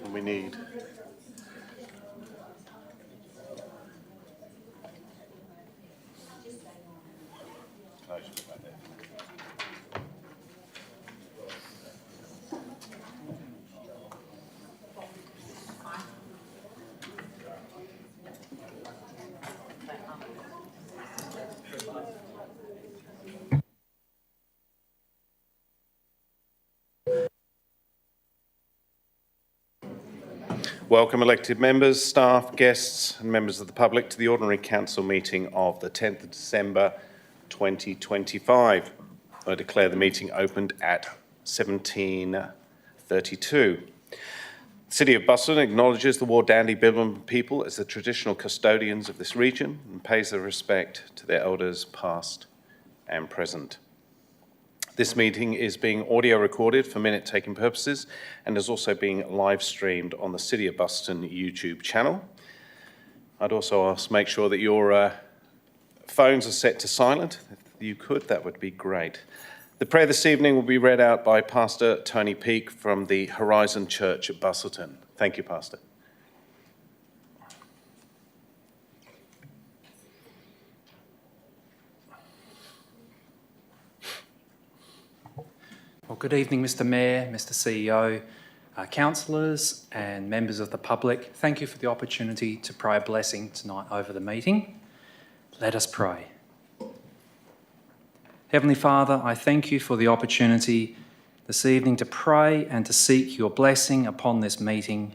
And we need... Welcome elected members, staff, guests and members of the public to the Ordinary Council meeting of the 10th of December 2025. I declare the meeting opened at 17:32. The City of Busselton acknowledges the Wardandy Bidwin people as the traditional custodians of this region and pays their respect to their elders past and present. This meeting is being audio recorded for minute-taking purposes and is also being live streamed on the City of Busselton YouTube channel. I'd also ask make sure that your phones are set to silent. If you could, that would be great. The prayer this evening will be read out by Pastor Tony Peake from the Horizon Church at Busselton. Thank you, Pastor. Well, good evening, Mr Mayor, Mr CEO, councillors and members of the public. Thank you for the opportunity to pray a blessing tonight over the meeting. Let us pray. Heavenly Father, I thank you for the opportunity this evening to pray and to seek your blessing upon this meeting.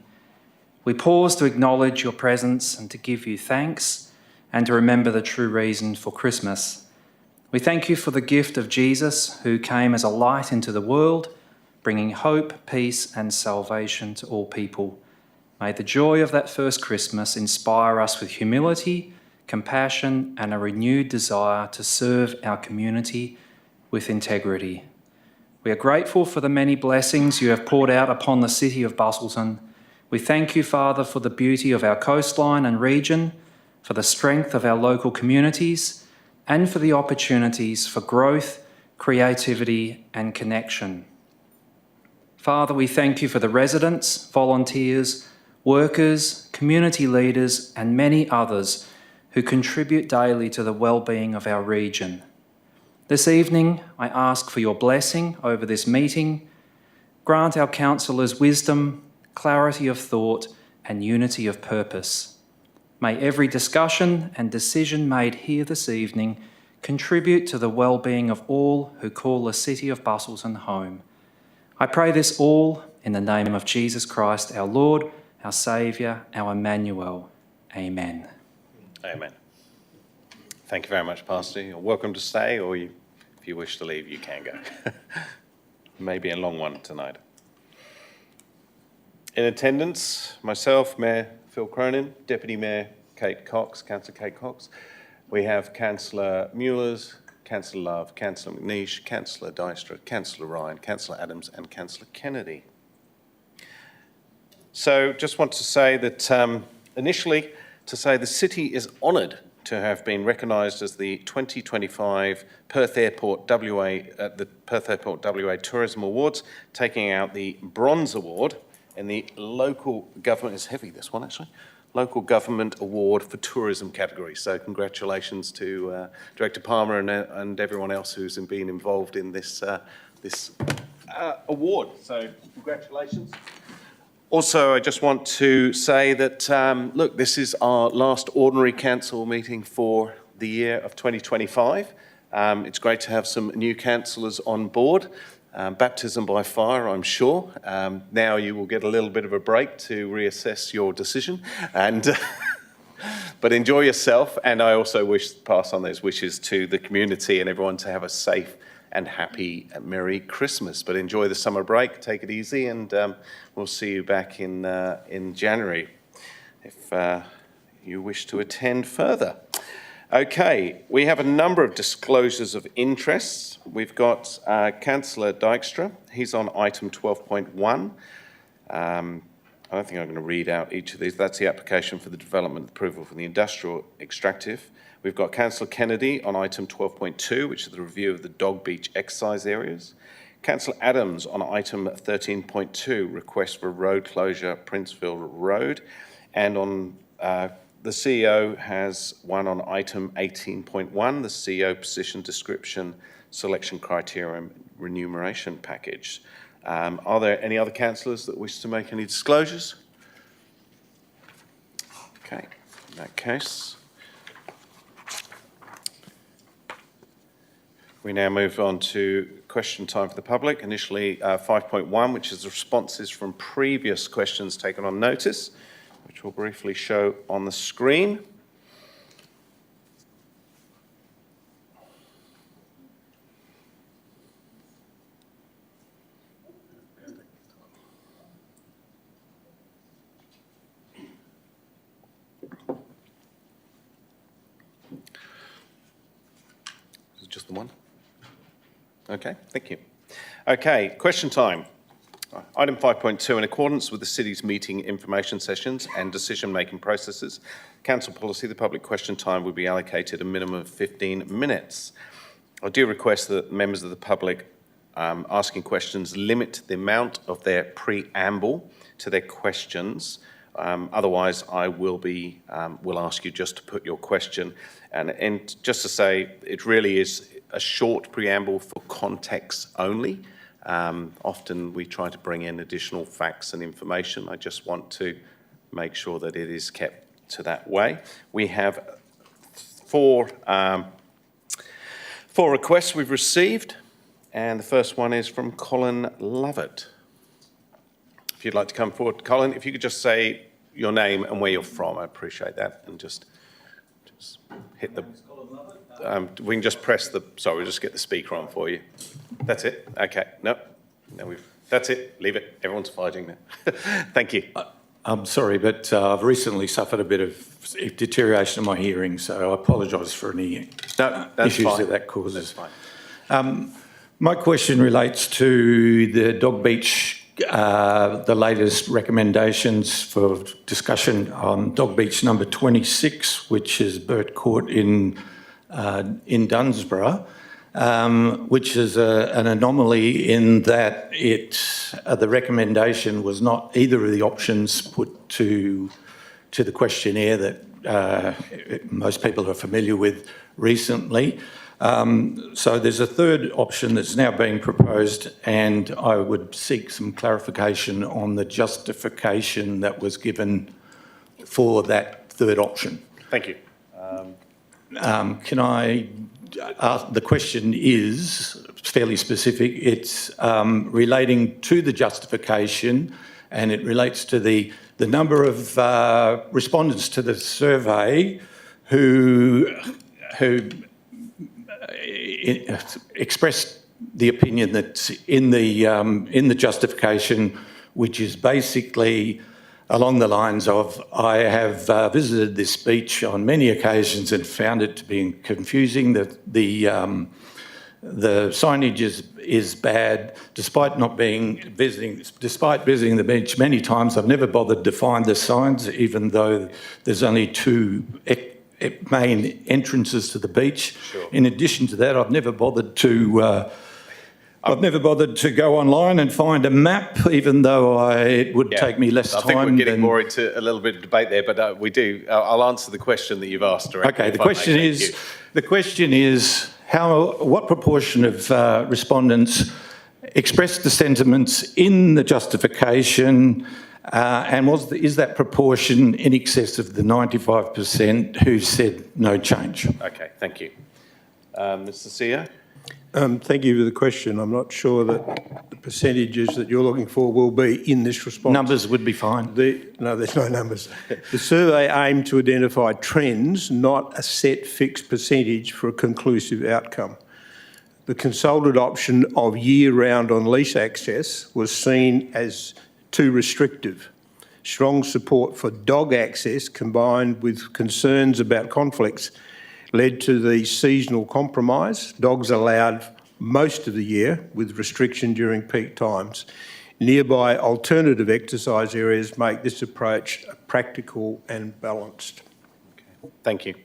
We pause to acknowledge your presence and to give you thanks and to remember the true reason for Christmas. We thank you for the gift of Jesus, who came as a light into the world, bringing hope, peace and salvation to all people. May the joy of that first Christmas inspire us with humility, compassion and a renewed desire to serve our community with integrity. We are grateful for the many blessings you have poured out upon the City of Busselton. We thank you, Father, for the beauty of our coastline and region, for the strength of our local communities, and for the opportunities for growth, creativity and connection. Father, we thank you for the residents, volunteers, workers, community leaders and many others who contribute daily to the well-being of our region. This evening, I ask for your blessing over this meeting. Grant our councillors wisdom, clarity of thought and unity of purpose. May every discussion and decision made here this evening contribute to the well-being of all who call the City of Busselton home. I pray this all in the name of Jesus Christ, our Lord, our Saviour, our Emmanuel. Amen. Amen. Thank you very much, Pastor. You're welcome to stay, or if you wish to leave, you can go. Maybe a long one tonight. In attendance, myself, Mayor Phil Cronin, Deputy Mayor Kate Cox, Councillor Kate Cox. We have Councillor Muellers, Councillor Love, Councillor McNeish, Councillor Dijkstra, Councillor Ryan, Councillor Adams and Councillor Kennedy. So just want to say that initially to say the City is honoured to have been recognised as the 2025 Perth Airport WA Tourism Awards, taking out the Bronze Award in the Local Government, it's heavy this one actually, Local Government Award for Tourism category. So congratulations to Director Palmer and everyone else who's been involved in this award. So congratulations. Also, I just want to say that, look, this is our last Ordinary Council meeting for the year of 2025. It's great to have some new councillors on board. Baptism by fire, I'm sure. Now you will get a little bit of a break to reassess your decision, but enjoy yourself. And I also wish to pass on those wishes to the community and everyone to have a safe and happy and Merry Christmas. But enjoy the summer break, take it easy, and we'll see you back in January if you wish to attend further. Okay, we have a number of disclosures of interests. We've got Councillor Dijkstra. He's on item 12.1. I don't think I'm going to read out each of these. That's the application for the development approval for the industrial extractive. We've got Councillor Kennedy on item 12.2, which is the review of the Dog Beach exercise areas. Councillor Adams on item 13.2, request for road closure, Princeville Road. And on the CEO has one on item 18.1, the CEO position description, selection criteria, remuneration package. Are there any other councillors that wish to make any disclosures? Okay, in that case, we now move on to question time for the public. Initially 5.1, which is the responses from previous questions taken on notice, which we'll briefly show on the screen. Is it just the one? Okay, thank you. Okay, question time. Item 5.2, in accordance with the City's meeting information sessions and decision-making processes, Council policy, the public question time will be allocated a minimum of 15 minutes. I do request that members of the public asking questions limit the amount of their preamble to their questions. Otherwise, I will ask you just to put your question. And just to say, it really is a short preamble for context only. Often we try to bring in additional facts and information. I just want to make sure that it is kept to that way. We have four requests we've received, and the first one is from Colin Lovett. If you'd like to come forward, Colin, if you could just say your name and where you're from, I appreciate that, and just hit the... we can just press the... Sorry, we'll just get the speaker on for you. That's it? Okay. No, that's it. Leave it. Everyone's fighting now. Thank you. I'm sorry, but I've recently suffered a bit of deterioration of my hearing, so I apologise for any issues that causes. That's fine. My question relates to the Dog Beach, the latest recommendations for discussion on Dog Beach number 26, which is Burt Court in Dunsborough, which is an anomaly in that the recommendation was not either of the options put to the questionnaire that most people are familiar with recently. So there's a third option that's now being proposed, and I would seek some clarification on the justification that was given for that third option. Thank you. Can I ask, the question is fairly specific. It's relating to the justification, and it relates to the number of respondents to the survey who expressed the opinion that's in the justification, which is basically along the lines of, I have visited this beach on many occasions and found it to be confusing. The signage is bad. Despite visiting the beach many times, I've never bothered to find the signs, even though there's only two main entrances to the beach. Sure. In addition to that, I've never bothered to go online and find a map, even though it would take me less time. I think we're getting more into a little bit of debate there, but I'll answer the question that you've asked directly. Okay, the question is what proportion of respondents expressed the sentiments in the justification, and is that proportion in excess of the 95% who said no change? Okay, thank you. Mr. CEO? Thank you for the question. I'm not sure that the percentages that you're looking for will be in this response. Numbers would be fine. No, there's no numbers. The survey aimed to identify trends, not a set fixed percentage for a conclusive outcome. The consulted option of year-round on lease access was seen as too restrictive. Strong support for dog access combined with concerns about conflicts led to the seasonal compromise. Dogs allowed most of the year with restriction during peak times. Nearby alternative exercise areas make this approach practical and balanced. Okay. Thank you.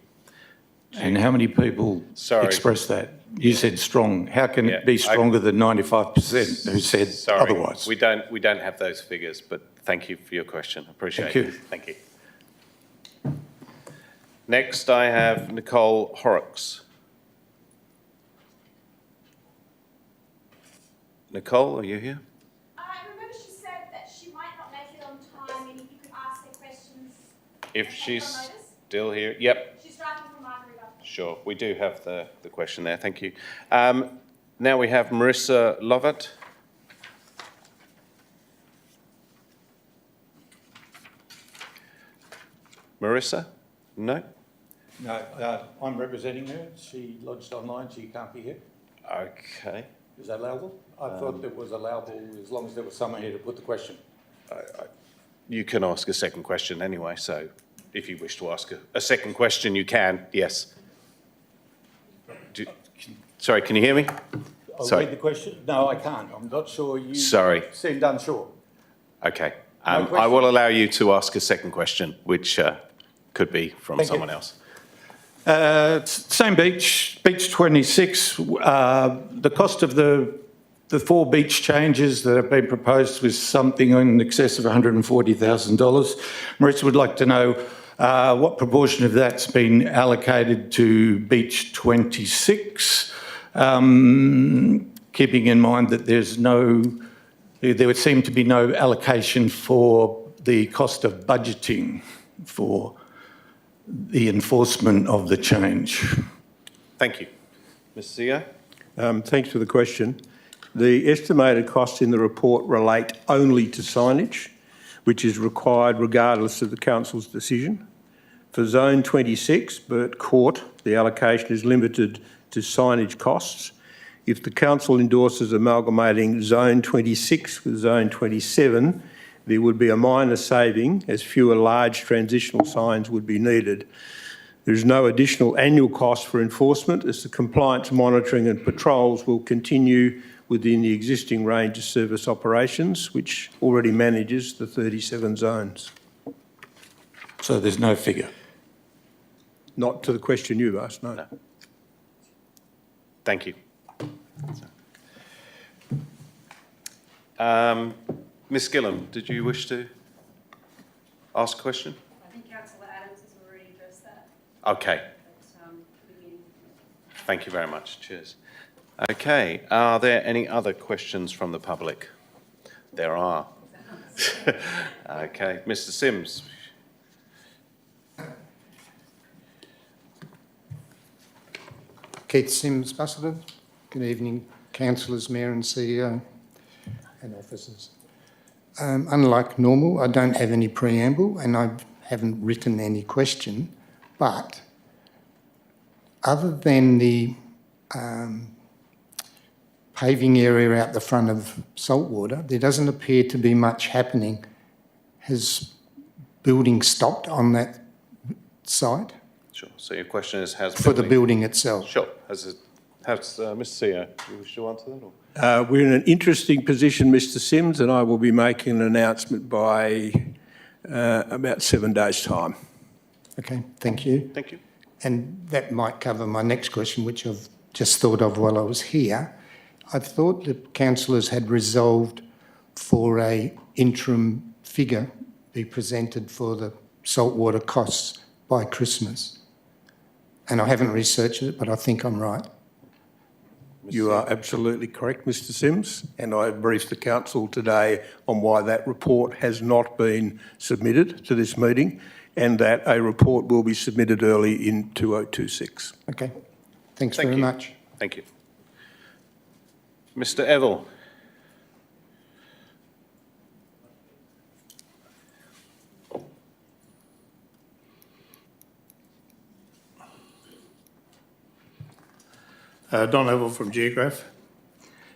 And how many people expressed that? You said strong. How can Yeah, it be stronger than 95% who said Sorry, otherwise? we don't have those figures, but thank you for your question. Appreciate Thank it. you. Thank you. Next, I have Nicole Horrocks. Nicole, are you here? I remember she said that she might not make it on time, and if you could ask her questions. If and she's take on notice. still here, yep, She's driving from Margarita. sure. We do have the question there. Thank you. Now we have Marissa Lovett. Marissa? No? No, I'm representing her. She lodged online. She can't be here. Okay. Is that allowable? I thought it was allowable as long as there was someone here to put the question. You can ask a second question anyway, so if you wish to ask a second question, you can, yes. Sorry, can you hear me? I'll Sorry. read the question. No, I can't. I'm not sure you Sorry. seemed unsure. Okay. No I question? will allow you to ask a second question, which could be from Thank you. someone else. Same beach, beach 26. The cost of the 4 beach changes that have been proposed was something in excess of $140,000. Marissa would like to know what proportion of that's been allocated to beach 26, keeping in mind that there would seem to be no allocation for the cost of budgeting for the enforcement of the change. Thank you. Ms. CEO? Thanks for the question. The estimated costs in the report relate only to signage, which is required regardless of the council's decision. For Zone 26, Burt Court, the allocation is limited to signage costs. If the council endorses amalgamating Zone 26 with Zone 27, there would be a minor saving as fewer large transitional signs would be needed. There is no additional annual cost for enforcement as the compliance monitoring and patrols will continue within the existing range of service operations, which already manages the 37 zones. So there's no figure. Not to the question you've asked, no. Thank you. Ms. Gillam, did you wish to ask a question? I think Councillor Adams has already addressed that. Okay. Thank you very much. Cheers. Okay. Are there any other questions from the public? There are. Okay. Mr. Sims. Keith Sims, Busselton. Good evening, councillors, mayor and CEO and officers. Unlike normal, I don't have any preamble and I haven't written any question, but other than the paving area out the front of Saltwater, there doesn't appear to be much happening. Has building stopped on that site Sure. So your question is, has for the building itself? Sure. Mr. CEO, do you wish to answer that? Or? We're in an interesting position, Mr. Sims, and I will be making an announcement by about 7 days' time. Okay, thank you. Thank you. And that might cover my next question, which I've just thought of while I was here. I thought the councillors had resolved for a interim figure be presented for the saltwater costs by Christmas. And I haven't researched it, but I think I'm right. You are absolutely correct, Mr. Sims, and I briefed the council today on why that report has not been submitted to this meeting and that a report will be submitted early in 2026. Okay, thanks Thank very you. much. Thank you. Mr. Evell. Don Evell from Geograph.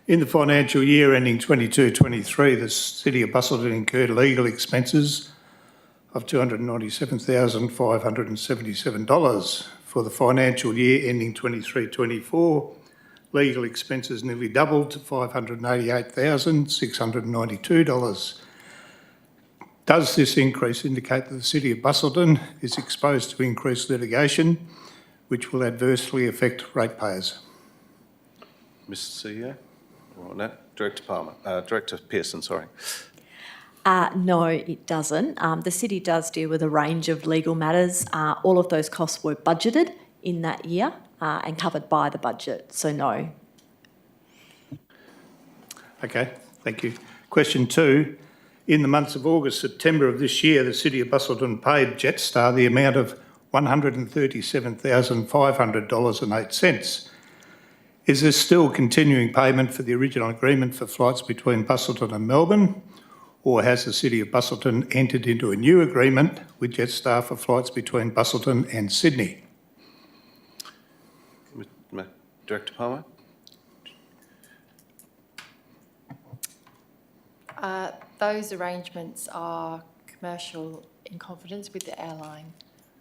In the financial year ending 22-23, the City of Busselton incurred legal expenses of $297,577. For the financial year ending 23-24, legal expenses nearly doubled to $588,692. Does this increase indicate that the City of Busselton is exposed to increased litigation, which will adversely affect ratepayers? Ms. CEO? Or no? Director Palmer, Director Pearson, sorry. No, it doesn't. The city does deal with a range of legal matters. All of those costs were budgeted in that year and covered by the budget, so no. Okay, thank you. Question 2. In the months of August, September of this year, the City of Busselton paid Jetstar the amount of $137,500.08. Is this still continuing payment for the original agreement for flights between Busselton and Melbourne, or has the City of Busselton entered into a new agreement with Jetstar for flights between Busselton and Sydney? Director Palmer? Those arrangements are commercial in confidence with the airline,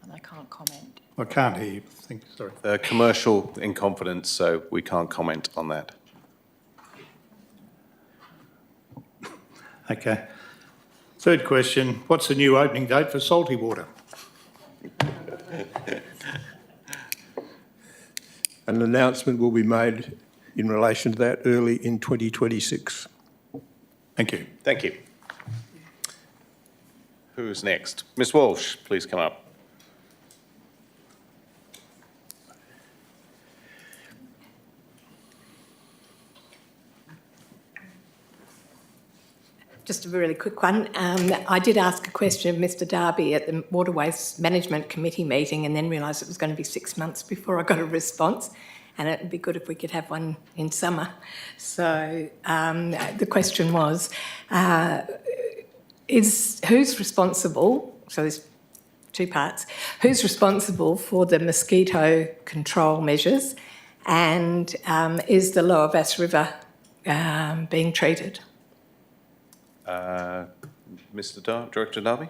and I can't comment. I can't hear you. Sorry. Commercial in confidence, so we can't comment on that. Okay. Third question. What's the new opening date for Salty Water? An announcement will be made in relation to that early in 2026. Thank you. Thank you. Who's next? Ms. Walsh, please come up. Just a really quick one. I did ask a question of Mr Darby at the Waterways Management Committee meeting and then realised it was going to be 6 months before I got a response, and it would be good if we could have one in summer. So the question was, who's responsible, so there's 2 parts, who's responsible for the mosquito control measures, and is the Lower Bass River being treated? Director Darby?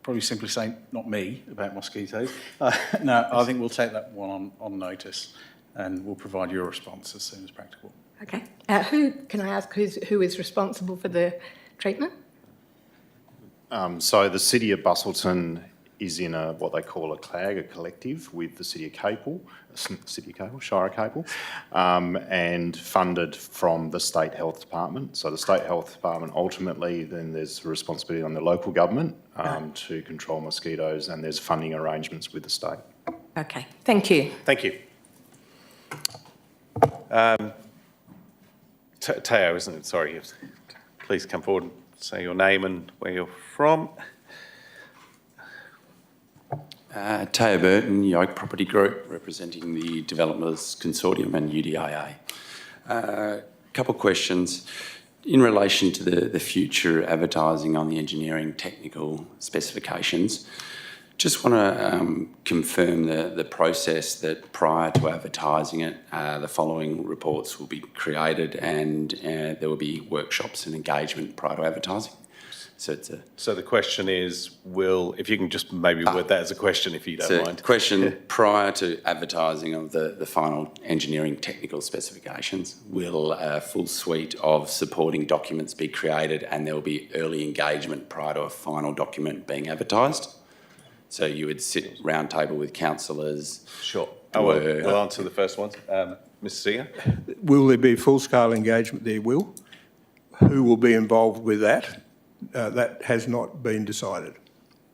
Probably simply say not me about mosquitoes. No, I think we'll take that one on notice and we'll provide you a response as soon as practical. Okay. Can I ask who is responsible for the treatment? So the City of Busselton is in what they call a CLAG, a collective, with the Shire Capel, and funded from the State Health Department. So the State Health Department ultimately, then there's responsibility on the local government to control mosquitoes, and there's funding arrangements with the state. Okay, thank you. Thank you. Teo, isn't it? Sorry. Please come forward and say your name and where you're from. Teo Burton, Yoke Property Group, representing the Developers Consortium and UDIA. A couple of questions. In relation to the future advertising on the engineering technical specifications, just want to confirm the process that prior to advertising it, the following reports will be created and there will be workshops and engagement prior to advertising. So the question is, if you can just maybe word that as a question if you don't mind. Question, prior to advertising of the final engineering technical specifications, will a full suite of supporting documents be created and there will be early engagement prior to a final document being advertised? So you would sit round table with councillors. Sure. We'll answer the first one. Ms. Seeger? Will there be full-scale engagement? There will. Who will be involved with that? That has not been decided.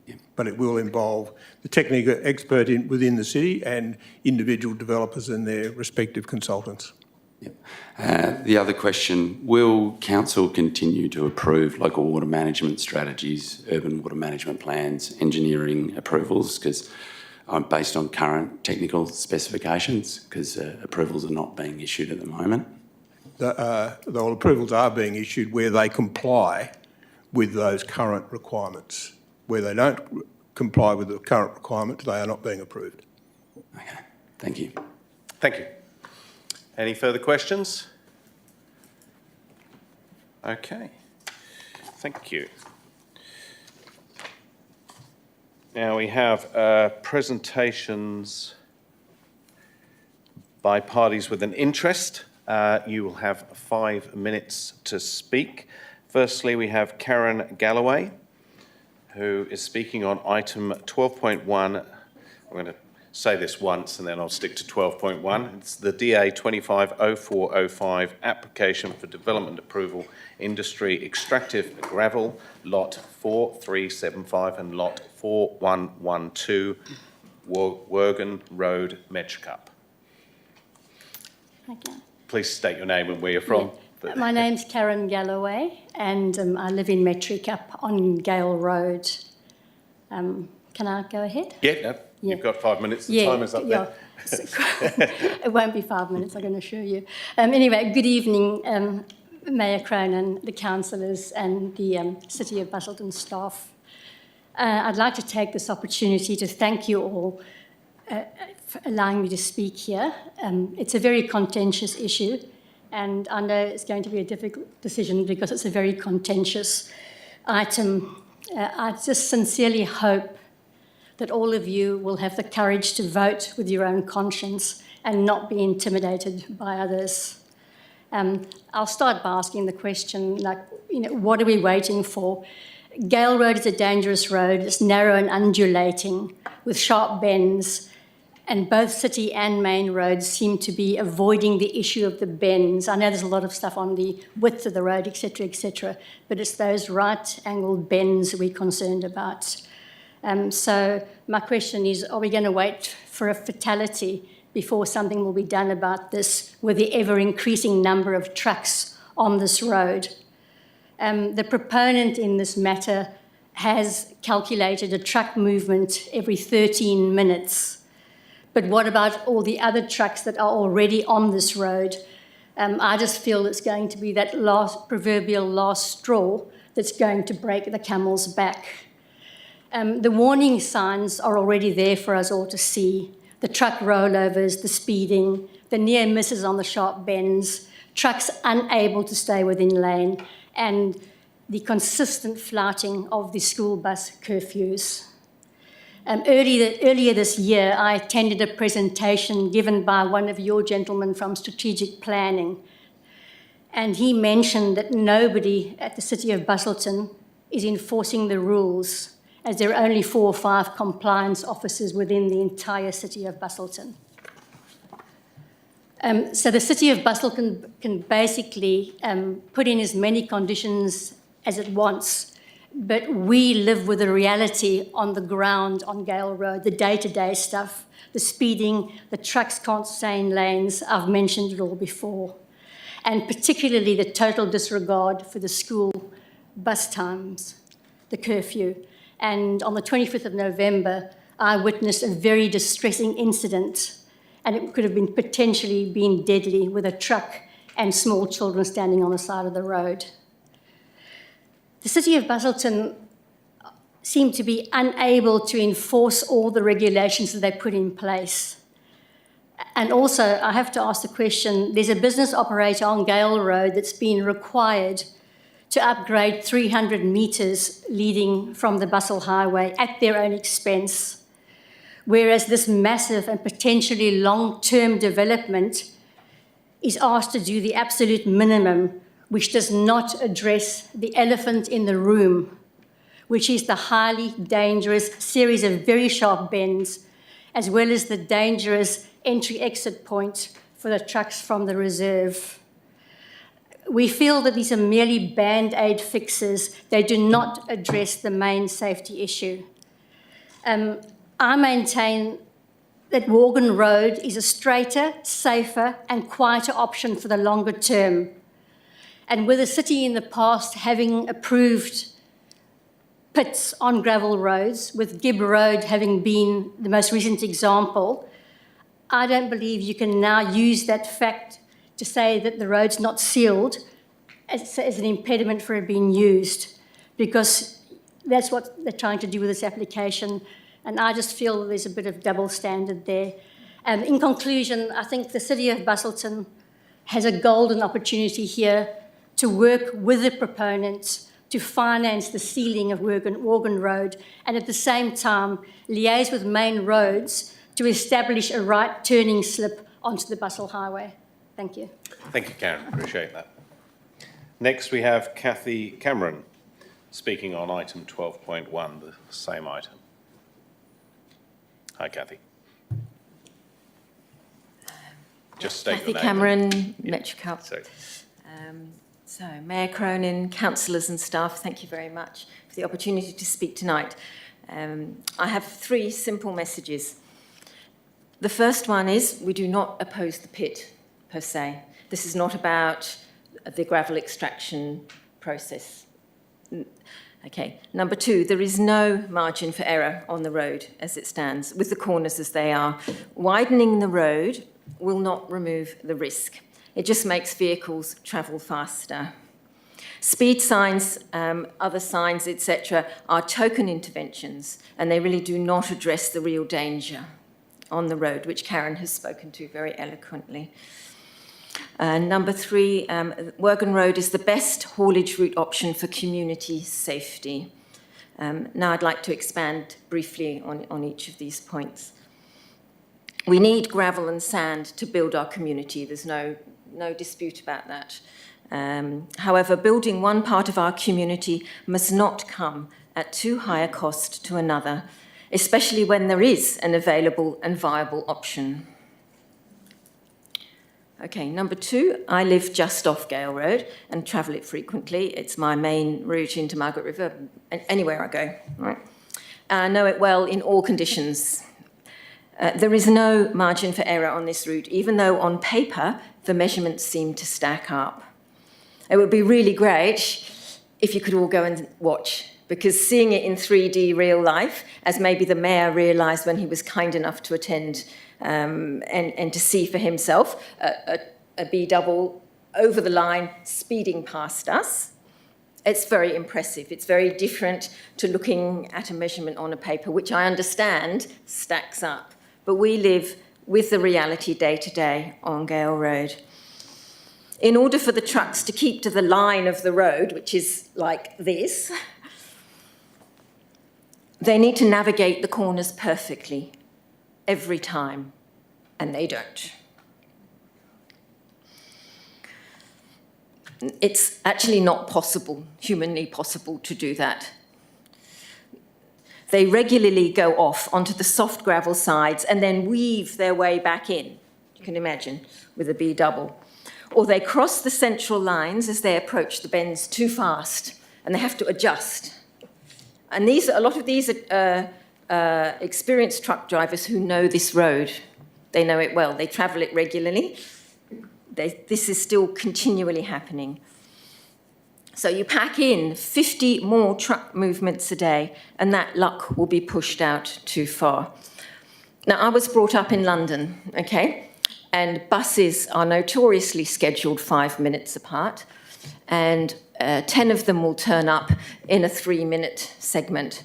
Yeah. But it will involve the technical expert within the city and individual developers and their respective consultants. Yeah. The other question, will council continue to approve local water management strategies, urban water management plans, engineering approvals, because based on current technical specifications, because approvals are not being issued at the moment? The approvals are being issued where they comply with those current requirements. Where they don't comply with the current requirements, they are not being approved. Okay, thank you. Thank you. Any further questions? Okay, thank you. Now we have presentations by parties with an interest. You will have 5 minutes to speak. Firstly, we have Karen Galloway, who is speaking on item 12.1. I'm going to say this once and then I'll stick to 12.1. It's the DA 250405 application for development approval, industry extractive gravel, lot 4375 and lot 4112, Wergen Road, Metricup. Okay. Please state your name and where you're from. Yeah. My name's Karen Galloway, and I live in Metricup on Gale Road. Can I go ahead? Yeah, no, you've got 5 minutes. The time is up there. It won't be 5 minutes, I can assure you. Anyway, good evening, Mayor Cronin, the councillors and the City of Busselton staff. I'd like to take this opportunity to thank you all for allowing me to speak here. It's a very contentious issue, and I know it's going to be a difficult decision because it's a very contentious item. I just sincerely hope that all of you will have the courage to vote with your own conscience and not be intimidated by others. I'll start by asking the question, what are we waiting for? Gale Road is a dangerous road. It's narrow and undulating with sharp bends, and both city and main roads seem to be avoiding the issue of the bends. I know there's a lot of stuff on the width of the road, etc., but it's those right-angled bends we're concerned about. So my question is, are we going to wait for a fatality before something will be done about this with the ever-increasing number of trucks on this road? The proponent in this matter has calculated a truck movement every 13 minutes. But what about all the other trucks that are already on this road? I just feel it's going to be that proverbial last straw that's going to break the camel's back. The warning signs are already there for us all to see. The truck rollovers, the speeding, the near misses on the sharp bends, trucks unable to stay within lane, and the consistent flouting of the school bus curfews. Earlier this year, I attended a presentation given by one of your gentlemen from Strategic Planning, and he mentioned that nobody at the City of Busselton is enforcing the rules, as there are only 4 or 5 compliance officers within the entire City of Busselton. So the City of Busselton can basically put in as many conditions as it wants, but we live with the reality on the ground on Gale Road, the day-to-day stuff, the speeding, the trucks can't stay in lanes, I've mentioned it all before, and particularly the total disregard for the school bus times, the curfew. And on the 25th of November, I witnessed a very distressing incident, and it could have been potentially been deadly with a truck and small children standing on the side of the road. The City of Busselton seemed to be unable to enforce all the regulations that they put in place. And also, I have to ask the question, there's a business operator on Gale Road that's been required to upgrade 300 metres leading from the Busselton Highway at their own expense, whereas this massive and potentially long-term development is asked to do the absolute minimum, which does not address the elephant in the room, which is the highly dangerous series of very sharp bends, as well as the dangerous entry-exit point for the trucks from the reserve. We feel that these are merely band-aid fixes. They do not address the main safety issue. I maintain that Wergen Road is a straighter, safer and quieter option for the longer term. And with the city in the past having approved pits on gravel roads, with Gibb Road having been the most recent example, I don't believe you can now use that fact to say that the road's not sealed as an impediment for it being used, because that's what they're trying to do with this application, and I just feel that there's a bit of double standard there. In conclusion, I think the City of Busselton has a golden opportunity here to work with the proponents to finance the sealing of Wergen Road, and at the same time liaise with main roads to establish a right turning slip onto the Busselton Highway. Thank you. Thank you, Karen. Appreciate that. Next, we have Cathy Cameron speaking on item 12.1, the same item. Hi, Cathy. just state Kathy your name. Cameron, Yeah. MetroCup. So, Mayor Cronin, councillors and staff, thank you very much for the opportunity to speak tonight. I have 3 simple messages. The first one is we do not oppose the pit per se. This is not about the gravel extraction process. Okay. Number 2, there is no margin for error on the road as it stands, with the corners as they are. Widening the road will not remove the risk. It just makes vehicles travel faster. Speed signs, other signs, etc., are token interventions, and they really do not address the real danger on the road, which Karen has spoken to very eloquently. Number 3, Worgan Road is the best haulage route option for community safety. Now I'd like to expand briefly on each of these points. We need gravel and sand to build our community. There's no dispute about that. However, building one part of our community must not come at too high a cost to another, especially when there is an available and viable option. Okay, number 2, I live just off Gale Road and travel it frequently. It's my main route into Margaret River, anywhere I go, right? I know it well in all conditions. There is no margin for error on this route, even though on paper the measurements seem to stack up. It would be really great if you could all go and watch, because seeing it in 3D real life, as maybe the mayor realised when he was kind enough to attend and to see for himself a B-double over the line speeding past us, it's very impressive. It's very different to looking at a measurement on a paper, which I understand stacks up. But we live with the reality day to day on Gale Road. In order for the trucks to keep to the line of the road, which is like this, they need to navigate the corners perfectly every time, and they don't. It's actually not possible, humanly possible, to do that. They regularly go off onto the soft gravel sides and then weave their way back in, you can imagine, with a B-double. Or they cross the central lines as they approach the bends too fast, and they have to adjust. And a lot of these are experienced truck drivers who know this road. They know it well. They travel it regularly. This is still continually happening. So you pack in 50 more truck movements a day, and that luck will be pushed out too far. Now, I was brought up in London, okay? And buses are notoriously scheduled 5 minutes apart, and 10 of them will turn up in a 3-minute segment.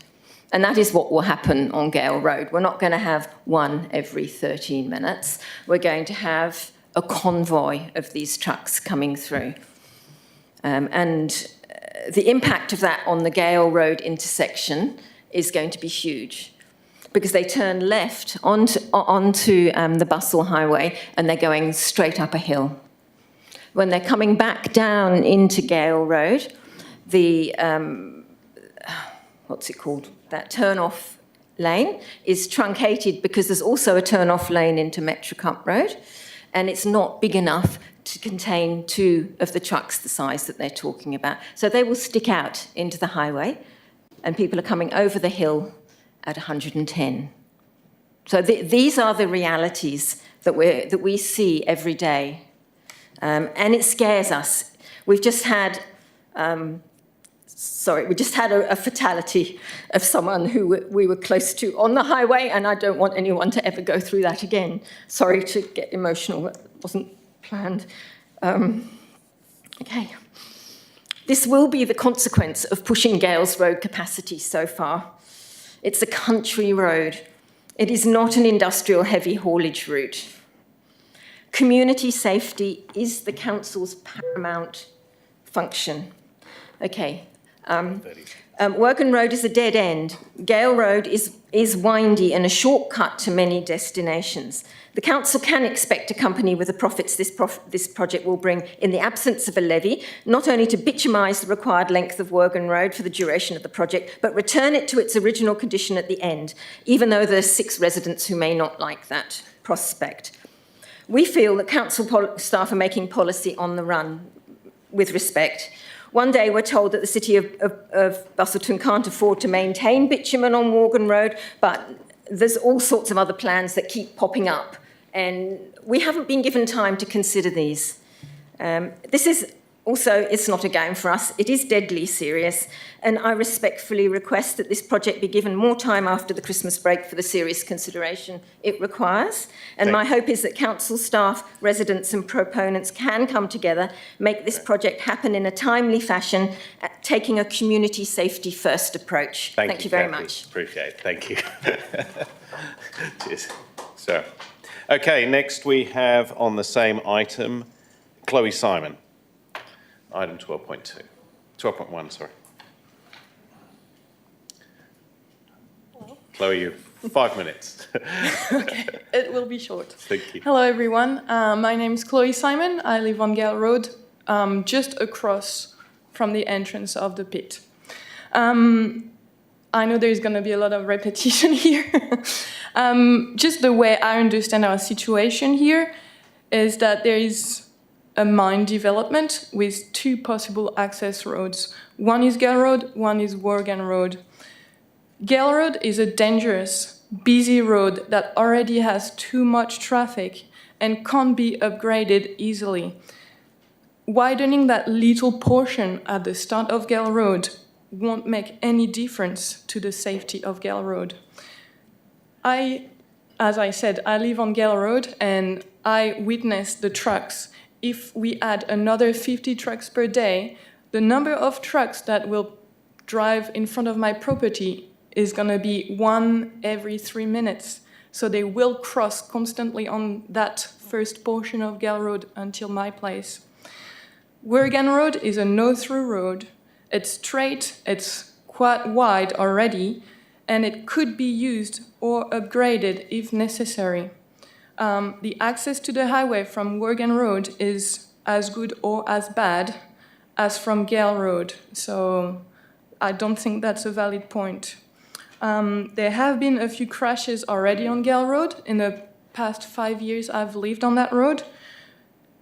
And that is what will happen on Gale Road. We're not going to have one every 13 minutes. We're going to have a convoy of these trucks coming through. The impact of that on the Gale Road intersection is going to be huge, because they turn left onto the Busselton Highway and they're going straight up a hill. When they're coming back down into Gale Road, the, what's it called? That turn-off lane is truncated because there's also a turn-off lane into MetroCup Road, and it's not big enough to contain 2 of the trucks the size that they're talking about. So they will stick out into the highway, and people are coming over the hill at 110. So these are the realities that we see every day. And it scares us. We've just had, a fatality of someone who we were close to on the highway, and I don't want anyone to ever go through that again. Sorry to get emotional, that wasn't planned. Okay. This will be the consequence of pushing Gale's road capacity so far. It's a country road. It is not an industrial heavy haulage route. Community safety is the council's paramount function. Okay. Worgan Road is a dead end. Gale Road is windy and a shortcut to many destinations. The council can expect a company with the profits this project will bring in the absence of a levy, not only to bitumise the required length of Worgan Road for the duration of the project, but return it to its original condition at the end, even though there are 6 residents who may not like that prospect. We feel that council staff are making policy on the run with respect. One day we're told that the City of Busselton can't afford to maintain bitumen on Morgan Road, but there's all sorts of other plans that keep popping up, and we haven't been given time to consider these. This is also, it's not a game for us. It is deadly serious, and I respectfully request that this project be given more time after the Christmas break for the serious consideration it requires. And my hope is that council staff, residents and proponents can come together, make this project happen in a timely fashion, taking a community safety first approach. Thank you very much. Appreciate it. Thank you. Cheers. So, okay, next we have on the same item, Chloe Simon. Item 12.2. 12.1, sorry. Hello. Chloe, you 5 minutes. Okay, it will be short. Thank you. Hello, everyone. My name is Chloe Simon. I live on Gale Road, just across from the entrance of the pit. I know there's going to be a lot of repetition here. Just the way I understand our situation here is that there is a mine development with two possible access roads. One is Gale Road, one is Worgan Road. Gale Road is a dangerous, busy road that already has too much traffic and can't be upgraded easily. Widening that little portion at the start of Gale Road won't make any difference to the safety of Gale Road. As I said, I live on Gale Road and I witnessed the trucks. If we add another 50 trucks per day, the number of trucks that will drive in front of my property is going to be 1 every 3 minutes. So they will cross constantly on that first portion of Gale Road until my place. Worgan Road is a no-through road. It's straight, it's quite wide already, and it could be used or upgraded if necessary. The access to the highway from Worgan Road is as good or as bad as from Gale Road, so I don't think that's a valid point. There have been a few crashes already on Gale Road. In the past 5 years I've lived on that road.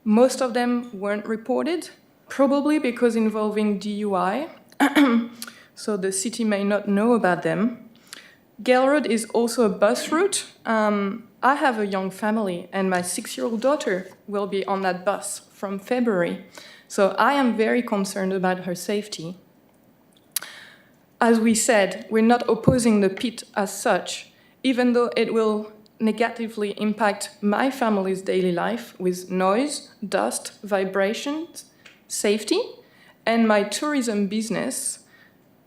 Most of them weren't reported, probably because involving DUI, so the city may not know about them. Gale Road is also a bus route. I have a young family and my 6-year-old daughter will be on that bus from February. So I am very concerned about her safety. As we said, we're not opposing the pit as such, even though it will negatively impact my family's daily life with noise, dust, vibrations, safety, and my tourism business.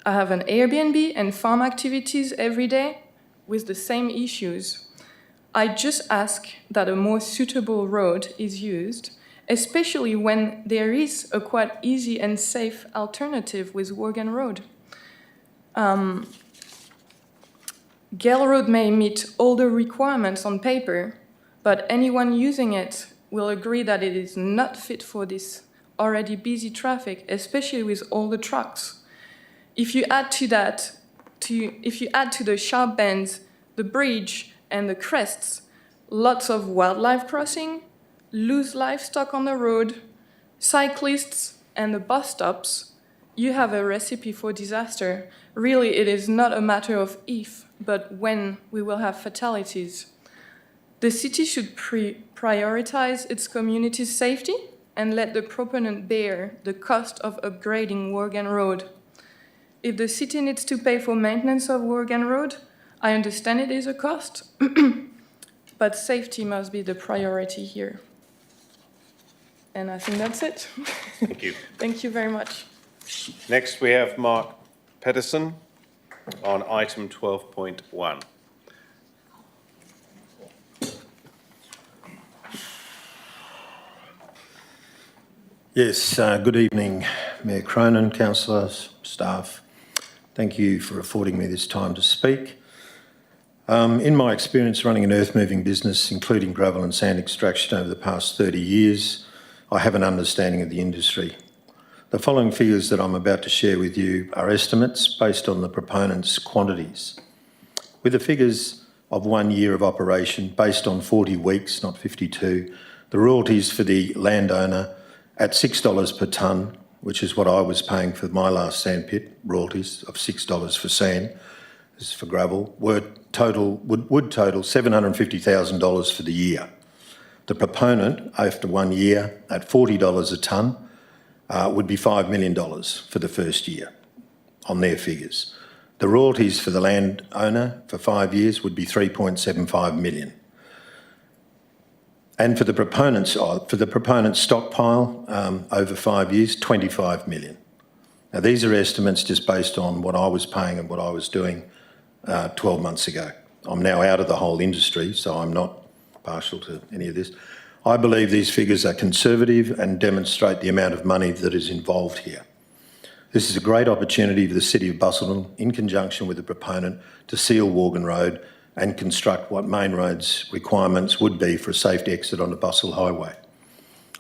I have an Airbnb and farm activities every day with the same issues. I just ask that a more suitable road is used, especially when there is a quite easy and safe alternative with Worgan Road. Gale Road may meet all the requirements on paper, but anyone using it will agree that it is not fit for this already busy traffic, especially with all the trucks. If you add to the sharp bends, the bridge, and the crests, lots of wildlife crossing, loose livestock on the road, cyclists, and the bus stops, you have a recipe for disaster. Really, it is not a matter of if, but when we will have fatalities. The city should prioritize its community's safety and let the proponent bear the cost of upgrading Worgan Road. If the city needs to pay for maintenance of Worgan Road, I understand it is a cost, but safety must be the priority here. And I think that's it. Thank you. Thank you very much. Next, we have Mark Pedersen on item 12.1. Yes, good evening, Mayor Cronin, councillors, staff. Thank you for affording me this time to speak. In my experience running an earth-moving business, including gravel and sand extraction over the past 30 years, I have an understanding of the industry. The following figures that I'm about to share with you are estimates based on the proponent's quantities. With the figures of 1 year of operation based on 40 weeks, not 52, The royalties for the landowner at $6 per tonne, which is what I was paying for my last sandpit, royalties of $6 for sand, this is for gravel, would total $750,000 for the year. The proponent, after 1 year, at $40 a tonne, would be $5 million for the first year on their figures. The royalties for the landowner for 5 years would be $3.75 million. And for the proponent's stockpile over 5 years, $25 million. Now, these are estimates just based on what I was paying and what I was doing 12 months ago. I'm now out of the whole industry, so I'm not partial to any of this. I believe these figures are conservative and demonstrate the amount of money that is involved here. This is a great opportunity for the City of Busselton, in conjunction with the proponent, to seal Worgan Road and construct what Main Road's requirements would be for a safe exit onto Busselton Highway.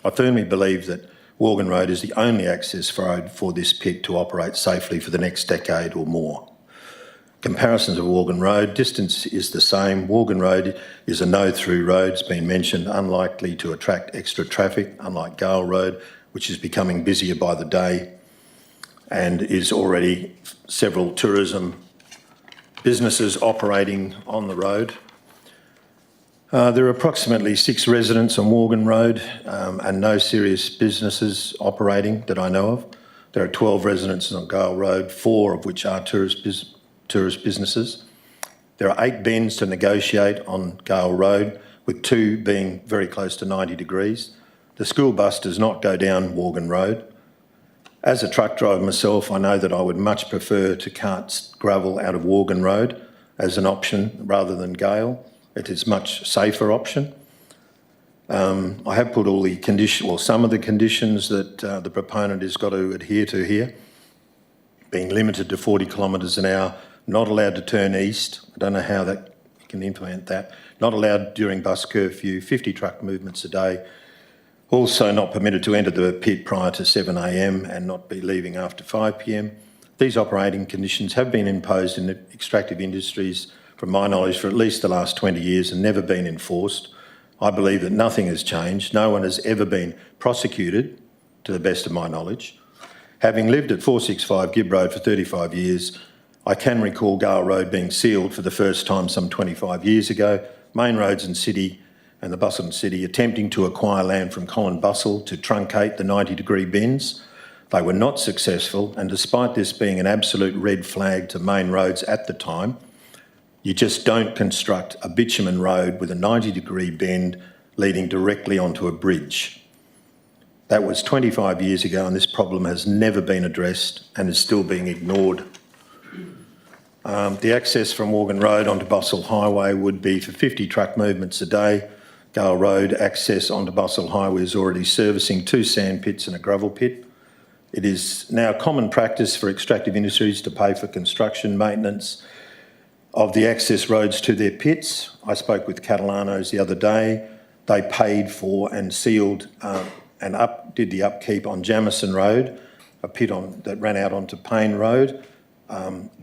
I firmly believe that Worgan Road is the only access road for this pit to operate safely for the next decade or more. Comparisons of Worgan Road, distance is the same. Worgan Road is a no-through road, it's been mentioned, unlikely to attract extra traffic, unlike Gale Road, which is becoming busier by the day and is already several tourism businesses operating on the road. There are approximately 6 residents on Worgan Road and no serious businesses operating that I know of. There are 12 residents on Gale Road, 4 of which are tourist businesses. There are 8 bends to negotiate on Gale Road, with 2 being very close to 90 degrees. The school bus does not go down Worgan Road. As a truck driver myself, I know that I would much prefer to cart gravel out of Worgan Road as an option rather than Gale. It is a much safer option. I have put all the conditions, well, some of the conditions that the proponent has got to adhere to here, being limited to 40 kilometres an hour, not allowed to turn east. I don't know how that you can implement that. Not allowed during bus curfew, 50 truck movements a day. Also not permitted to enter the pit prior to 7 a.m. and not be leaving after 5 p.m. These operating conditions have been imposed in the extractive industries, from my knowledge, for at least the last 20 years and never been enforced. I believe that nothing has changed. No one has ever been prosecuted, to the best of my knowledge. Having lived at 465 Gibb Road for 35 years, I can recall Gale Road being sealed for the first time some 25 years ago. Main Roads and City and the Busselton City attempting to acquire land from Colin Bussell to truncate the 90-degree bends. They were not successful, and despite this being an absolute red flag to Main Roads at the time, you just don't construct a bitumen road with a 90-degree bend leading directly onto a bridge. That was 25 years ago, and this problem has never been addressed and is still being ignored. The access from Worgan Road onto Busselton Highway would be for 50 truck movements a day. Gale Road access onto Busselton Highway is already servicing 2 sand pits and a gravel pit. It is now common practice for extractive industries to pay for construction, maintenance of the access roads to their pits. I spoke with Catalanos the other day. They paid for and sealed did the upkeep on Jamison Road, a pit that ran out onto Payne Road,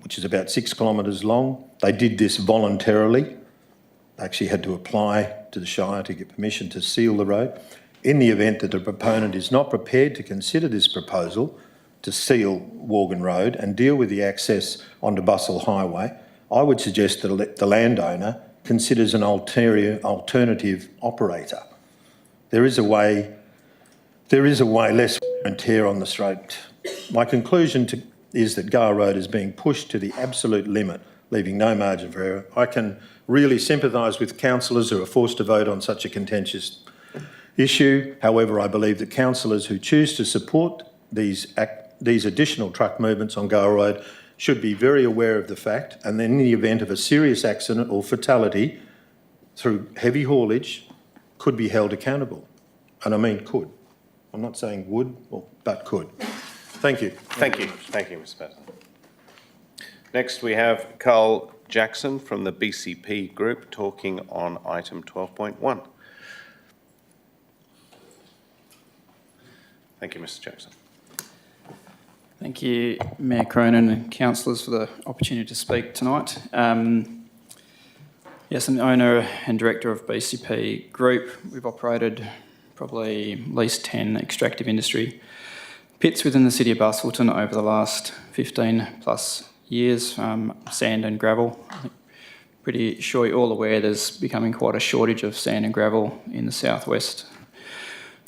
which is about 6 kilometres long. They did this voluntarily. They actually had to apply to the Shire to get permission to seal the road. In the event that the proponent is not prepared to consider this proposal to seal Worgan Road and deal with the access onto Busselton Highway, I would suggest that the landowner considers an alternative operator. There is a way less wear and tear on the straight. My conclusion is that Gale Road is being pushed to the absolute limit, leaving no margin for error. I can really sympathise with councillors who are forced to vote on such a contentious issue. However, I believe that councillors who choose to support these additional truck movements on Gale Road should be very aware of the fact, and in the event of a serious accident or fatality through heavy haulage, could be held accountable. And I mean could. I'm not saying would, but could. Thank you. Thank you. Thank you, Mr. President. Next, we have Carl Jackson from the BCP Group talking on item 12.1. Thank you, Mr. Jackson. Thank you, Mayor Cronin and councillors, for the opportunity to speak tonight. Yes, I'm the owner and director of BCP Group. We've operated probably at least 10 extractive industry pits within the city of Busselton over the last 15 plus years, sand and gravel. Pretty sure you're all aware there's becoming quite a shortage of sand and gravel in the southwest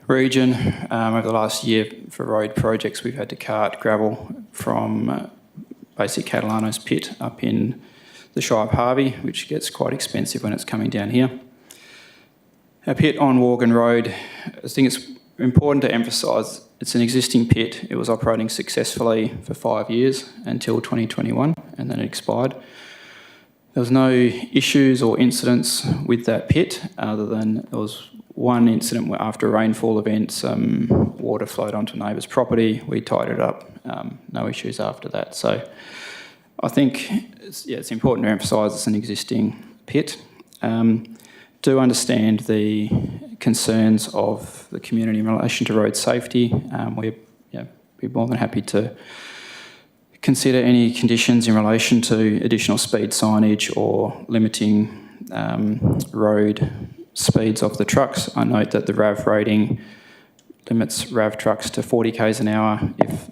region. Over the last year for road projects, we've had to cart gravel from basically Catalano's pit up in the Shire of Harvey, which gets quite expensive when it's coming down here. Our pit on Worgan Road, I think it's important to emphasise it's an existing pit. It was operating successfully for 5 years until 2021, and then it expired. There was no issues or incidents with that pit other than there was one incident where after a rainfall event, water flowed onto a neighbour's property. We tied it up, no issues after that. So I think it's important to emphasise it's an existing pit. Do understand the concerns of the community in relation to road safety. We'd be more than happy to consider any conditions in relation to additional speed signage or limiting road speeds of the trucks. I note that the RAV rating limits RAV trucks to 40 k's an hour. If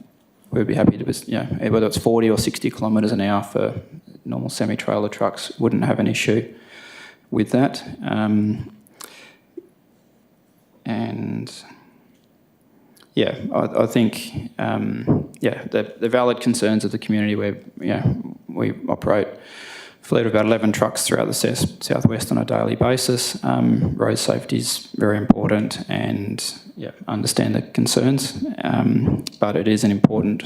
we'd be happy to, whether it's 40 or 60 kilometres an hour for normal semi-trailer trucks, wouldn't have an issue with that. I think, the valid concerns of the community where, we operate a fleet of about 11 trucks throughout the southwest on a daily basis. Road safety is very important and, understand the concerns, but it is an important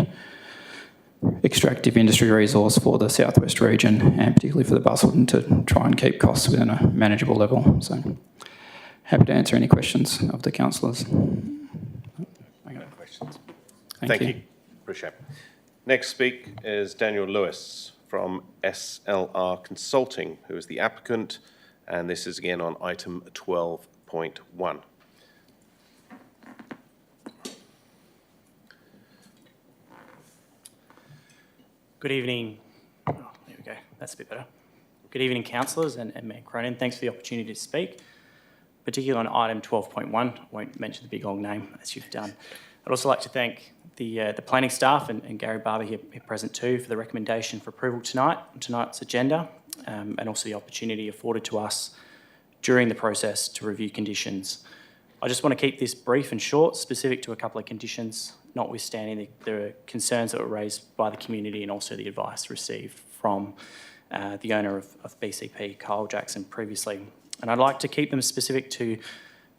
extractive industry resource for the southwest region and particularly for the Busselton to try and keep costs within a manageable level. So happy to answer any questions of the councillors. Thank you. Appreciate it. Next speak is Daniel Lewis from SLR Consulting, who is the applicant, and this is again on item 12.1. Good evening. Oh, there we go. That's a bit better. Good evening, councillors and Mayor Cronin. Thanks for the opportunity to speak, particularly on item 12.1. I won't mention the big long name as you've done. I'd also like to thank the planning staff and Gary Barber here present too for the recommendation for approval tonight's agenda, and also the opportunity afforded to us during the process to review conditions. I just want to keep this brief and short, specific to a couple of conditions, notwithstanding the concerns that were raised by the community and also the advice received from the owner of BCP, Kyle Jackson, previously. And I'd like to keep them specific to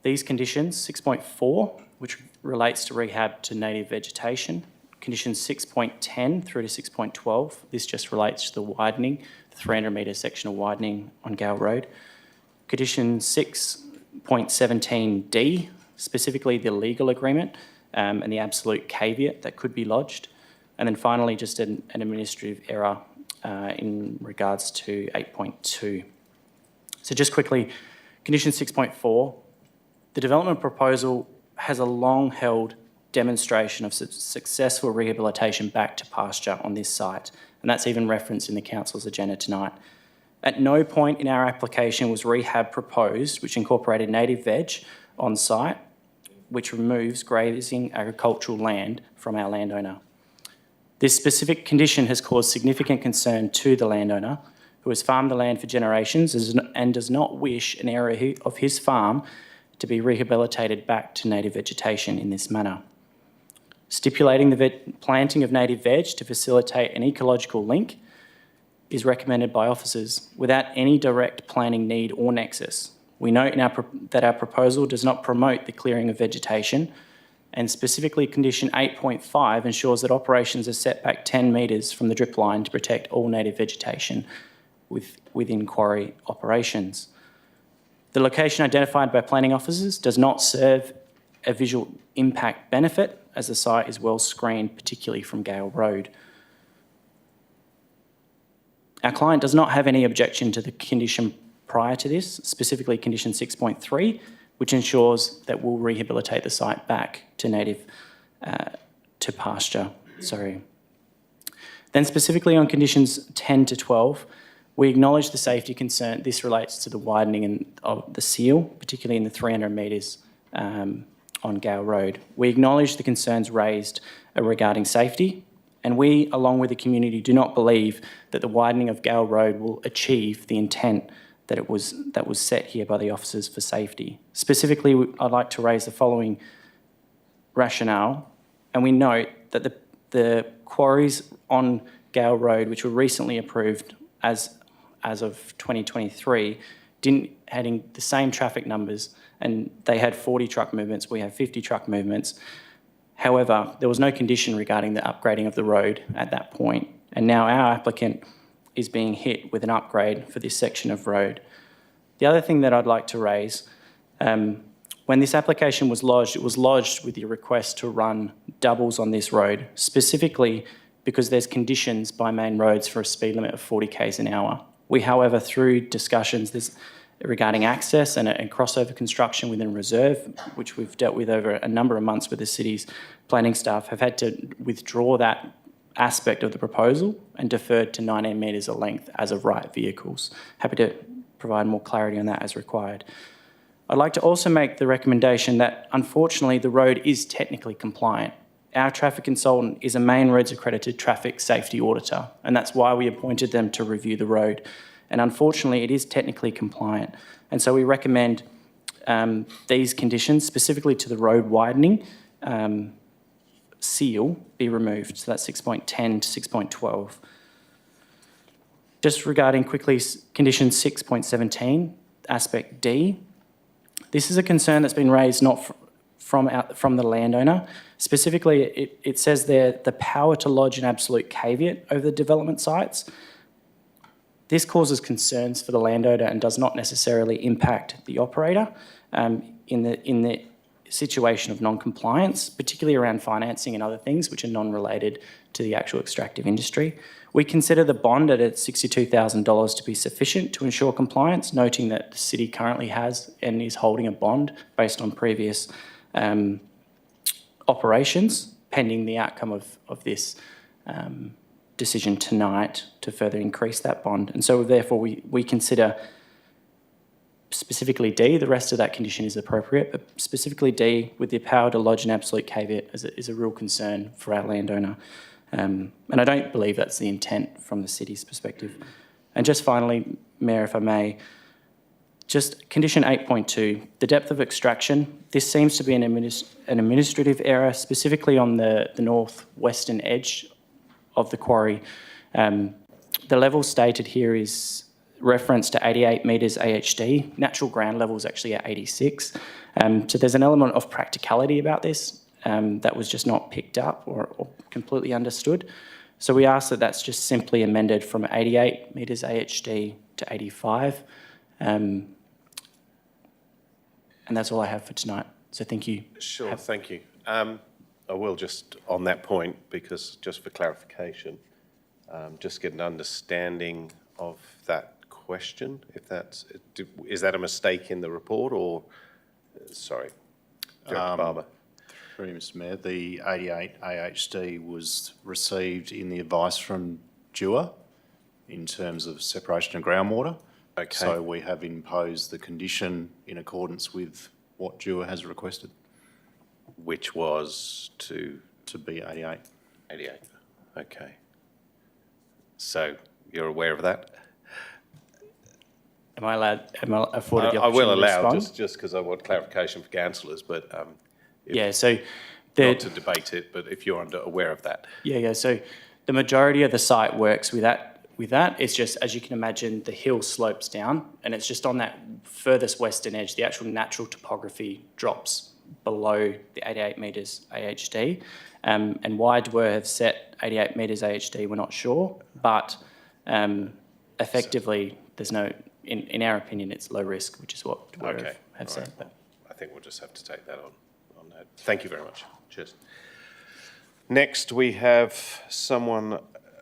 these conditions: 6.4, which relates to rehab to native vegetation; conditions 6.10 through to 6.12, this just relates to the widening, the 300 metre sectional widening on Gale Road; condition 6.17D, specifically the legal agreement and the absolute caveat that could be lodged; and then finally just an administrative error in regards to 8.2. So just quickly, condition 6.4, the development proposal has a long-held demonstration of successful rehabilitation back to pasture on this site, and that's even referenced in the council's agenda tonight. At no point in our application was rehab proposed which incorporated native veg on site, which removes grazing agricultural land from our landowner. This specific condition has caused significant concern to the landowner, who has farmed the land for generations and does not wish an area of his farm to be rehabilitated back to native vegetation in this manner. Stipulating the planting of native veg to facilitate an ecological link is recommended by officers without any direct planning need or nexus. We note that our proposal does not promote the clearing of vegetation, and specifically condition 8.5 ensures that operations are set back 10 metres from the drip line to protect all native vegetation within quarry operations. The location identified by planning officers does not serve a visual impact benefit, as the site is well screened, particularly from Gale Road. Our client does not have any objection to the condition prior to this, specifically condition 6.3, which ensures that we'll rehabilitate the site back to native, to pasture, Then specifically on conditions 10 to 12, we acknowledge the safety concern. This relates to the widening of the seal, particularly in the 300 metres on Gale Road. We acknowledge the concerns raised regarding safety, and we, along with the community, do not believe that the widening of Gale Road will achieve the intent that was set here by the officers for safety. Specifically, I'd like to raise the following rationale, and we note that the quarries on Gale Road, which were recently approved as of 2023, had the same traffic numbers, and they had 40 truck movements. We have 50 truck movements. However, there was no condition regarding the upgrading of the road at that point, and now our applicant is being hit with an upgrade for this section of road. The other thing that I'd like to raise, when this application was lodged, it was lodged with the request to run doubles on this road, specifically because there's conditions by main roads for a speed limit of 40 k's an hour. We, however, through discussions regarding access and crossover construction within reserve, which we've dealt with over a number of months with the city's planning staff, have had to withdraw that aspect of the proposal and deferred to 19 metres of length as of right vehicles. Happy to provide more clarity on that as required. I'd like to also make the recommendation that, unfortunately, the road is technically compliant. Our traffic consultant is a main roads accredited traffic safety auditor, and that's why we appointed them to review the road. And unfortunately, it is technically compliant. And so we recommend these conditions, specifically to the road widening, seal be removed. So that's 6.10 to 6.12. Just regarding quickly condition 6.17, aspect D, this is a concern that's been raised not from the landowner. Specifically, it says there the power to lodge an absolute caveat over the development sites. This causes concerns for the landowner and does not necessarily impact the operator in the situation of non-compliance, particularly around financing and other things which are non-related to the actual extractive industry. We consider the bond at $62,000 to be sufficient to ensure compliance, noting that the city currently has and is holding a bond based on previous operations, pending the outcome of this decision tonight to further increase that bond. And so therefore we consider specifically D, the rest of that condition is appropriate, but specifically D, with the power to lodge an absolute caveat is a real concern for our landowner. And I don't believe that's the intent from the city's perspective. And just finally, Mayor, if I may, just condition 8.2, the depth of extraction. This seems to be an administrative error, specifically on the northwestern edge of the quarry. The level stated here is reference to 88 metres AHD. Natural ground level is actually at 86. So there's an element of practicality about this that was just not picked up or completely understood. So we ask that that's just simply amended from 88 metres AHD to 85. And that's all I have for tonight. So thank you. Sure, thank you. I will just, on that point, because just for clarification, just get an understanding of that question, if that's, is that a mistake in the report or, sorry, Director Barber. Through you, Mr Mayor, the 88 AHD was received in the advice from DEWA in terms of separation of groundwater. Okay. So we have imposed the condition in accordance with what DEWA has requested. Which was to be 88. 88, okay. So you're aware of that? Am I afforded the opportunity I will to allow, respond? just because I want clarification for councillors, but yeah, so not to debate it, but if you're aware of that. Yeah. So the majority of the site works with that. It's just, as you can imagine, the hill slopes down, and it's just on that furthest western edge. The actual natural topography drops below the 88 metres AHD. And why DEWA have set 88 metres AHD, we're not sure, but effectively, there's no, in our opinion, it's low risk, which is what DEWA have said. Right. I think we'll just have to take that on note. Thank you very much. Cheers. Next, we have someone,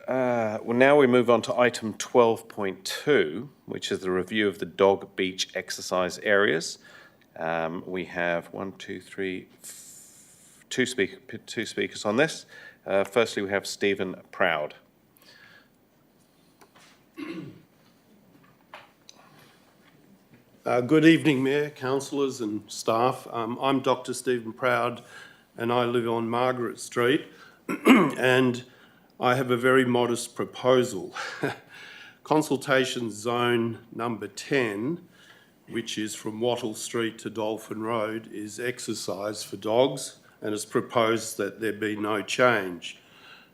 well, now we move on to item 12.2, which is the review of the dog beach exercise areas. We have two speakers on this. Firstly, we have Stephen Proud. Good evening, Mayor, councillors and staff. I'm Dr Stephen Proud and I live on Margaret Street and I have a very modest proposal. Consultation zone number 10, which is from Wattle Street to Dolphin Road, is exercise for dogs and it's proposed that there be no change.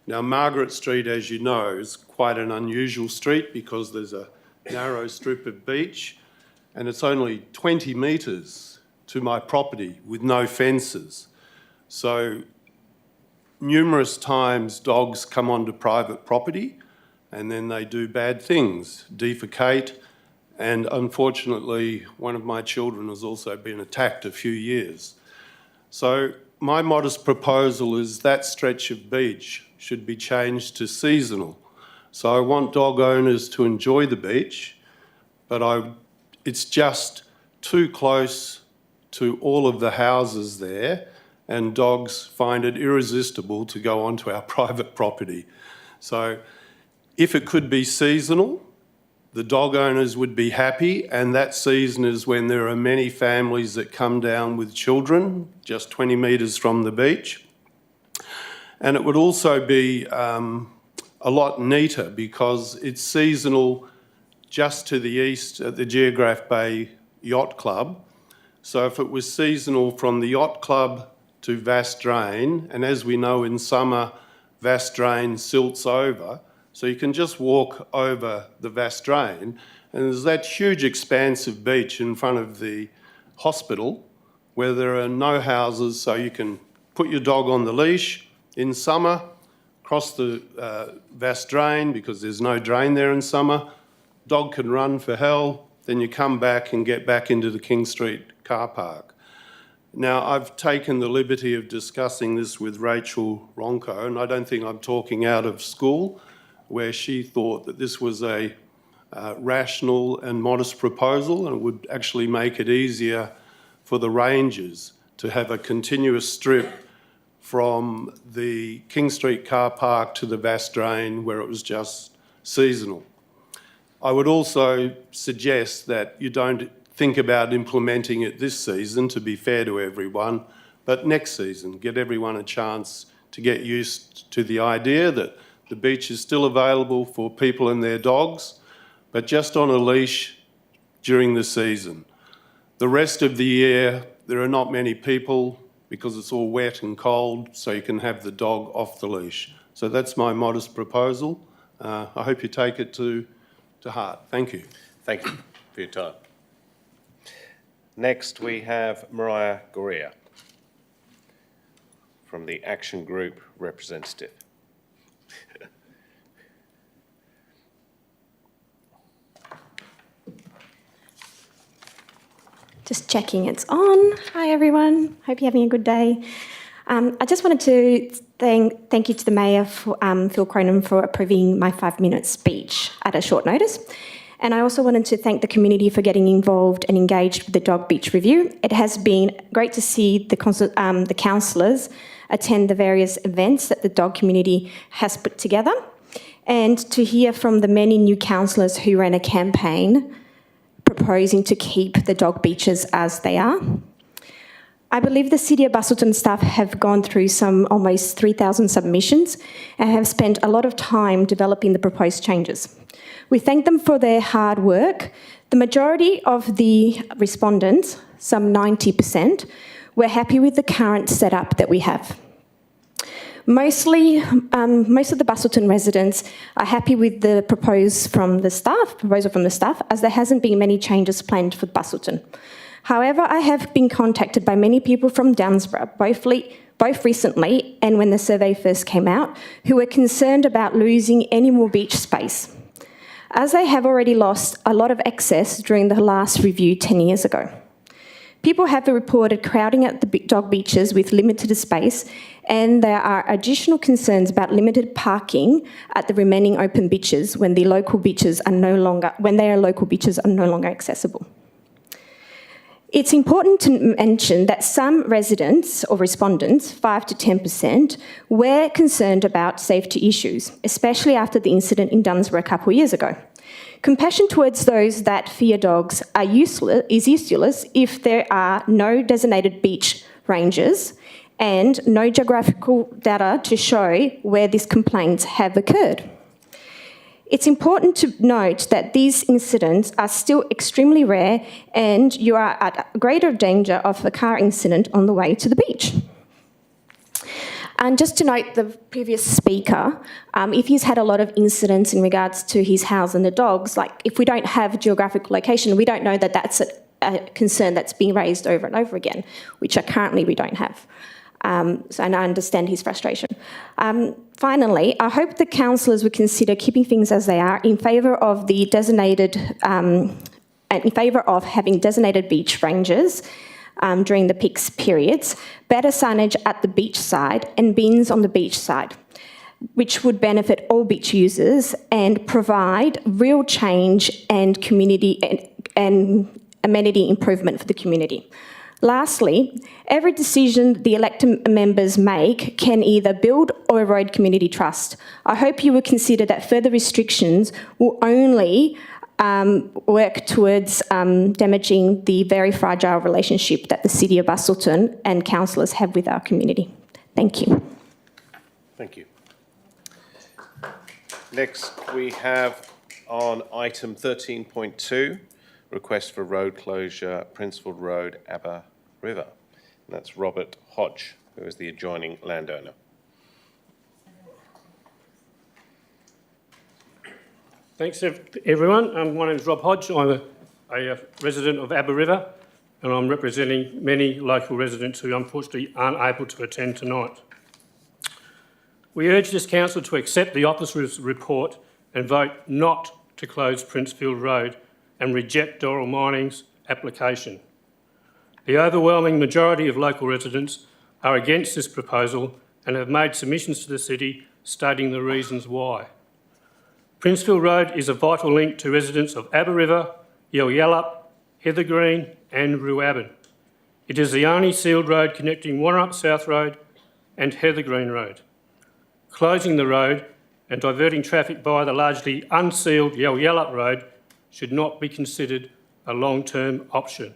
Now, Margaret Street, as you know, is quite an unusual street because there's a narrow strip of beach and it's only 20 metres to my property with no fences. So numerous times dogs come onto private property and then they do bad things, defecate, and unfortunately one of my children has also been attacked a few years. So my modest proposal is that stretch of beach should be changed to seasonal. So I want dog owners to enjoy the beach, but it's just too close to all of the houses there and dogs find it irresistible to go onto our private property. So if it could be seasonal, the dog owners would be happy, and that season is when there are many families that come down with children, just 20 metres from the beach. And it would also be a lot neater because it's seasonal just to the east at the Geograph Bay Yacht Club. So if it was seasonal from the Yacht Club to Vast Drain, and as we know in summer, Vast Drain silts over, so you can just walk over the Vast Drain, and there's that huge expanse of beach in front of the hospital where there are no houses, so you can put your dog on the leash in summer, cross the Vast Drain because there's no drain there in summer, dog can run for hell, then you come back and get back into the King Street car park. Now, I've taken the liberty of discussing this with Rachel Ronco, and I don't think I'm talking out of school, where she thought that this was a rational and modest proposal and it would actually make it easier for the rangers to have a continuous strip from the King Street car park to the Vast Drain where it was just seasonal. I would also suggest that you don't think about implementing it this season, to be fair to everyone, but next season, give everyone a chance to get used to the idea that the beach is still available for people and their dogs, but just on a leash during the season. The rest of the year, there are not many people because it's all wet and cold, so you can have the dog off the leash. So that's my modest proposal. I hope you take it to heart. Thank you. Thank you for your time. Next, we have Mariah Goria from the Action Group representative. Just checking it's on. Hi everyone, hope you're having a good day. I just wanted to thank you to the Mayor, Phil Cronin, for approving my 5-minute speech at a short notice. And I also wanted to thank the community for getting involved and engaged with the Dog Beach Review. It has been great to see the councillors attend the various events that the dog community has put together and to hear from the many new councillors who ran a campaign proposing to keep the dog beaches as they are. I believe the City of Busselton staff have gone through some almost 3,000 submissions and have spent a lot of time developing the proposed changes. We thank them for their hard work. The majority of the respondents, some 90%, were happy with the current setup that we have. Most of the Busselton residents are happy with the proposal from the staff, as there hasn't been many changes planned for Busselton. However, I have been contacted by many people from Dunsborough, both recently and when the survey first came out, who were concerned about losing any more beach space, as they have already lost a lot of access during the last review 10 years ago. People have reported crowding at the dog beaches with limited space, and there are additional concerns about limited parking at the remaining open beaches when they are local beaches are no longer accessible. It's important to mention that some residents or respondents, 5 to 10%, were concerned about safety issues, especially after the incident in Dunsborough a couple of years ago. Compassion towards those that fear dogs is useless if there are no designated beach rangers and no geographical data to show where these complaints have occurred. It's important to note that these incidents are still extremely rare and you are at greater danger of a car incident on the way to the beach. And just to note the previous speaker, if he's had a lot of incidents in regards to his house and the dogs, like if we don't have geographic location, we don't know that that's a concern that's being raised over and over again, which currently we don't have. And I understand his frustration. Finally, I hope the councillors would consider keeping things as they are in favour of the designated, in favour of having designated beach rangers during the peak periods, better signage at the beach side and bins on the beach side, which would benefit all beach users and provide real change and community and amenity improvement for the community. Lastly, every decision the elected members make can either build or erode community trust. I hope you will consider that further restrictions will only work towards damaging the very fragile relationship that the City of Busselton and councillors have with our community. Thank you. Thank you. Next, we have on item 13.2, request for road closure, Princeville Road, Aber River. And that's Robert Hodge, who is the adjoining landowner. Thanks, everyone. My name is Rob Hodge. I'm a resident of Aber River, and I'm representing many local residents who unfortunately aren't able to attend tonight. We urge this council to accept the officer's report and vote not to close Princeville Road and reject Doral Mining's application. The overwhelming majority of local residents are against this proposal and have made submissions to the City stating the reasons why. Princeville Road is a vital link to residents of Aber River, Yellup, Heather Green and Ruabin. It is the only sealed road connecting Wannerup South Road and Heather Green Road. Closing the road and diverting traffic via the largely unsealed Yellup Road should not be considered a long-term option.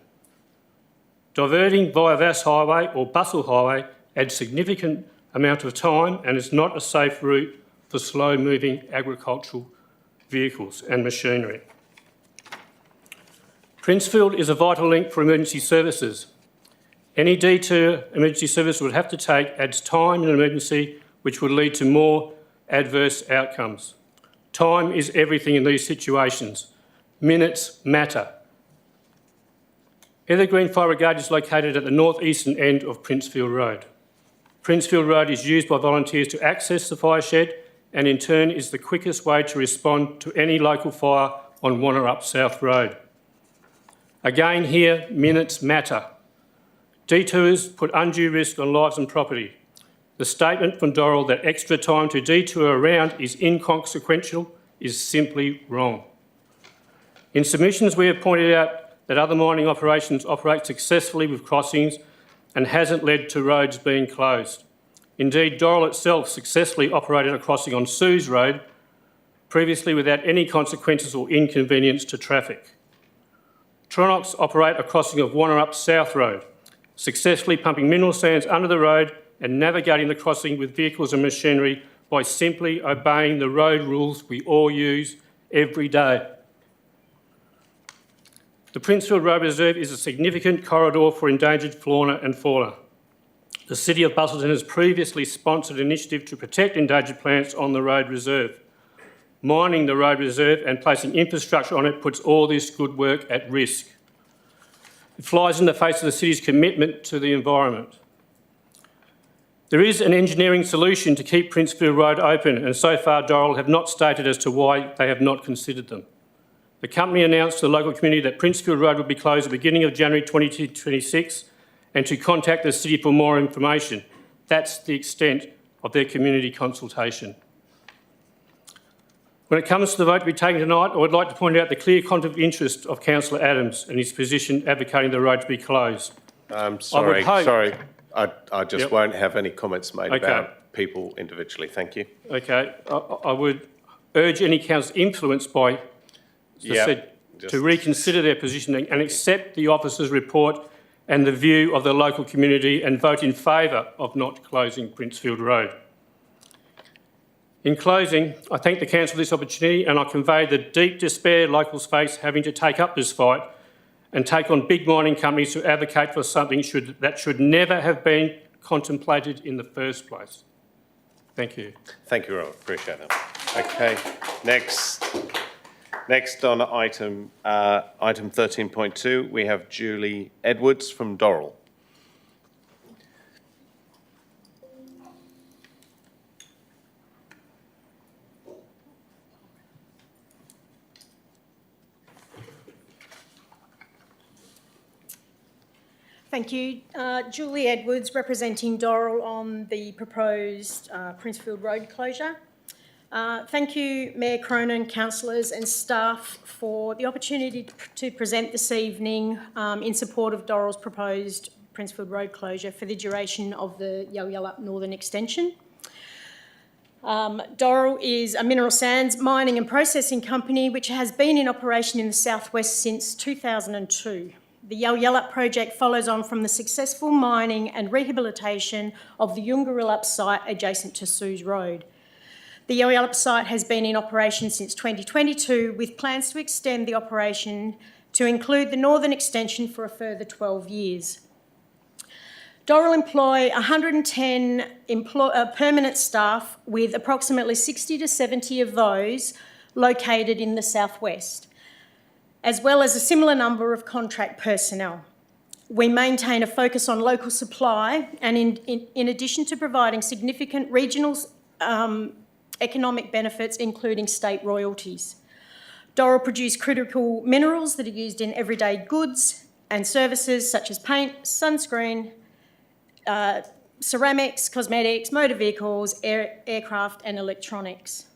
Diverting via Vass Highway or Bustle Highway adds significant amount of time and is not a safe route for slow-moving agricultural vehicles and machinery. Princeville is a vital link for emergency services. Any detour emergency service would have to take adds time in an emergency, which would lead to more adverse outcomes. Time is everything in these situations. Minutes matter. Heather Green Fire Brigade is located at the north-eastern end of Princeville Road. Princeville Road is used by volunteers to access the fire shed and in turn is the quickest way to respond to any local fire on Wannerup South Road. Again here, minutes matter. Detours put undue risk on lives and property. The statement from Doral that extra time to detour around is inconsequential is simply wrong. In submissions, we have pointed out that other mining operations operate successfully with crossings and hasn't led to roads being closed. Indeed, Doral itself successfully operated a crossing on Sue's Road previously without any consequences or inconvenience to traffic. Tronox operate a crossing of Wannerup South Road, successfully pumping mineral sands under the road and navigating the crossing with vehicles and machinery by simply obeying the road rules we all use every day. The Princeville Road Reserve is a significant corridor for endangered fauna and fauna. The City of Busselton has previously sponsored an initiative to protect endangered plants on the road reserve. Mining the road reserve and placing infrastructure on it puts all this good work at risk. It flies in the face of the City's commitment to the environment. There is an engineering solution to keep Princeville Road open, and so far Doral have not stated as to why they have not considered them. The company announced to the local community that Princeville Road would be closed at the beginning of January 2026 and to contact the City for more information. That's the extent of their community consultation. When it comes to the vote to be taken tonight, I would like to point out the clear conflict of interest of Councillor Adams and his position advocating the road to be closed. Sorry, I just won't have any comments made about people individually. Thank you. Okay, I would urge any councillor influenced by as I said, to reconsider their position and accept the officer's report and the view of the local community and vote in favour of not closing Princefield Road. In closing, I thank the Council for this opportunity and I convey the deep despair locals face having to take up this fight and take on big mining companies to advocate for something that should never have been contemplated in the first place. Thank you. Thank you, Robert. Appreciate it. Okay, next on item 13.2, we have Julie Edwards from Dorrell. Thank you. Julie Edwards, representing Dorrell on the proposed Princefield Road closure. Thank you, Mayor Cronin, councillors and staff for the opportunity to present this evening in support of Dorrell's proposed Princefield Road closure for the duration of the Yalyalup Northern Extension. Dorrell is a mineral sands mining and processing company which has been in operation in the southwest since 2002. The Yalyalup project follows on from the successful mining and rehabilitation of the Yungarillup site adjacent to Sues Road. The Yalyalup site has been in operation since 2022 with plans to extend the operation to include the northern extension for a further 12 years. Dorrell employ 110 permanent staff with approximately 60 to 70 of those located in the southwest, as well as a similar number of contract personnel. We maintain a focus on local supply and in addition to providing significant regional economic benefits, including state royalties. Dorrell produce critical minerals that are used in everyday goods and services such as paint, sunscreen, ceramics, cosmetics, motor vehicles, aircraft and electronics.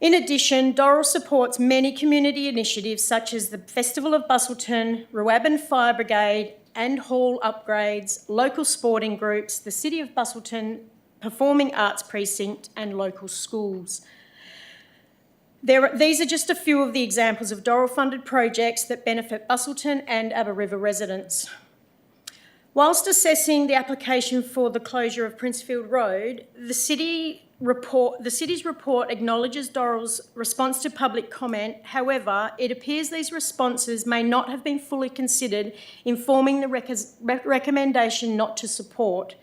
In addition, Dorrell supports many community initiatives such as the Festival of Busselton, Ruaban Fire Brigade and hall upgrades, local sporting groups, the City of Busselton Performing Arts Precinct and local schools. These are just a few of the examples of Dorrell-funded projects that benefit Busselton and Abba River residents. Whilst assessing the application for the closure of Princefield Road, the city's report acknowledges Dorrell's response to public comment. However, it appears these responses may not have been fully considered in forming the recommendation not to support.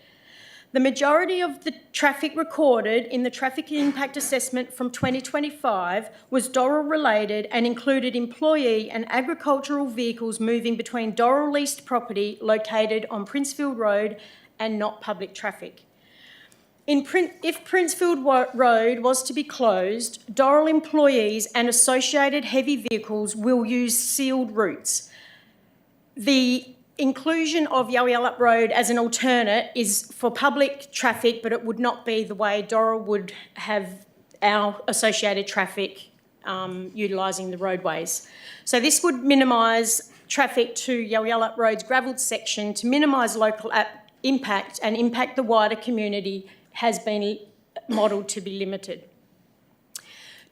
The majority of the traffic recorded in the traffic impact assessment from 2025 was Dorrell related and included employee and agricultural vehicles moving between Dorrell leased property located on Princefield Road and not public traffic. If Princefield Road was to be closed, Dorrell employees and associated heavy vehicles will use sealed routes. The inclusion of Yalyalup Road as an alternate is for public traffic, but it would not be the way Dorrell would have our associated traffic utilising the roadways. So this would minimise traffic to Yalyalup Road's gravelled section to minimise local impact and impact the wider community has been modelled to be limited.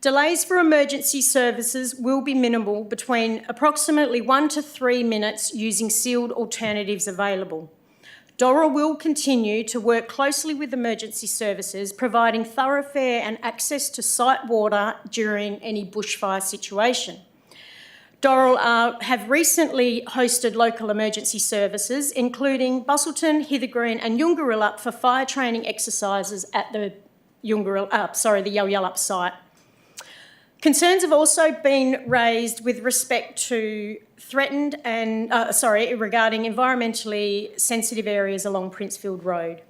Delays for emergency services will be minimal, between approximately 1 to 3 minutes using sealed alternatives available. Dorrell will continue to work closely with emergency services, providing thoroughfare and access to site water during any bushfire situation. Dorrell have recently hosted local emergency services, including Busselton, Hithergreen and Yungarillup for fire training exercises at the Yalyalup site. Concerns have also been raised with respect to regarding environmentally sensitive areas along Princefield Road.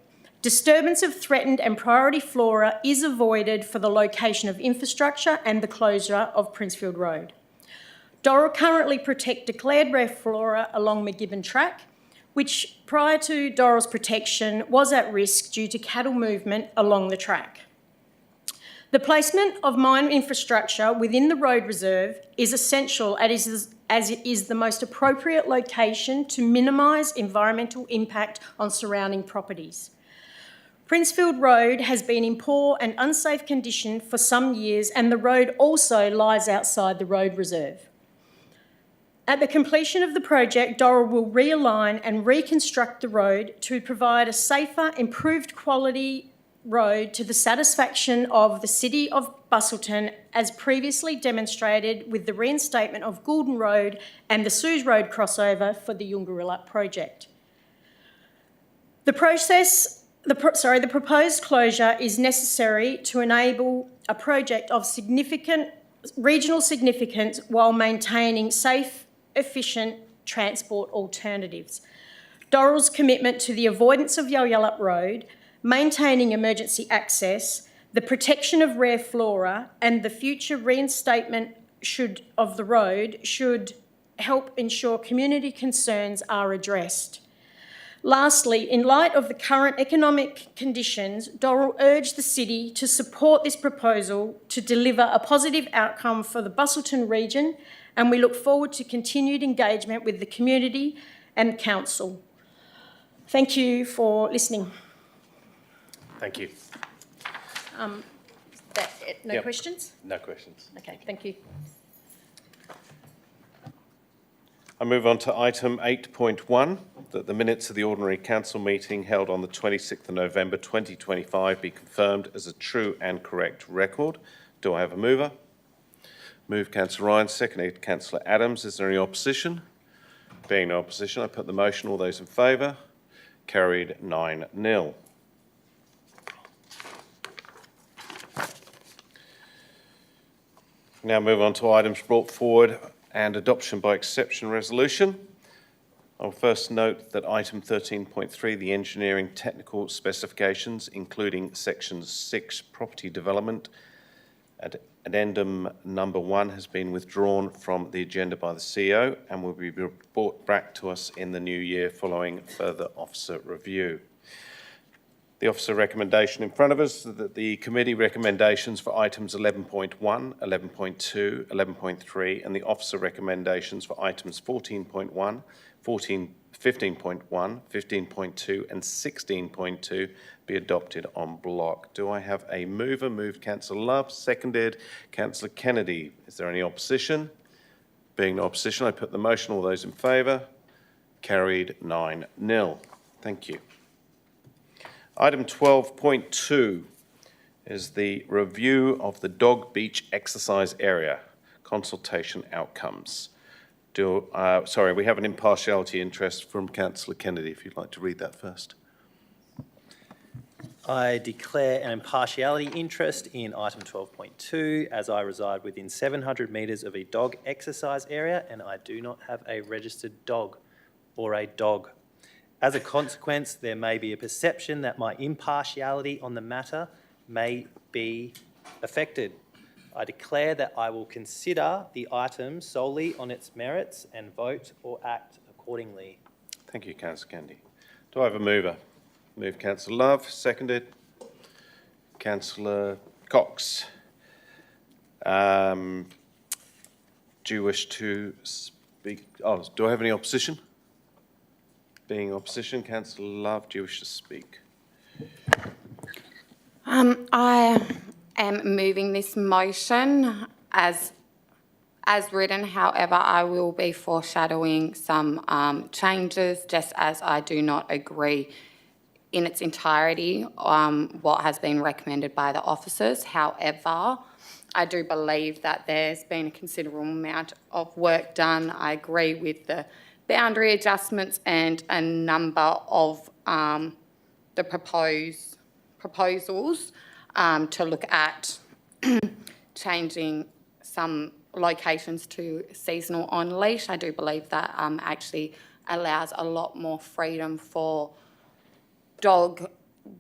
Disturbance of threatened and priority flora is avoided for the location of infrastructure and the closure of Princefield Road. Dorrell currently protect declared rare flora along McGibbon Track, which prior to Dorrell's protection was at risk due to cattle movement along the track. The placement of mine infrastructure within the road reserve is essential as it is the most appropriate location to minimise environmental impact on surrounding properties. Princefield Road has been in poor and unsafe condition for some years, and the road also lies outside the road reserve. At the completion of the project, Dorrell will realign and reconstruct the road to provide a safer, improved quality road to the satisfaction of the City of Busselton, as previously demonstrated with the reinstatement of Goulden Road and the Suze Road crossover for the Yungarilla project. The proposed closure is necessary to enable a project of significant regional significance while maintaining safe, efficient transport alternatives. Dorrell's commitment to the avoidance of Yalyalup Road, maintaining emergency access, the protection of rare flora, and the future reinstatement of the road should help ensure community concerns are addressed. Lastly, in light of the current economic conditions, Dorrell urged the City to support this proposal to deliver a positive outcome for the Busselton region, and we look forward to continued engagement with the community and Council. Thank you for listening. Thank you. No questions? No questions. Okay, thank you. I move on to item 8.1, that the minutes of the ordinary council meeting held on the 26th of November 2025 be confirmed as a true and correct record. Do I have a mover? Move Councillor Ryan, seconded Councillor Adams. Is there any opposition? Being no opposition, I put the motion. All those in favour? Carried 9-0. Now move on to items brought forward and adoption by exception resolution. I'll first note that item 13.3, the engineering technical specifications, including section 6, property development, at addendum number 1 has been withdrawn from the agenda by the CEO and will be brought back to us in the new year following further officer review. The officer recommendation in front of us, that the committee recommendations for items 11.1, 11.2, 11.3 and the officer recommendations for items 14.1, 15.1, 15.2 and 16.2 be adopted en bloc. Do I have a mover? Moved Councillor Love, seconded Councillor Kennedy. Is there any opposition? Being no opposition, I put the motion. All those in favour? Carried 9-0. Thank you. Item 12.2 is the review of the Dog Beach exercise area, consultation outcomes. We have an impartiality interest from Councillor Kennedy, if you'd like to read that first. I declare an impartiality interest in item 12.2 as I reside within 700 metres of a dog exercise area and I do not have a registered dog or a dog. As a consequence, there may be a perception that my impartiality on the matter may be affected. I declare that I will consider the item solely on its merits and vote or act accordingly. Thank you, Councillor Kennedy. Do I have a mover? Move Councillor Love, seconded. Councillor Cox. Do you wish to speak? Oh, do I have any opposition? Being opposition, Councillor Love, do you wish to speak? I am moving this motion as written. However, I will be foreshadowing some changes, just as I do not agree in its entirety what has been recommended by the officers. However, I do believe that there's been a considerable amount of work done. I agree with the boundary adjustments and a number of the proposals to look at changing some locations to seasonal on leash. I do believe that actually allows a lot more freedom for dog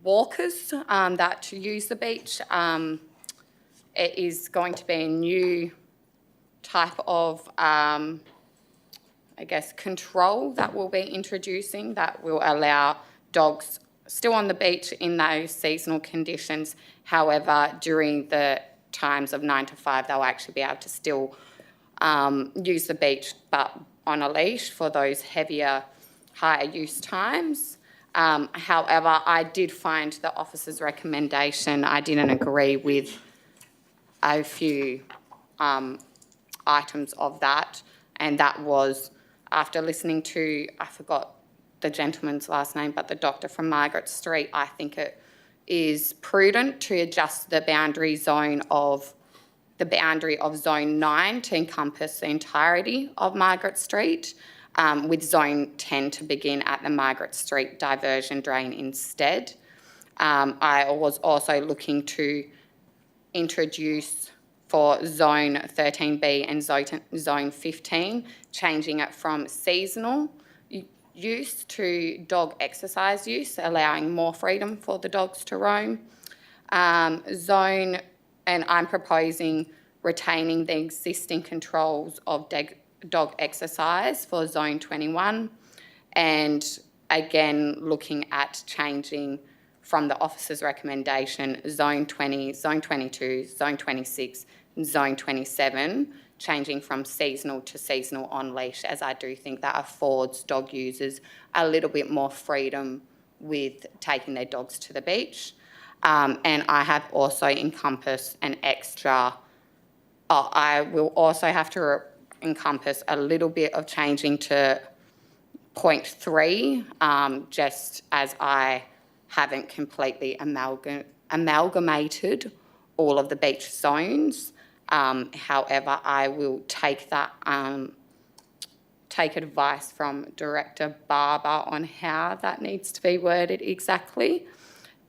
walkers that to use the beach. It is going to be a new type of control that we'll be introducing that will allow dogs still on the beach in those seasonal conditions. However, during the times of 9 to 5, they'll actually be able to still use the beach, but on a leash for those heavier, higher use times. However, I did find the officer's recommendation, I didn't agree with a few items of that, and that was after listening to, I forgot the gentleman's last name, but the doctor from Margaret Street, I think it is prudent to adjust the boundary of Zone 9 to encompass the entirety of Margaret Street, with Zone 10 to begin at the Margaret Street diversion drain instead. I was also looking to introduce for Zone 13B and Zone 15, changing it from seasonal use to dog exercise use, allowing more freedom for the dogs to roam. And I'm proposing retaining the existing controls of dog exercise for Zone 21, and again looking at changing from the officer's recommendation Zone 20, Zone 22, Zone 26 and Zone 27, changing from seasonal to seasonal on leash, as I do think that affords dog users a little bit more freedom with taking their dogs to the beach. And I have also encompassed an extra, I will also have to encompass a little bit of changing to 0.3, just as I haven't completely amalgamated all of the beach zones. However, I will take that, take advice from Director Barber on how that needs to be worded exactly.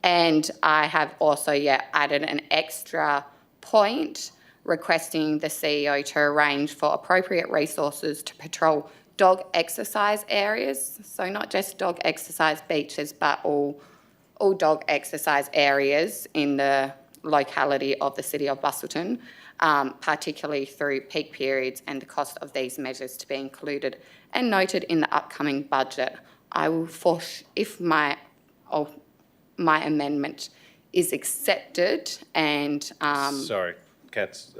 And I have also added an extra point requesting the CEO to arrange for appropriate resources to patrol dog exercise areas. So not just dog exercise beaches, but all dog exercise areas in the locality of the City of Busselton, particularly through peak periods, and the cost of these measures to be included and noted in the upcoming budget. I will if my amendment is accepted and... Sorry, Katz,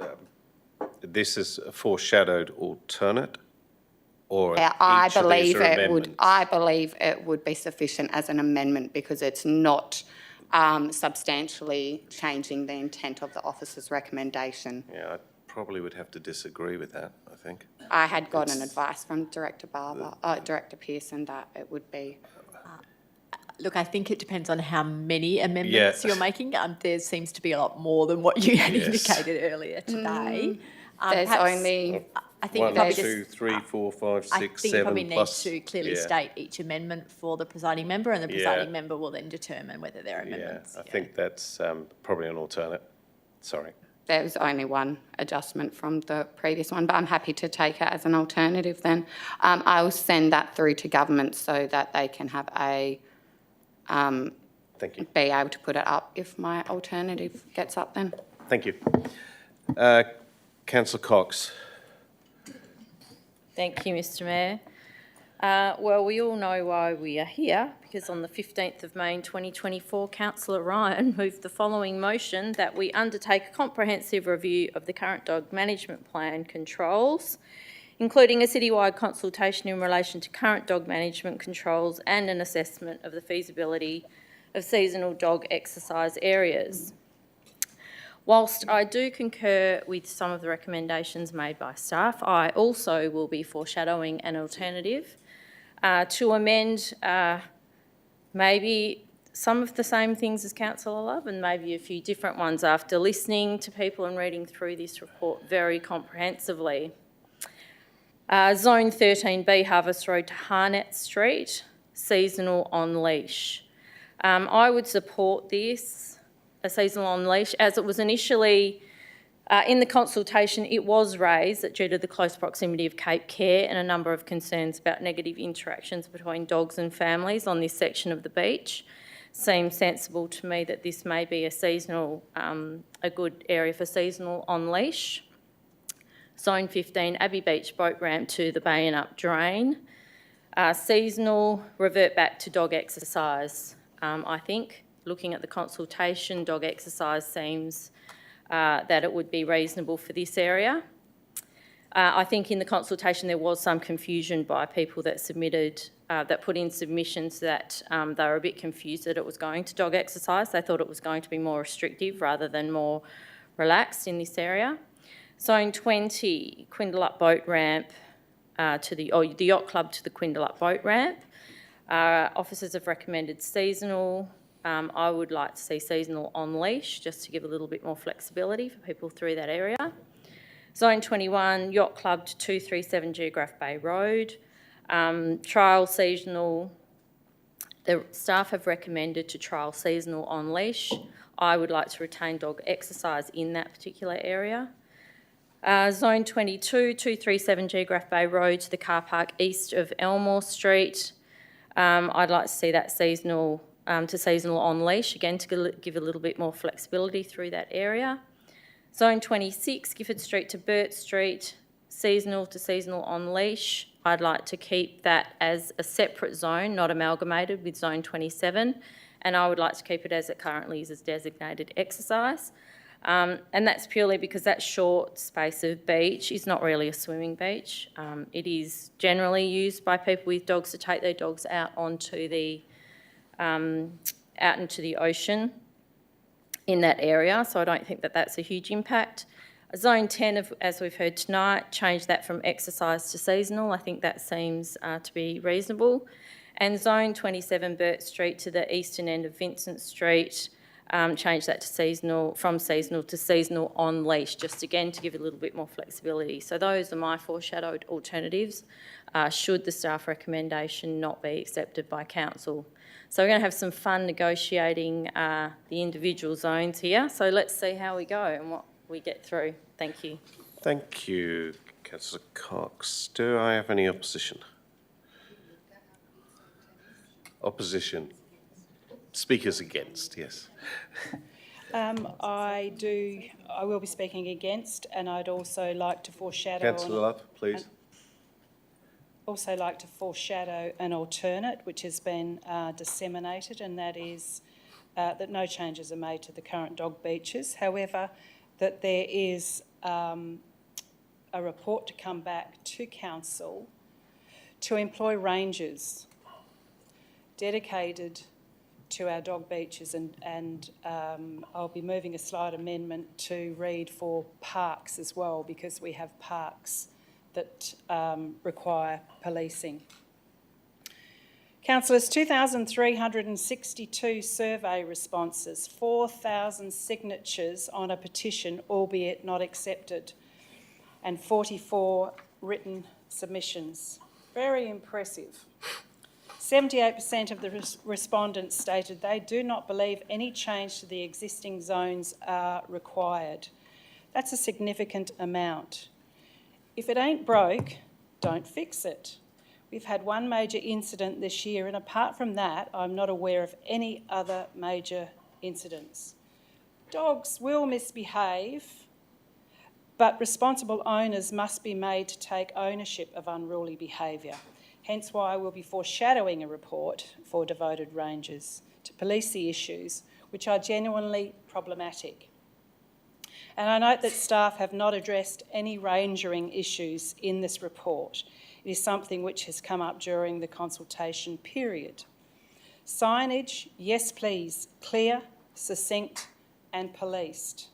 this is a foreshadowed alternate, or I believe it would be sufficient as an amendment because it's not substantially changing the intent of the officer's recommendation. Yeah, I probably would have to disagree with that, I think. I had gotten advice from Director Pearson that it would be... Look, I think it depends on how many amendments you're making. There seems to be a lot more than what you had indicated earlier today. There's only... I think 1, 2, 3, 4, 5, 6, 7 I think you probably plus, need to clearly state each amendment for the presiding member, and the presiding member will then determine whether there are amendments. I think that's probably an alternate. Sorry. There was only one adjustment from the previous one, but I'm happy to take it as an alternative then. I will send that through to government so that they can have a... Thank you. Be able to put it up if my alternative gets up then. Thank you. Councillor Cox. Thank you, Mr Mayor. Well, we all know why we are here, because on the 15th of May 2024, Councillor Ryan moved the following motion that we undertake a comprehensive review of the current dog management plan controls, including a citywide consultation in relation to current dog management controls and an assessment of the feasibility of seasonal dog exercise areas. Whilst I do concur with some of the recommendations made by staff, I also will be foreshadowing an alternative to amend maybe some of the same things as Councillor Love and maybe a few different ones after listening to people and reading through this report very comprehensively. Zone 13B, Harvest Road to Harnett Street, seasonal on leash. I would support this, a seasonal on leash, as it was initially in the consultation. It was raised that due to the close proximity of Cape Care and a number of concerns about negative interactions between dogs and families on this section of the beach, seems sensible to me that this may be a seasonal, a good area for seasonal on leash. Zone 15, Abbey Beach boat ramp to the Bay and Up drain. Seasonal, revert back to dog exercise. I think, looking at the consultation, dog exercise seems that it would be reasonable for this area. I think in the consultation there was some confusion by people that submitted that put in submissions that they were a bit confused that it was going to dog exercise. They thought it was going to be more restrictive rather than more relaxed in this area. Zone 20, Quindalup boat ramp the yacht club to the Quindalup boat ramp. Officers have recommended seasonal. I would like to see seasonal on leash just to give a little bit more flexibility for people through that area. Zone 21, yacht club to 237 Geograph Bay Road. Trial seasonal. The staff have recommended to trial seasonal on leash. I would like to retain dog exercise in that particular area. Zone 22, 237 Geograph Bay Road to the car park east of Elmore Street. I'd like to see that seasonal on leash, again to give a little bit more flexibility through that area. Zone 26, Gifford Street to Burt Street, seasonal to seasonal on leash. I'd like to keep that as a separate zone, not amalgamated with Zone 27, and I would like to keep it as it currently is as designated exercise. And that's purely because that short space of beach is not really a swimming beach. It is generally used by people with dogs to take their dogs out onto the out into the ocean in that area, so I don't think that that's a huge impact. Zone 10, as we've heard tonight, change that from exercise to seasonal. I think that seems to be reasonable. And Zone 27, Burt Street to the eastern end of Vincent Street, change that to seasonal, from seasonal to seasonal on leash, just again to give it a little bit more flexibility. So those are my foreshadowed alternatives, should the staff recommendation not be accepted by council. So we're going to have some fun negotiating the individual zones here. So let's see how we go and what we get through. Thank you. Thank you, Councillor Cox. Do I have any opposition? Opposition. Speakers against, yes. I will be speaking against, and I'd also like to foreshadow... Councillor Love, please. Also like to foreshadow an alternate which has been disseminated, and that is that no changes are made to the current dog beaches. However, that there is a report to come back to council to employ rangers dedicated to our dog beaches, and I'll be moving a slight amendment to read for parks as well, because we have parks that require policing. Councillors, 2,362 survey responses, 4,000 signatures on a petition, albeit not accepted, and 44 written submissions. Very impressive. 78% of the respondents stated they do not believe any change to the existing zones are required. That's a significant amount. If it ain't broke, don't fix it. We've had one major incident this year, and apart from that, I'm not aware of any other major incidents. Dogs will misbehave, but responsible owners must be made to take ownership of unruly behaviour. Hence why I will be foreshadowing a report for devoted rangers to police the issues which are genuinely problematic. And I note that staff have not addressed any rangering issues in this report. It is something which has come up during the consultation period. Signage, yes please, clear, succinct and policed.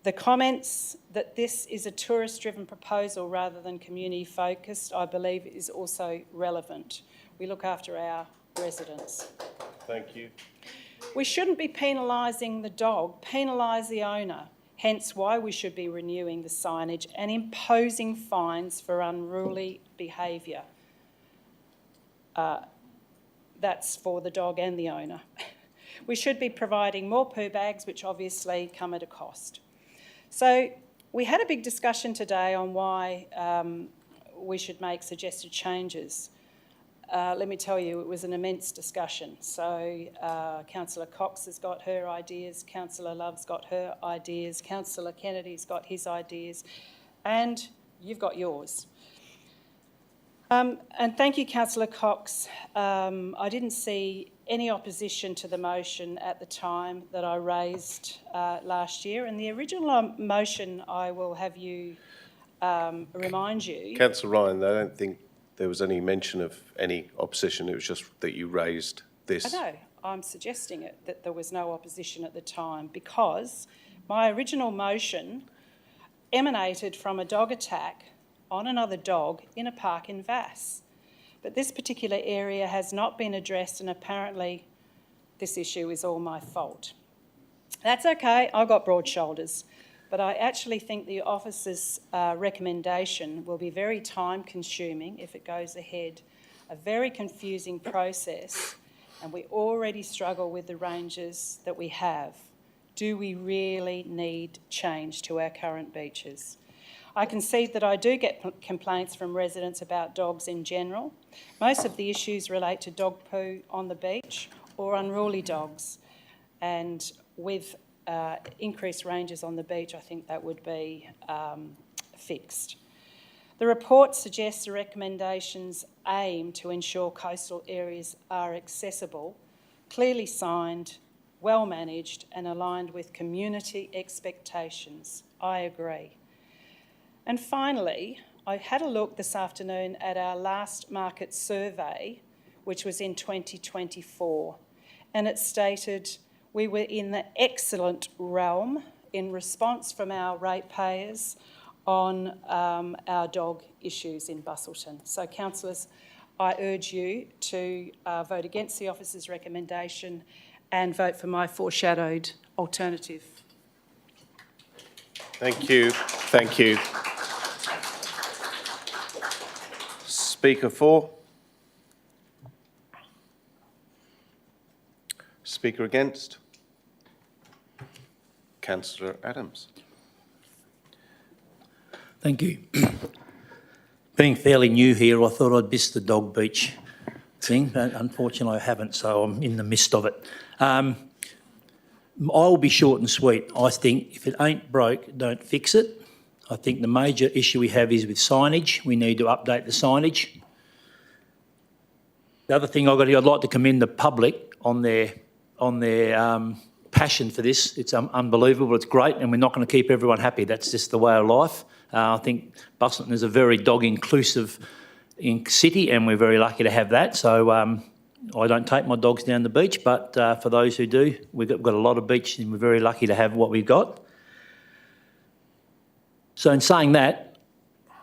The comments that this is a tourist-driven proposal rather than community-focused, I believe is also relevant. We look after our residents. Thank you. We shouldn't be penalising the dog, penalise the owner, hence why we should be renewing the signage and imposing fines for unruly behaviour. That's for the dog and the owner. We should be providing more poo bags, which obviously come at a cost. So we had a big discussion today on why we should make suggested changes. Let me tell you, it was an immense discussion. So Councillor Cox has got her ideas, Councillor Love's got her ideas, Councillor Kennedy's got his ideas, and you've got yours. And thank you, Councillor Cox. I didn't see any opposition to the motion at the time that I raised last year. And the original motion, I will have you remind you. Councillor Ryan, I don't think there was any mention of any opposition. It was just that you raised this. I know, I'm suggesting it, that there was no opposition at the time because my original motion emanated from a dog attack on another dog in a park in Vass. But this particular area has not been addressed, and apparently this issue is all my fault. That's okay, I've got broad shoulders, but I actually think the officer's recommendation will be very time-consuming if it goes ahead, a very confusing process, and we already struggle with the ranges that we have. Do we really need change to our current beaches? I concede that I do get complaints from residents about dogs in general. Most of the issues relate to dog poo on the beach or unruly dogs. And with increased ranges on the beach, I think that would be fixed. The report suggests the recommendations aim to ensure coastal areas are accessible, clearly signed, well managed and aligned with community expectations. I agree. And finally, I had a look this afternoon at our last market survey, which was in 2024, and it stated we were in the excellent realm in response from our ratepayers on our dog issues in Busselton. So, councillors, I urge you to vote against the officer's recommendation and vote for my foreshadowed alternative. Thank you. Thank you. Speaker 4. Speaker against. Councillor Adams. Thank you. Being fairly new here, I thought I'd miss the dog beach thing, but unfortunately I haven't, so I'm in the midst of it. I'll be short and sweet. I think if it ain't broke, don't fix it. I think the major issue we have is with signage. We need to update the signage. The other thing I'd like to commend the public on their passion for this. It's unbelievable, it's great, and we're not going to keep everyone happy. That's just the way of life. I think Busselton is a very dog-inclusive city, and we're very lucky to have that. So I don't take my dogs down the beach, but for those who do, we've got a lot of beach, and we're very lucky to have what we've got. So in saying that,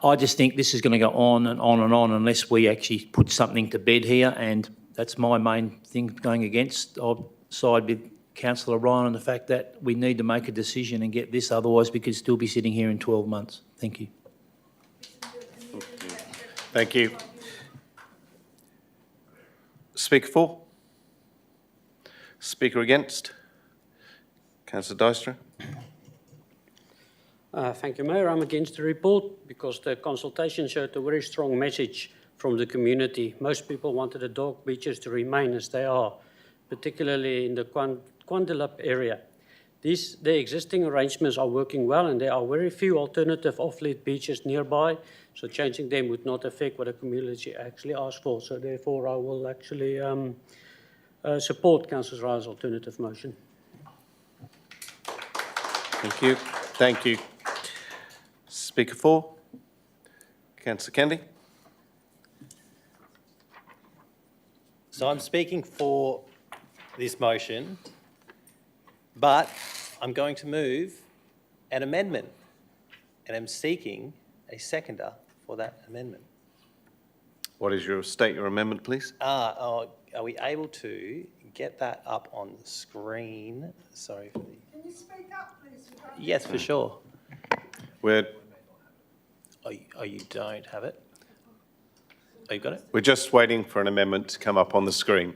I just think this is going to go on and on and on unless we actually put something to bed here, and that's my main thing going against. I'll side with Councillor Ryan on the fact that we need to make a decision and get this, otherwise we could still be sitting here in 12 months. Thank you. Thank you. Speaker 4. Speaker against. Councillor Dijkstra. Thank you, Mayor. I'm against the report because the consultation showed a very strong message from the community. Most people wanted the dog beaches to remain as they are, particularly in the Quandelup area. The existing arrangements are working well, and there are very few alternative off-lead beaches nearby, so changing them would not affect what the community actually asked for. So therefore, I will actually support Councillor Ryan's alternative motion. Thank you. Thank you. Speaker 4. Councillor Kennedy. So I'm speaking for this motion, but I'm going to move an amendment, and I'm seeking a seconder for that amendment. What is your amendment, please? Are we able to get that up on the screen? Sorry for the... Can you speak up, please? Yes, for sure. We're... Oh, you don't have it? Oh, you've got it? We're just waiting for an amendment to come up on the screen.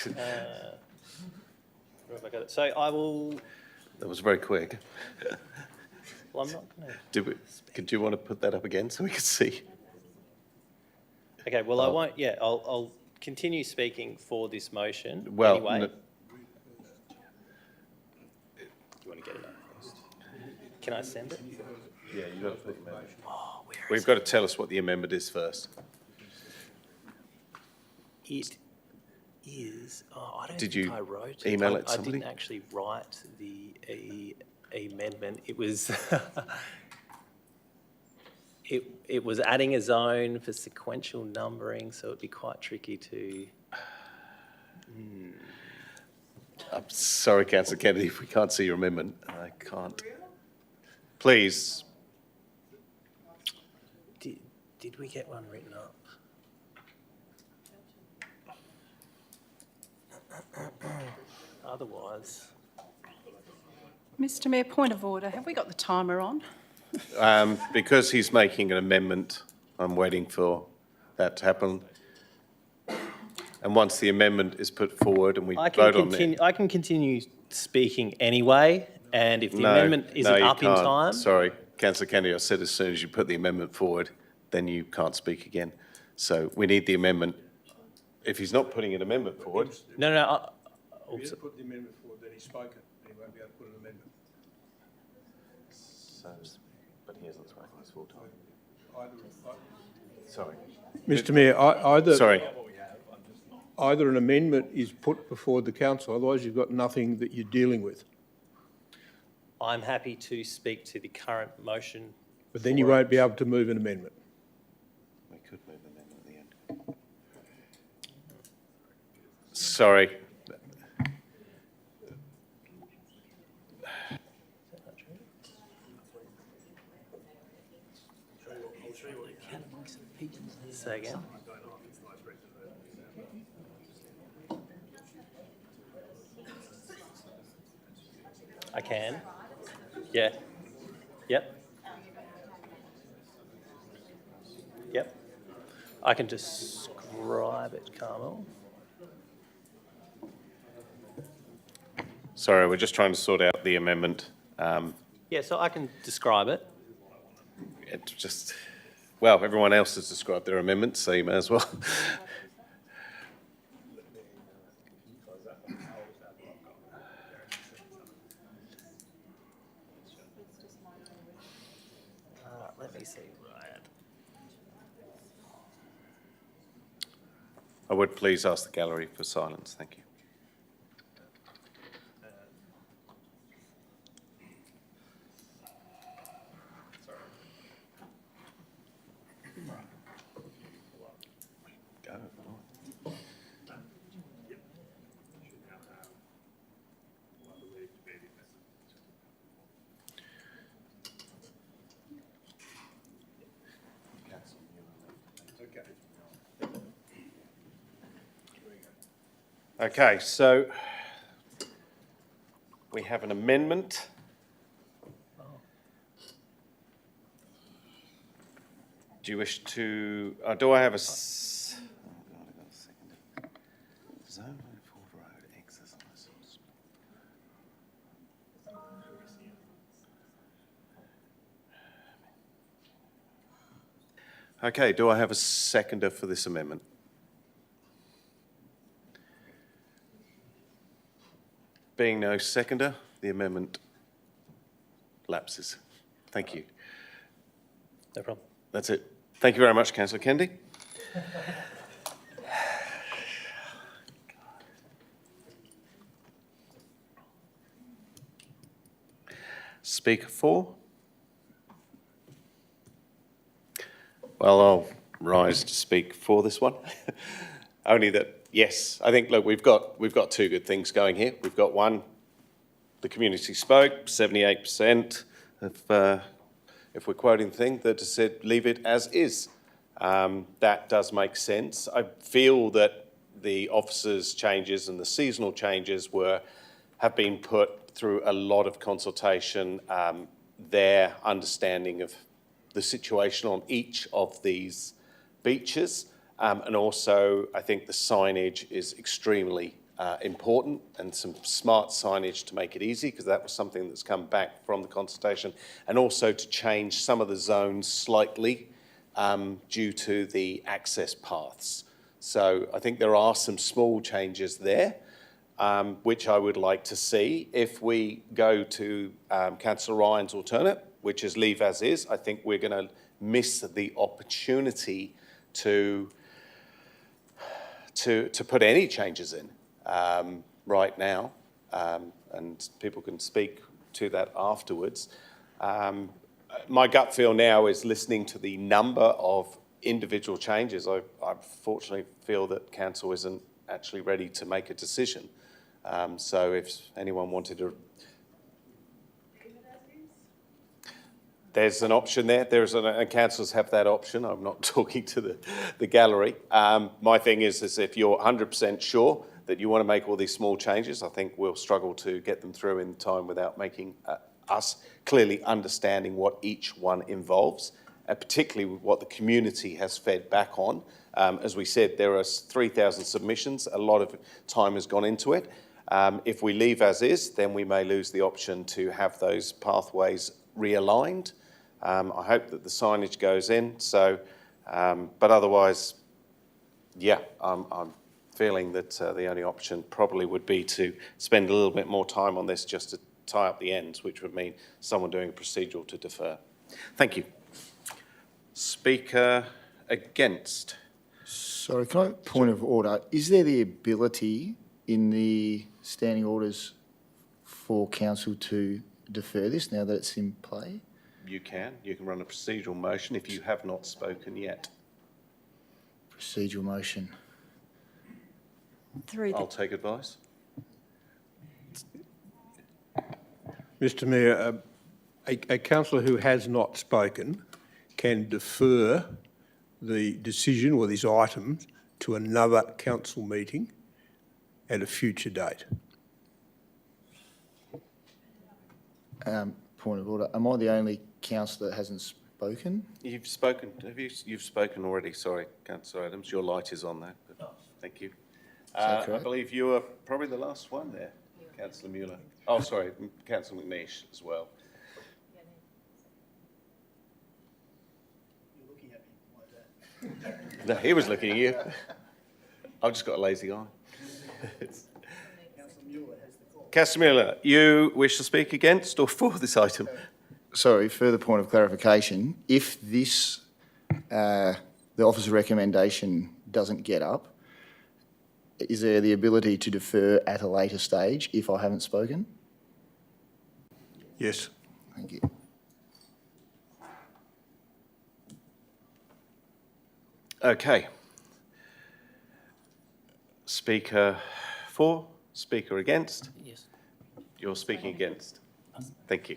Where have I got it? So I will... That was very quick. Well, I'm not going to... Could you want to put that up again so we can see? Okay, well, I won't... Yeah, I'll continue speaking for this motion well, anyway. No. Do you want to get it up first? Can I send it? Yeah, you got to put your motion. Oh, where We've got to tell us what the amendment is first. It is, I don't Did think you I wrote it. email it to I somebody? didn't actually write the amendment. It was, it was adding a zone for sequential numbering, so it'd be quite tricky to... I'm sorry, Councillor Kennedy, if we can't see your amendment. I can't. Please. Did we get one written up? Otherwise... Mr Mayor, point of order. Have we got the timer on? Because he's making an amendment, I'm waiting for that to happen. And once the amendment is put forward and we vote on it... I can continue speaking anyway, and if the amendment isn't up in time... Sorry, Councillor Kennedy, I said as soon as you put the amendment forward, then you can't speak again. So we need the amendment. If he's not putting an amendment forward... No. If he didn't put the amendment forward, then he's spoken, and he won't be able to put an amendment. So, but he hasn't spoken this full time. Sorry. Mr Mayor, either... Sorry. Either an amendment is put before the council, otherwise you've got nothing that you're dealing with. I'm happy to speak to the current motion. But then you won't be able to move an amendment. We could move an amendment at the end. Sorry. Say again. I can. Yeah. Yep. Yep. I can describe it, Carmel. Sorry, we're just trying to sort out the amendment. Yeah, so I can describe it. It just, well, everyone else has described their amendments, so you may as well. Let me see. I would please ask the gallery for silence, thank you. Okay, so we have an amendment. Do you wish to, do I have a, zone road exercise. Okay, do I have a seconder for this amendment? Being no seconder, the amendment lapses. Thank you. No problem. That's it. Thank you very much, Councillor Kennedy. Speaker 4. Well, I'll rise to speak for this one. Only that, yes, I think, look, we've got two good things going here. We've got one, the community spoke, 78%, if we're quoting the thing, that said leave it as is. That does make sense. I feel that the officers' changes and the seasonal changes have been put through a lot of consultation, their understanding of the situation on each of these beaches. And also, I think the signage is extremely important, and some smart signage to make it easy, because that was something that's come back from the consultation, and also to change some of the zones slightly due to the access paths. So I think there are some small changes there, which I would like to see. If we go to Councillor Ryan's alternate, which is leave as is, I think we're going to miss the opportunity to put any changes in right now, and people can speak to that afterwards. My gut feel now is listening to the number of individual changes. I fortunately feel that council isn't actually ready to make a decision. So if anyone wanted to... There's an option there. And councillors have that option. I'm not talking to the gallery. My thing is if you're 100% sure that you want to make all these small changes, I think we'll struggle to get them through in time without making us clearly understanding what each one involves, and particularly what the community has fed back on. As we said, there are 3,000 submissions. A lot of time has gone into it. If we leave as is, then we may lose the option to have those pathways realigned. I hope that the signage goes in. So, but otherwise, yeah, I'm feeling that the only option probably would be to spend a little bit more time on this just to tie up the ends, which would mean someone doing a procedural to defer. Thank you. Speaker against. Sorry, can I point of order? Is there the ability in the standing orders for council to defer this now that it's in play? You can run a procedural motion if you have not spoken yet. Procedural motion. I'll take advice. Mr Mayor, a councillor who has not spoken can defer the decision or this item to another council meeting at a future date. Point of order. Am I the only councillor that hasn't spoken? You've spoken. You've spoken already. Sorry, Councillor Adams. Your light is on there. But thank you. I believe you were probably the last one there, Councillor Mueller. Oh, sorry, Councillor McNeish as well. No, he was looking at you. I've just got a lazy eye. Councillor Mueller, you wish to speak against or for this item? Sorry, further point of clarification. If this, the officer's recommendation doesn't get up, is there the ability to defer at a later stage if I haven't spoken? Yes. Thank you. Okay. Speaker for, speaker against? Yes. You're speaking against. Thank you.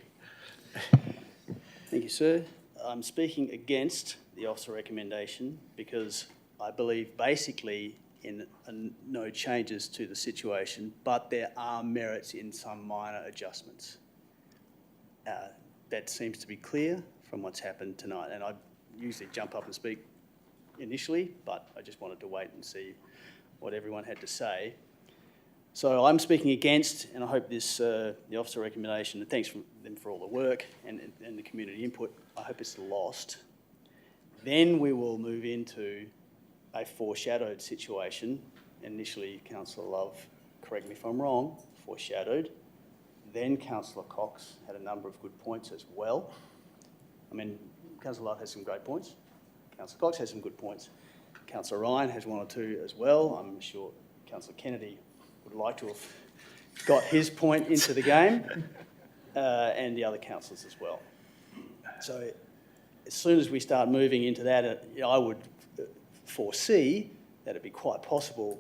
Thank you, sir. I'm speaking against the officer recommendation because I believe basically in no changes to the situation, but there are merits in some minor adjustments. That seems to be clear from what's happened tonight. And I usually jump up and speak initially, but I just wanted to wait and see what everyone had to say. So I'm speaking against, and I hope this, the officer recommendation, and thanks them for all the work and the community input, I hope it's lost. Then we will move into a foreshadowed situation. Initially, Councillor Love, correct me if I'm wrong, foreshadowed. Then Councillor Cox had a number of good points as well. I mean, Councillor Love has some great points. Councillor Cox has some good points. Councillor Ryan has one or two as well. I'm sure Councillor Kennedy would like to have got his point into the game, and the other councillors as well. So as soon as we start moving into that, I would foresee that it'd be quite possible,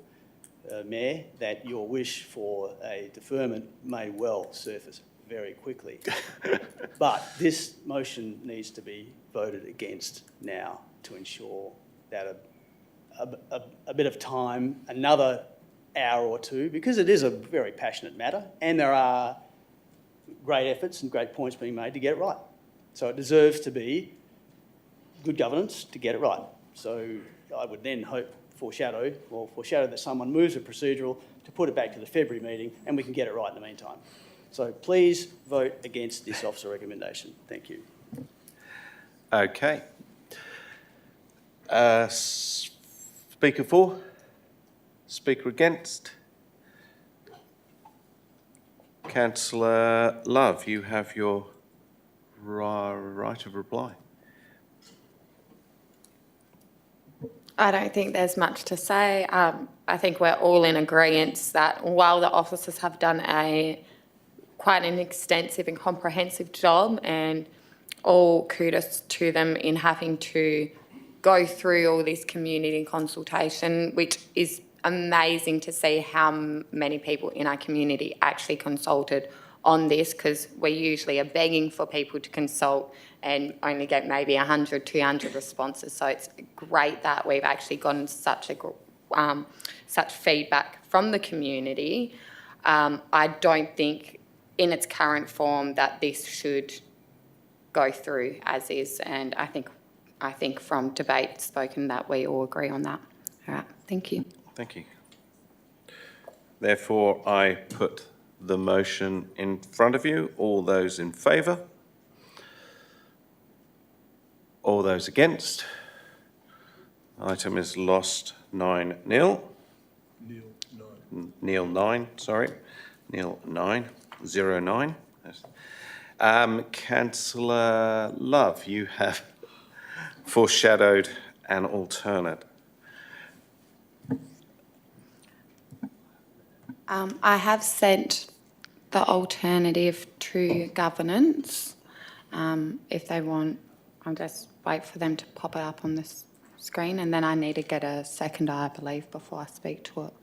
Mayor, that your wish for a deferment may well surface very quickly. But this motion needs to be voted against now to ensure that a bit of time, another hour or two, because it is a very passionate matter and there are great efforts and great points being made to get it right. So it deserves to be good governance to get it right. So I would then foreshadow that someone moves a procedural to put it back to the February meeting and we can get it right in the meantime. So please vote against this officer recommendation. Thank you. Okay. Speaker for? Speaker against? Councillor Love, you have your right of reply. I don't think there's much to say. I think we're all in agreement that while the officers have done quite an extensive and comprehensive job, and all kudos to them in having to go through all this community consultation, which is amazing to see how many people in our community actually consulted on this, because we usually are begging for people to consult and only get maybe 100, 200 responses. So it's great that we've actually gotten such feedback from the community. I don't think in its current form that this should go through as is, and I think from debate spoken that we all agree on that. All right, thank you. Thank you. Therefore, I put the motion in front of you. All those in favour? All those against? Item is lost 9-0. Neil 9, sorry. Neil 9, 0-9. Councillor Love, you have foreshadowed an alternate. I have sent the alternative to governance. If they want, I'll just wait for them to pop it up on this screen, and then I need to get a seconder, I believe, before I speak to it.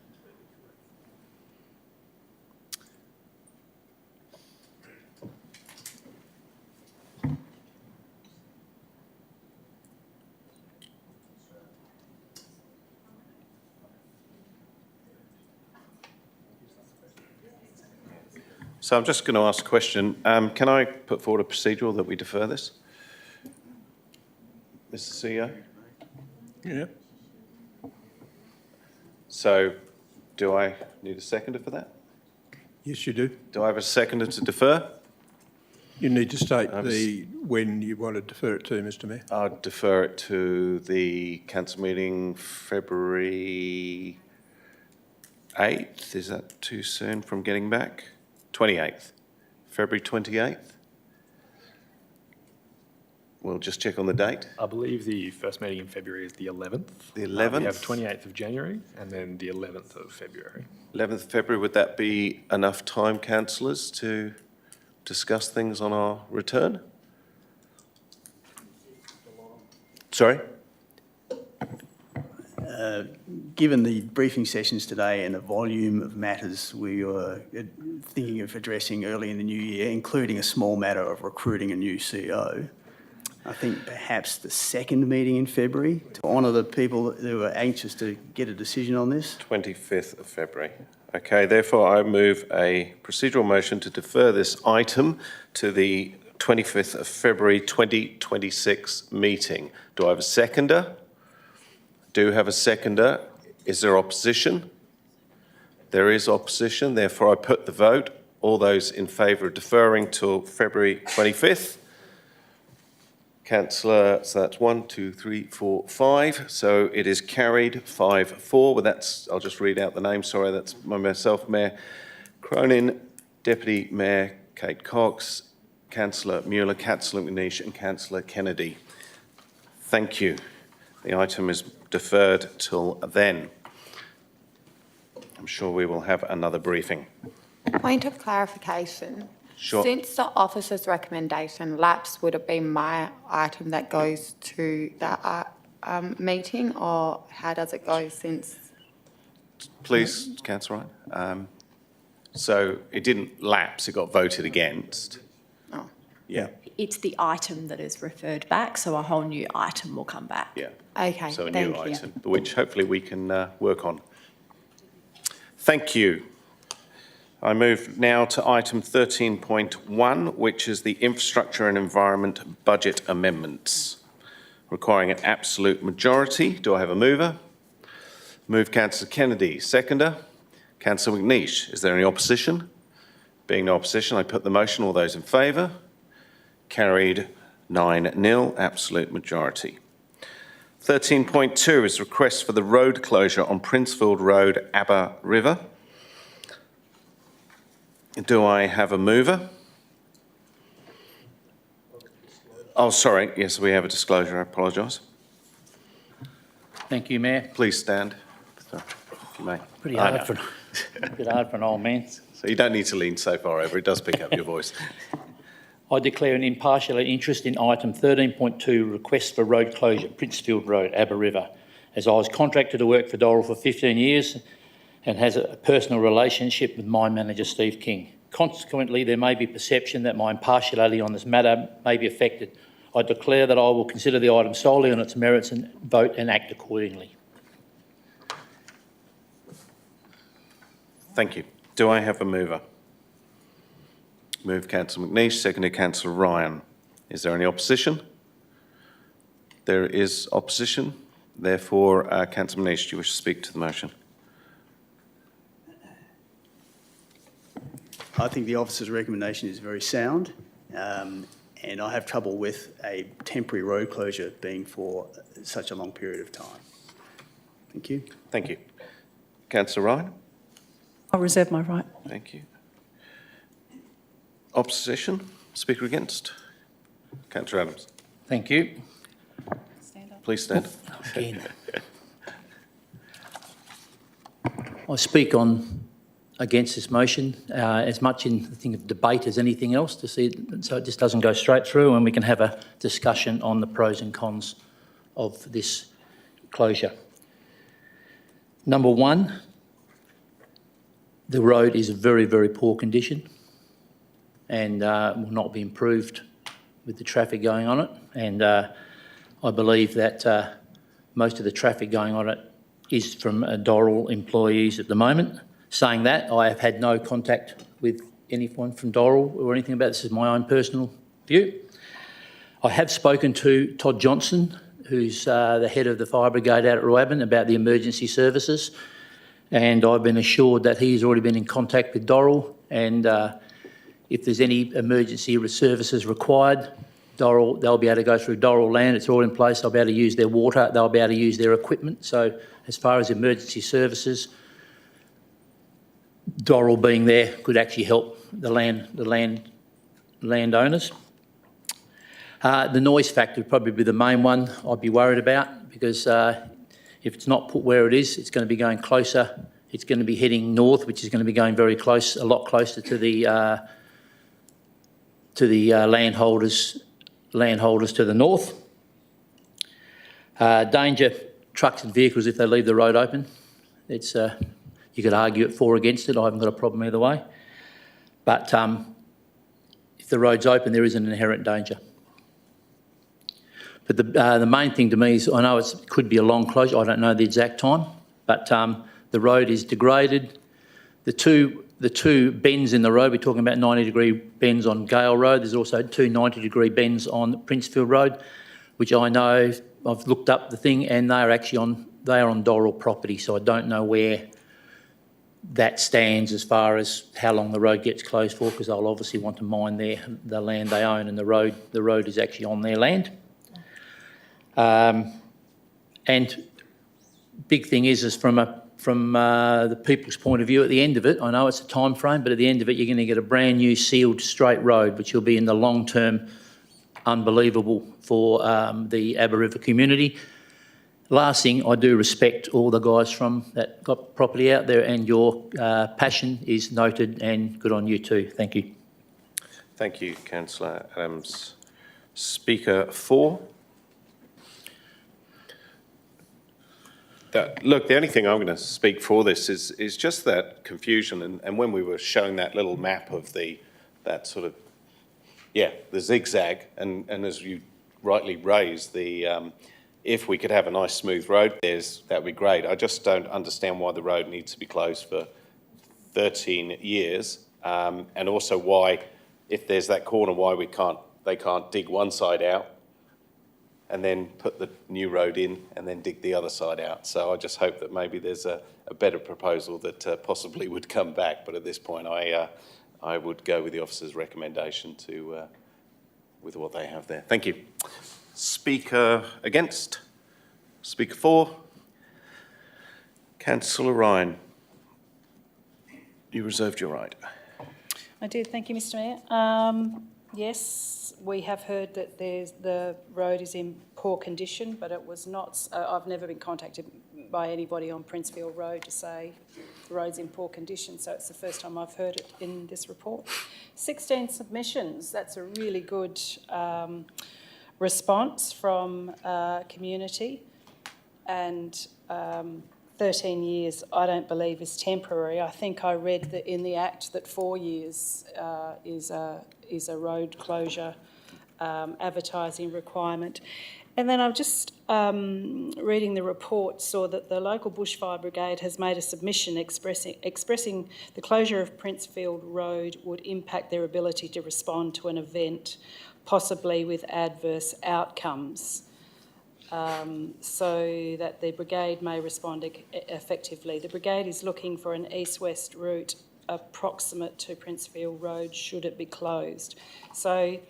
So I'm just going to ask a question. Can I put forward a procedural that we defer this? Mr. CEO? Yeah. So do I need a seconder for that? Yes, you do. Do I have a seconder to defer? You need to state when you want to defer it to, Mr. Mayor. I'll defer it to the council meeting February 8th. Is that too soon from getting back? 28th. February 28th. We'll just check on the date. I believe the first meeting in February is the 11th. The 11th? We have 28th of January and then the 11th of February. 11th of February, would that be enough time, councillors, to discuss things on our return? Sorry? Given the briefing sessions today and the volume of matters we were thinking of addressing early in the new year, including a small matter of recruiting a new CEO, I think perhaps the second meeting in February to honour the people who are anxious to get a decision on this. 25th of February. Okay, therefore I move a procedural motion to defer this item to the 25th of February 2026 meeting. Do I have a seconder? Do have a seconder. Is there opposition? There is opposition, therefore I put the vote. All those in favour of deferring till February 25th? Councillor, so that's 1, 2, 3, 4, 5. So it is carried 5-4. Well, that's, I'll just read out the name. Sorry, that's myself, Mayor Cronin, Deputy Mayor Kate Cox, Councillor Mueller, Councillor McNeish and Councillor Kennedy. Thank you. The item is deferred till then. I'm sure we will have another briefing. Point of clarification. Sure. Since the officer's recommendation lapsed, would it be my item that goes to the meeting, or how does it go since? Please, Councillor Ryan. So it didn't lapse, it got voted against. Oh. Yeah. It's the item that is referred back, so a whole new item will come back. Yeah. Okay, So a thank new you. item, which hopefully we can work on. Thank you. I move now to item 13.1, which is the Infrastructure and Environment Budget Amendments, requiring an absolute majority. Do I have a mover? Move Councillor Kennedy. Seconder? Councillor McNeish. Is there any opposition? Being no opposition, I put the motion. All those in favour? Carried 9-0, absolute majority. 13.2 is request for the road closure on Princefield Road, Abba River. Do I have a mover? Oh, sorry. Yes, we have a disclosure. I apologise. Thank you, Mayor. Please stand, if you may. Pretty I hard know. a bit hard for an old man. So you don't need to lean so far over, it does pick up your voice. I declare an impartial interest in item 13.2, request for road closure, Princefield Road, Aber River, as I was contracted to work for Doral for 15 years and has a personal relationship with mine manager Steve King. Consequently, there may be perception that my impartiality on this matter may be affected. I declare that I will consider the item solely on its merits and vote and act accordingly. Thank you. Do I have a mover? Move Councillor McNeish, seconded Councillor Ryan. Is there any opposition? There is opposition. Therefore, Councillor McNeish, do you wish to speak to the motion? I think the officer's recommendation is very sound, and I have trouble with a temporary road closure being for such a long period of time. Thank you. Thank you. Councillor Ryan? I'll reserve my right. Thank you. Opposition? Speaker against? Councillor Adams. Thank you. Please stand. Again. I speak against this motion as much in the thing of debate as anything else to see so it just doesn't go straight through and we can have a discussion on the pros and cons of this closure. Number one, the road is a very, very poor condition and will not be improved with the traffic going on it. And I believe that most of the traffic going on it is from Doral employees at the moment. Saying that, I have had no contact with anyone from Doral or anything about this. This is my own personal view. I have spoken to Todd Johnson, who's the head of the fire brigade out at Ruabin, about the emergency services. And I've been assured that he's already been in contact with Doral, and if there's any emergency services required, Doral, they'll be able to go through Doral land. It's all in place. They'll be able to use their water. They'll be able to use their equipment. So as far as emergency services, Doral being there could actually help the landowners. The noise factor would probably be the main one I'd be worried about, because if it's not put where it is, it's going to be going closer. It's going to be heading north, which is going to be going very close, a lot closer to the landholders to the north. Danger trucks and vehicles if they leave the road open. It's you could argue it for or against it. I haven't got a problem either way. But if the road's open, there is an inherent danger. But the main thing to me is, I know it could be a long closure. I don't know the exact time, but the road is degraded. The two bends in the road, we're talking about 90-degree bends on Gale Road. There's also two 90-degree bends on Princefield Road, which I know, I've looked up the thing, and they are actually on Doral property, so I don't know where that stands as far as how long the road gets closed for, because they'll obviously want to mine the land they own, and the road is actually on their land. And big thing is from the people's point of view, at the end of it, I know it's a time frame, but at the end of it, you're going to get a brand new sealed straight road, which will be in the long term unbelievable for the Aber River community. Last thing, I do respect all the guys from that got property out there, and your passion is noted, and good on you too. Thank you. Thank you, Councillor Adams. Speaker 4. Look, the only thing I'm going to speak for this is just that confusion, and when we were showing that little map of that sort of, the zigzag, and as you rightly raised, if we could have a nice smooth road, that would be great. I just don't understand why the road needs to be closed for 13 years, and also why, if there's that corner, why they can't dig one side out and then put the new road in and then dig the other side out. So I just hope that maybe there's a better proposal that possibly would come back. But at this point, I would go with the officer's recommendation with what they have there. Thank you. Speaker against? Speaker 4? Councillor Ryan, you reserved your right. I did, thank you, Mr Mayor. Yes, we have heard that the road is in poor condition, but it was not, I've never been contacted by anybody on Princefield Road to say the road's in poor condition, so it's the first time I've heard it in this report. 16 submissions, that's a really good response from community, and 13 years I don't believe is temporary. I think I read that in the Act that 4 years is a road closure advertising requirement. And then I'm just reading the report, saw that the local bushfire brigade has made a submission expressing the closure of Princefield Road would impact their ability to respond to an event, possibly with adverse outcomes, so that the brigade may respond effectively. The brigade is looking for an east-west route approximate to Princefield Road should it be closed. So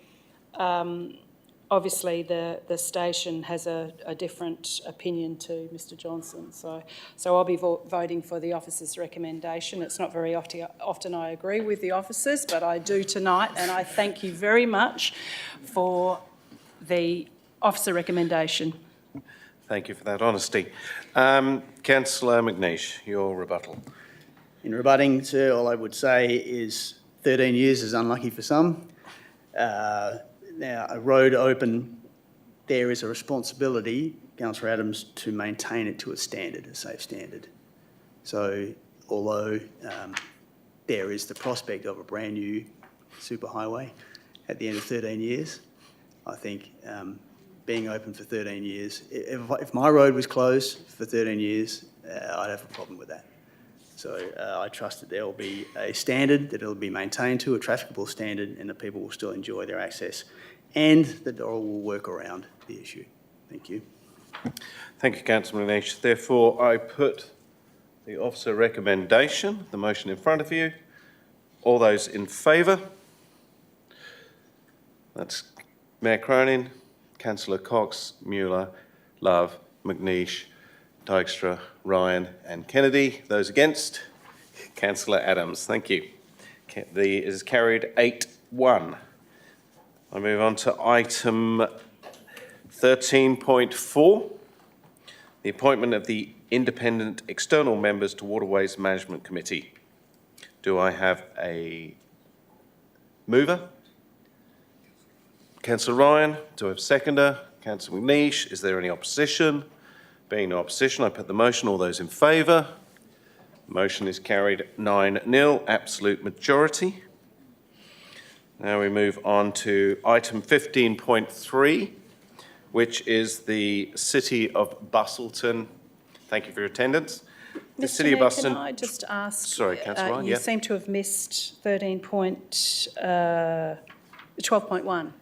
obviously the station has a different opinion to Mr Johnson, so I'll be voting for the officer's recommendation. It's not very often I agree with the officers, but I do tonight, and I thank you very much for the officer recommendation. Thank you for that honesty. Councillor McNeish, your rebuttal. In rebutting, sir, all I would say is 13 years is unlucky for some. Now, a road open, there is a responsibility, Councillor Adams, to maintain it to a standard, a safe standard. So, although there is the prospect of a brand new superhighway at the end of 13 years, I think being open for 13 years, if my road was closed for 13 years, I'd have a problem with that. So I trust that there will be a standard, that it will be maintained to a trafficable standard, and that people will still enjoy their access, and that Doral will work around the issue. Thank you. Thank you, Councillor McNeish. Therefore, I put the officer recommendation, the motion in front of you. All those in favour? That's Mayor Cronin, Councillor Cox, Mueller, Love, McNeish, Dykstra, Ryan and Kennedy. Those against? Councillor Adams. Thank you. It is carried 8-1. I move on to item 13.4, the appointment of the independent external members to Waterways Management Committee. Do I have a mover? Councillor Ryan. Do I have a seconder? Councillor McNeish. Is there any opposition? Being no opposition, I put the motion. All those in favour? Motion is carried 9-0, absolute majority. Now we move on to item 15.3, which is the City of Busselton. Thank you for your attendance. The City of Busselton. Can I just ask? Sorry, Councillor Ryan. You seem to have missed 12.1.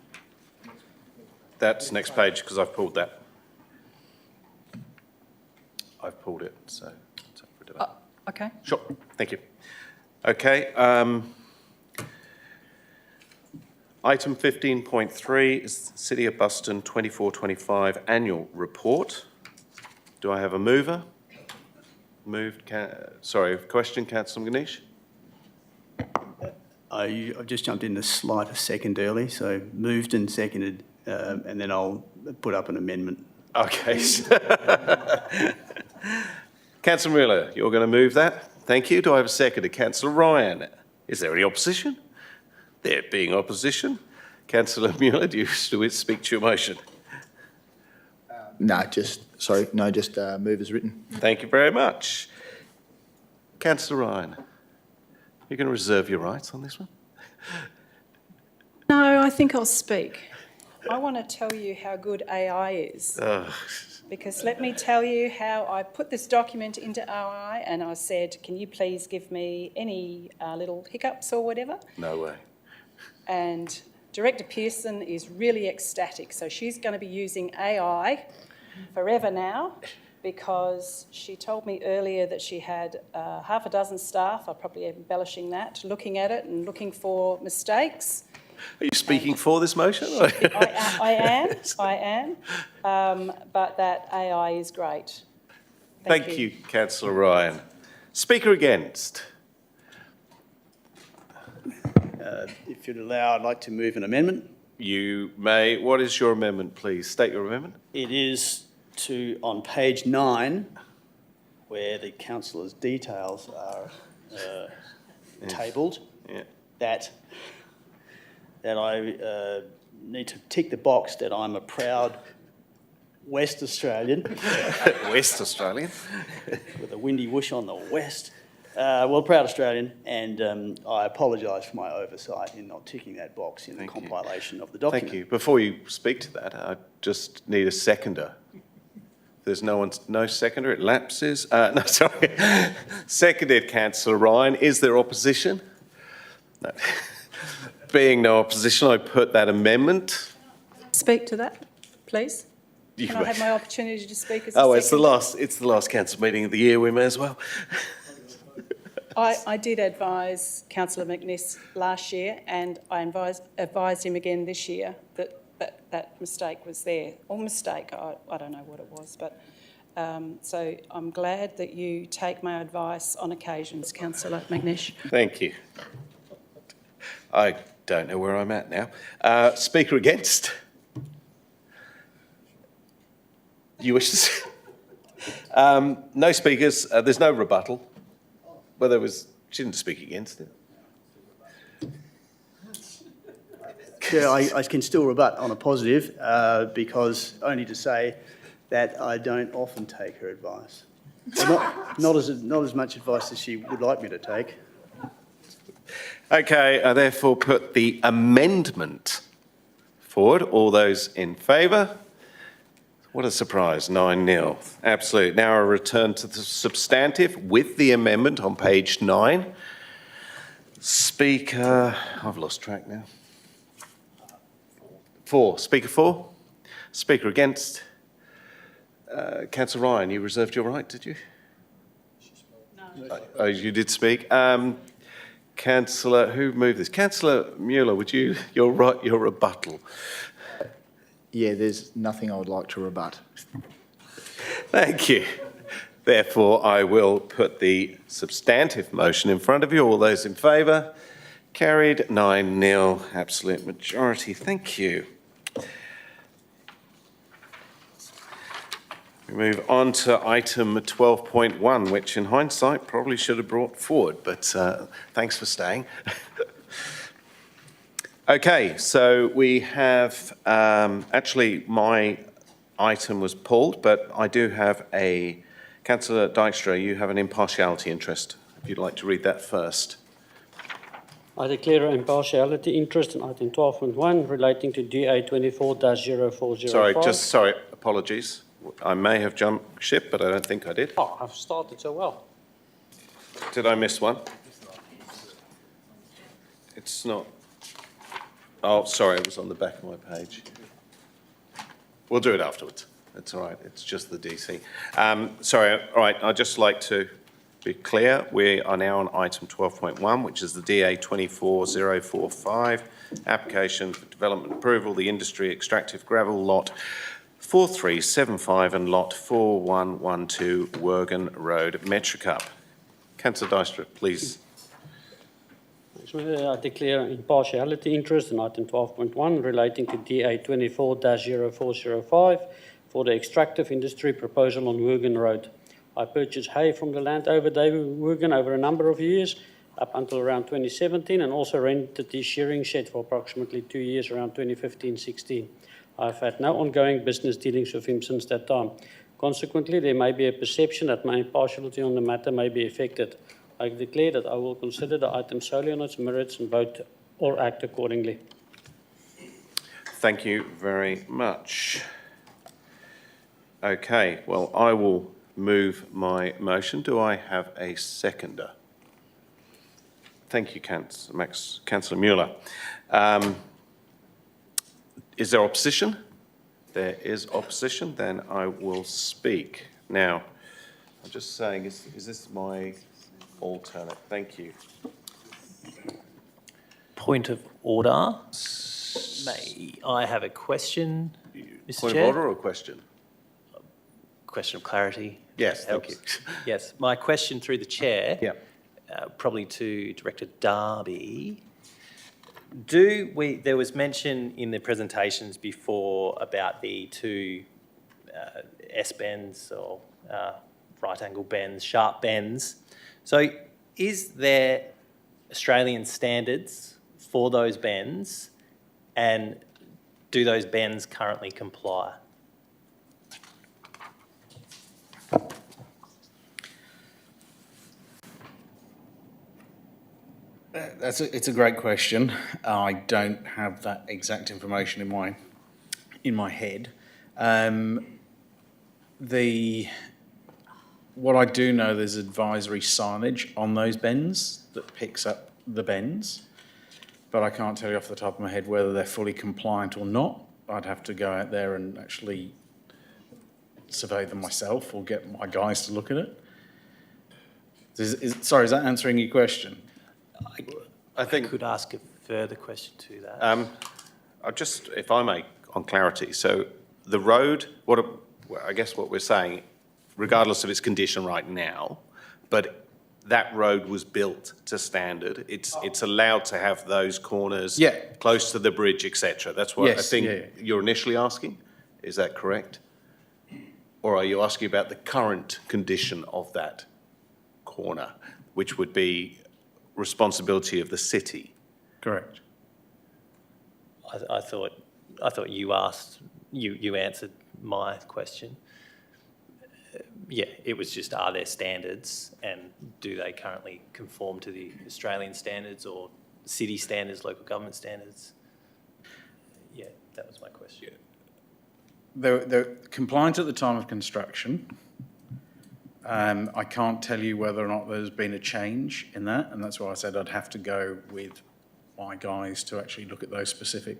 That's next page because I've pulled that. I've pulled it, so it's up for debate. Okay. Sure, thank you. Okay, item 15.3 is the City of Busselton 24-25 Annual Report. Do I have a mover? Moved, question, Councillor McNeish? I've just jumped in the slightest second early, so moved and seconded, and then I'll put up an amendment. Okay. Councillor Mueller, you're going to move that. Thank you. Do I have a second? Councillor Ryan. Is there any opposition? There being opposition. Councillor Mueller, do you wish to speak to your motion? No, just move as written. Thank you very much. Councillor Ryan, you're going to reserve your rights on this one? No, I think I'll speak. I want to tell you how good AI is. Because let me tell you how I put this document into AI and I said, can you please give me any little hiccups or whatever? No way. And Director Pearson is really ecstatic. So she's going to be using AI forever now, because she told me earlier that she had half a dozen staff, I'm probably embellishing that, looking at it and looking for mistakes. Are you speaking for this motion? I am, but that AI is great. Thank you, Councillor Ryan. Speaker against? If you'd allow, I'd like to move an amendment. You may. What is your amendment, please? State your amendment. It is to, on page 9, where the councillor's details are tabled, that I need to tick the box that I'm a proud West Australian. West Australian. With a windy whoosh on the west. Proud Australian, and I apologise for my oversight in not ticking that box in the compilation of the document. Thank you. Before you speak to that, I just need a seconder. There's no seconder, it lapses. No, sorry. Seconded, Councillor Ryan. Is there opposition? No. Being no opposition, I put that amendment. Speak to that, please. You Can I have my opportunity to speak as a it's the seconder? it's the last council meeting of the year. We may as well. I did advise Councillor McNiss last year, and I advised him again this year that mistake was there. Or mistake, I don't know what it was. But so I'm glad that you take my advice on occasions, Councillor McNish. Thank you. I don't know where I'm at now. Speaker against? You wish to say? No speakers. There's no rebuttal. Well, she didn't speak against it. Yeah, I can still rebut on a positive because only to say that I don't often take her advice. Not as much advice as she would like me to take. Okay, I therefore put the amendment forward. All those in favour? What a surprise, 9-0. Absolutely. Now I return to the substantive with the amendment on page 9. Speaker, I've lost track now. 4. Speaker 4. Speaker against. Councillor Ryan, you reserved your right, did you? No. Oh, you did speak. Councillor, who moved this? Councillor Mueller, would you, your rebuttal? Yeah, there's nothing I would like to rebut. Thank you. Therefore, I will put the substantive motion in front of you. All those in favour? Carried 9-0, absolute majority. Thank you. We move on to item 12.1, which in hindsight probably should have brought forward, but thanks for staying. Okay, so we have, actually my item was pulled, but I do have Councillor Dykstra, you have an impartiality interest. If you'd like to read that first. I declare an impartiality interest in item 12.1 relating to DA 24-0405. Sorry, apologies. I may have jumped ship, but I don't think I did. Oh, I've started so well. Did I miss one? It's not. Oh, sorry, it was on the back of my page. We'll do it afterwards. That's all right. It's just the DC. Sorry, all right. I'd just like to be clear. We are now on item 12.1, which is the DA 24045 application for development approval, the industry extractive gravel lot 4375 and lot 4112 Wergen Road, Metricup. Councillor Dykstra, please. I declare an impartiality interest in item 12.1 relating to DA 24-0405 for the extractive industry proposal on Wergen Road. I purchased hay from the landowner David Wergen over a number of years, up until around 2017, and also rented the shearing shed for approximately 2 years, around 2015-16. I've had no ongoing business dealings with him since that time. Consequently, there may be a perception that my impartiality on the matter may be affected. I declare that I will consider the item solely on its merits and vote or act accordingly. Thank you very much. Okay, well, I will move my motion. Do I have a seconder? Thank you, Councillor Mueller. Is there opposition? There is opposition. Then I will speak. Now, I'm just saying, is this my alternate? Thank you. Point of order. May I have a question, Mr. Point Chair? of order or question? Question of clarity. Yes, thank you. Yes, my question through the chair, yeah. probably to Director Darby. There was mention in the presentations before about the two S-bends or right angle bends, sharp bends. So is there Australian standards for those bends, and do those bends currently comply? It's a great question. I don't have that exact information in my head. What I do know, there's advisory signage on those bends that picks up the bends, but I can't tell you off the top of my head whether they're fully compliant or not. I'd have to go out there and actually survey them myself or get my guys to look at it. Sorry, is that answering your question? I think I could ask a further question to that. If I may, on clarity, so the road, I guess what we're saying, regardless of its condition right now, but that road was built to standard. It's allowed to have those corners close to the bridge, etc. That's what I think you're initially asking. Is that correct? Or are you asking about the current condition of that corner, which would be responsibility of the city? Correct. I thought you answered my question. Yeah, it was just, are there standards, and do they currently conform to the Australian standards or city standards, local government standards? Yeah, that was my question. They're compliant at the time of construction. I can't tell you whether or not there's been a change in that, and that's why I said I'd have to go with my guys to actually look at those specific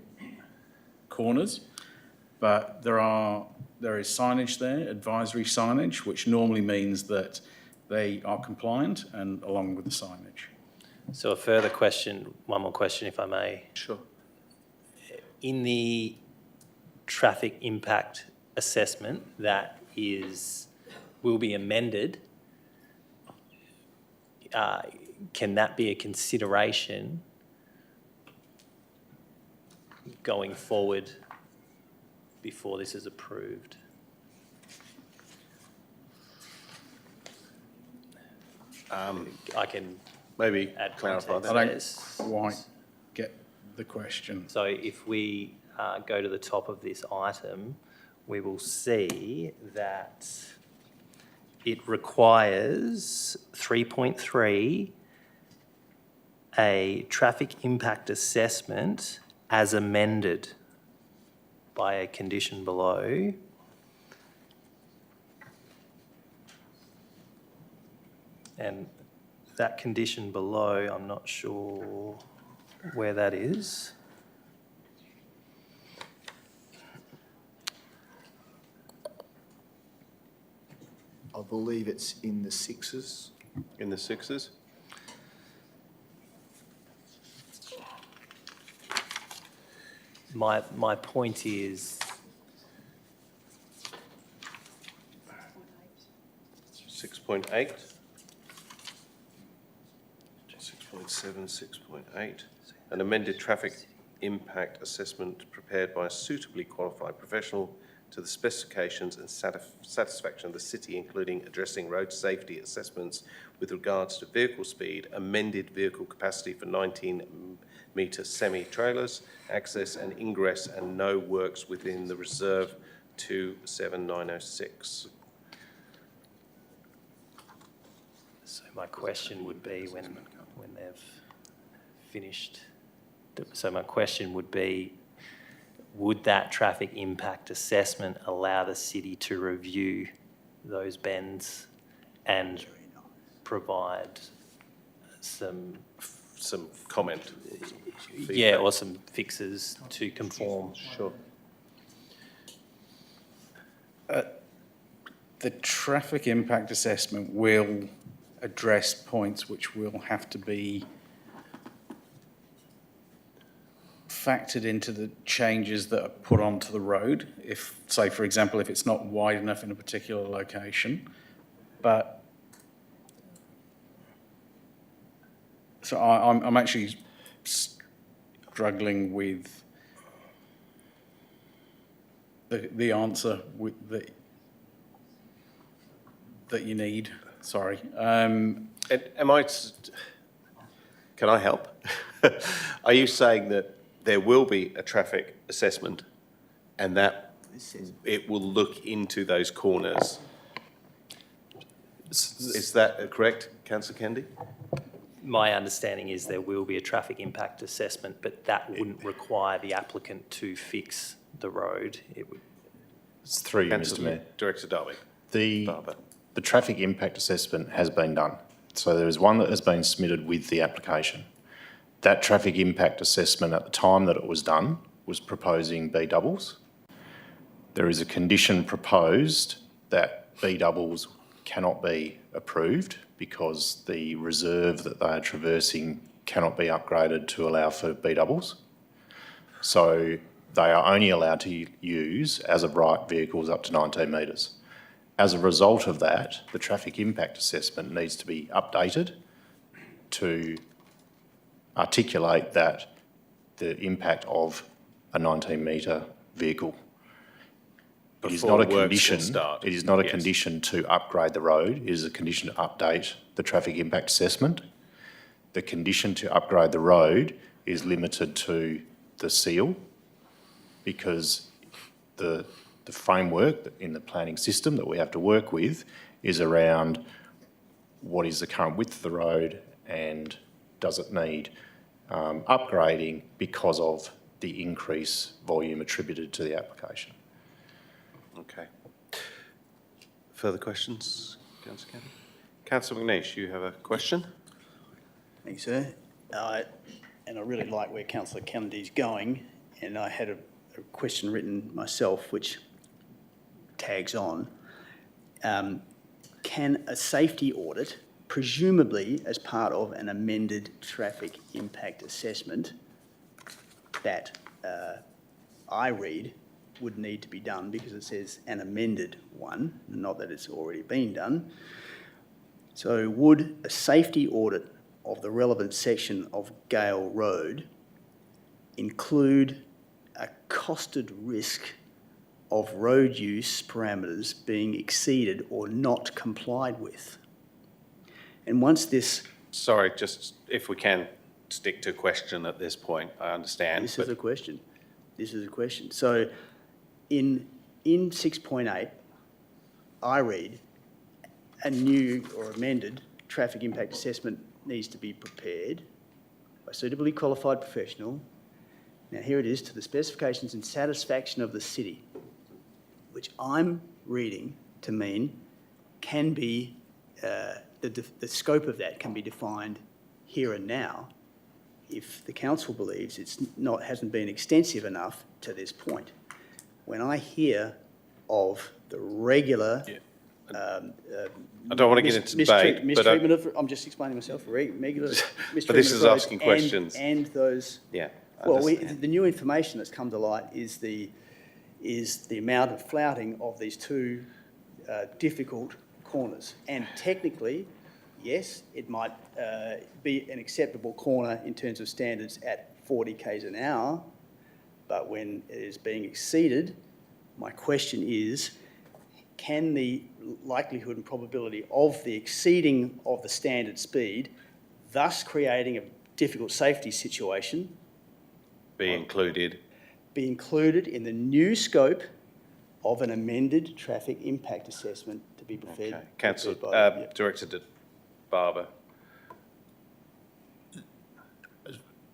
corners. But there is signage there, advisory signage, which normally means that they are compliant, and along with the signage. So a further question, one more question if I may. Sure. In the traffic impact assessment that will be amended, can that be a consideration going forward before this is approved? I can maybe add clarify context. that. I don't quite get the question. So if we go to the top of this item, we will see that it requires 3.3, a traffic impact assessment as amended by a condition below. And that condition below, I'm not sure where that is. I believe it's in the sixes. In the sixes? My point is 6.8, 6.7, 6.8. An amended traffic impact assessment prepared by a suitably qualified professional to the specifications and satisfaction of the city, including addressing road safety assessments with regards to vehicle speed, amended vehicle capacity for 19-metre semi-trailers, access and ingress, and no works within the reserve 27906. So my question would be when they've finished. So my question would be, would that traffic impact assessment allow the city to review those bends and provide some comment? Yeah, or some fixes to conform. Sure. The traffic impact assessment will address points which will have to be factored into the changes that are put onto the road. If, say, for example, if it's not wide enough in a particular location, but so I'm actually struggling with the answer that you need. Sorry. Can I help? Are you saying that there will be a traffic assessment and that it will look into those corners? Is that correct, Councillor Kennedy? My understanding is there will be a traffic impact assessment, but that wouldn't require the applicant to fix the road. It would. It's through you, Mr. Mayor. Director Darby. The traffic impact assessment has been done. So there is one that has been submitted with the application. That traffic impact assessment at the time that it was done was proposing B doubles. There is a condition proposed that B doubles cannot be approved because the reserve that they are traversing cannot be upgraded to allow for B doubles. So they are only allowed to use as of right vehicles up to 19 metres. As a result of that, the traffic impact assessment needs to be updated to articulate that the impact of a 19-metre vehicle. It is not a condition. It is not a condition to upgrade the road. It is a condition to update the traffic impact assessment. The condition to upgrade the road is limited to the seal because the framework in the planning system that we have to work with is around what is the current width of the road and does it need upgrading because of the increase volume attributed to the application. Okay. Further questions, Councillor Kennedy? Councillor McNeish, you have a question? Thanks, sir. And I really like where Councillor Kennedy's going, and I had a question written myself which tags on. Can a safety audit, presumably as part of an amended traffic impact assessment that I read would need to be done because it says an amended one, not that it's already been done. So would a safety audit of the relevant section of Gale Road include a costed risk of road use parameters being exceeded or not complied with? And once this... Sorry, just if we can stick to question at this point, I understand. This is a question. This is a question. So in 6.8, I read a new or amended traffic impact assessment needs to be prepared by a suitably qualified professional. Now here it is, to the specifications and satisfaction of the city, which I'm reading to mean can be, the scope of that can be defined here and now if the council believes hasn't been extensive enough to this point. When I hear of the regular... I don't want to get into debate, mistreatment of... I'm just explaining myself. Regular mistreatment but this is of roads asking questions. And those... Yeah. Well, the new information that's come to light is the amount of flouting of these two difficult corners. And technically, yes, it might be an acceptable corner in terms of standards at 40 k's an hour, but when it is being exceeded, my question is, can the likelihood and probability of the exceeding of the standard speed, thus creating a difficult safety situation, be included in the new scope of an amended traffic impact assessment to be prepared? Okay. Councillor, Director Barber.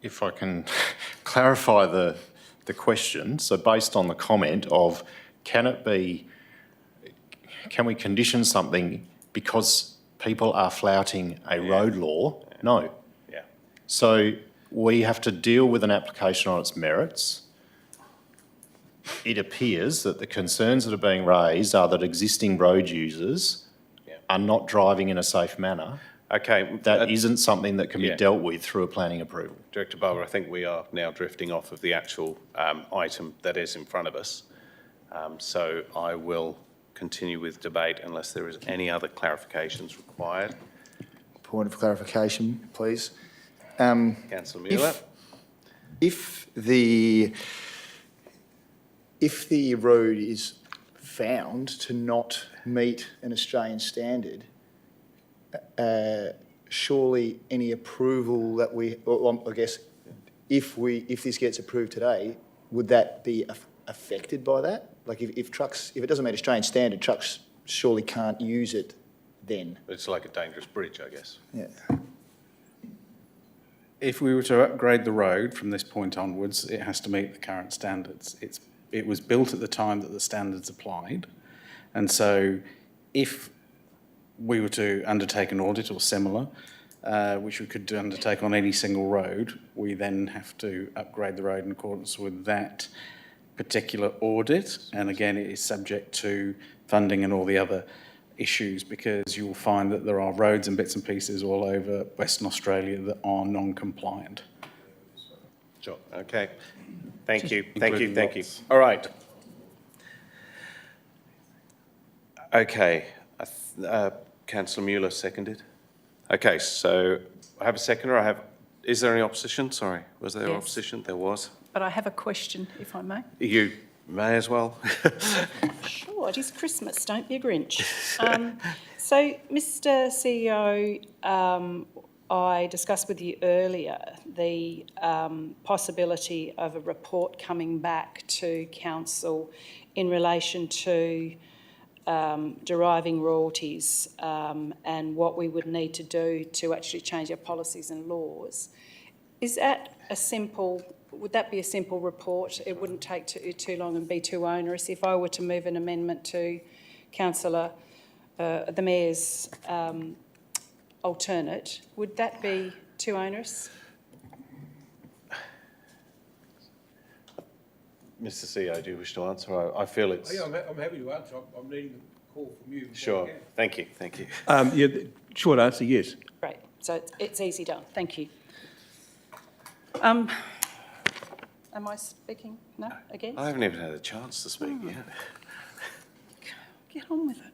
If I can clarify the question, so based on the comment of can we condition something because people are flouting a road law? No. Yeah. So we have to deal with an application on its merits. It appears that the concerns that are being raised are that existing road users are not driving in a safe manner. Okay. That isn't something that can be dealt with through a planning approval. Director Barber, I think we are now drifting off of the actual item that is in front of us. So I will continue with debate unless there is any other clarifications required. Point of clarification, please. Councillor Mueller. if the road is found to not meet an Australian standard, surely any approval that I guess, if this gets approved today, would that be affected by that? Like if it doesn't meet Australian standard, trucks surely can't use it then. It's like a dangerous bridge, I guess. Yeah. If we were to upgrade the road from this point onwards, it has to meet the current standards. It was built at the time that the standards applied. And so if we were to undertake an audit or similar, which we could undertake on any single road, we then have to upgrade the road in accordance with that particular audit. And again, it is subject to funding and all the other issues, because you will find that there are roads and bits and pieces all over Western Australia that are non-compliant. Sure, okay. Thank you. Including lots. All right. Okay, Councillor Mueller seconded. Okay, so I have a seconder. Is there any opposition? Sorry, was there opposition? There was. But I have a question, if I may. You may as well. Sure, it is Christmas, don't be a Grinch. So, Mr CEO, I discussed with you earlier the possibility of a report coming back to Council in relation to deriving royalties and what we would need to do to actually change our policies and laws. Is that would that be a simple report? It wouldn't take too long and be too onerous. If I were to move an amendment to Councillor, the Mayor's alternate, would that be too onerous? Mr CEO, do you wish to answer? I feel it's... Yeah, I'm happy to answer. I'm needing a call from you. Sure. Thank you. Yeah, the short answer, yes. Great. So it's easy done. Thank you. Am I speaking? No? Again? I haven't even had a chance to speak yet. Get on with it.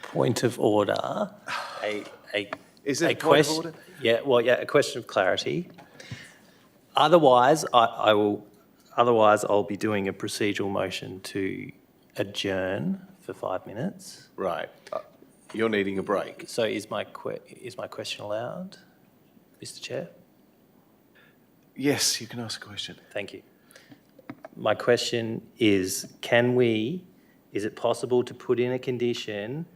Point of order. Is it a point of order? Yeah, a question of clarity. Otherwise, I'll be doing a procedural motion to adjourn for 5 minutes. Right. You're needing a break. So is my question allowed, Mr. Chair? Yes, you can ask a question. Thank you. My question is, is it possible to put in a condition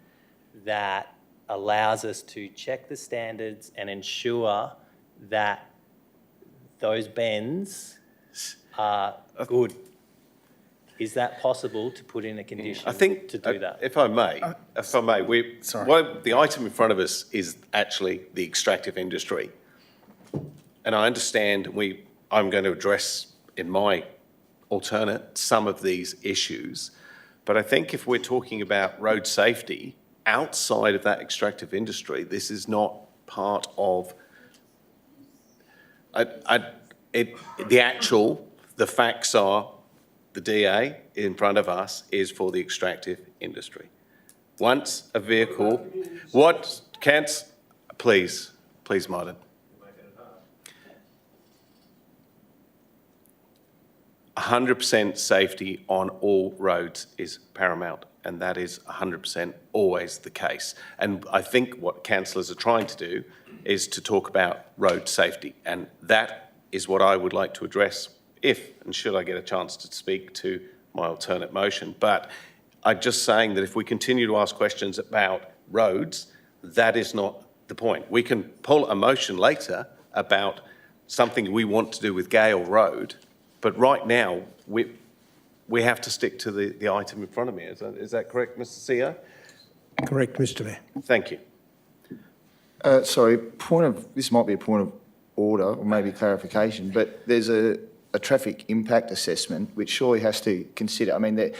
that allows us to check the standards and ensure that those bends are good? Is that possible to put in a condition I think, to do that? If I may, the item in front of us is actually the extractive industry. And I understand I'm going to address in my alternate some of these issues, but I think if we're talking about road safety outside of that extractive industry, this is not part of the facts are the DA in front of us is for the extractive industry. Once a vehicle, please, Martin. 100% safety on all roads is paramount, and that is 100% always the case. And I think what councillors are trying to do is to talk about road safety, and that is what I would like to address if and should I get a chance to speak to my alternate motion. But I'm just saying that if we continue to ask questions about roads, that is not the point. We can pull a motion later about something we want to do with Gale Road, but right now, we have to stick to the item in front of me. Is that correct, Mr. CEO? Correct, Mr. Mayor. Thank you. Sorry, this might be a point of order or maybe clarification, but there's a traffic impact assessment which surely has to consider. I mean, the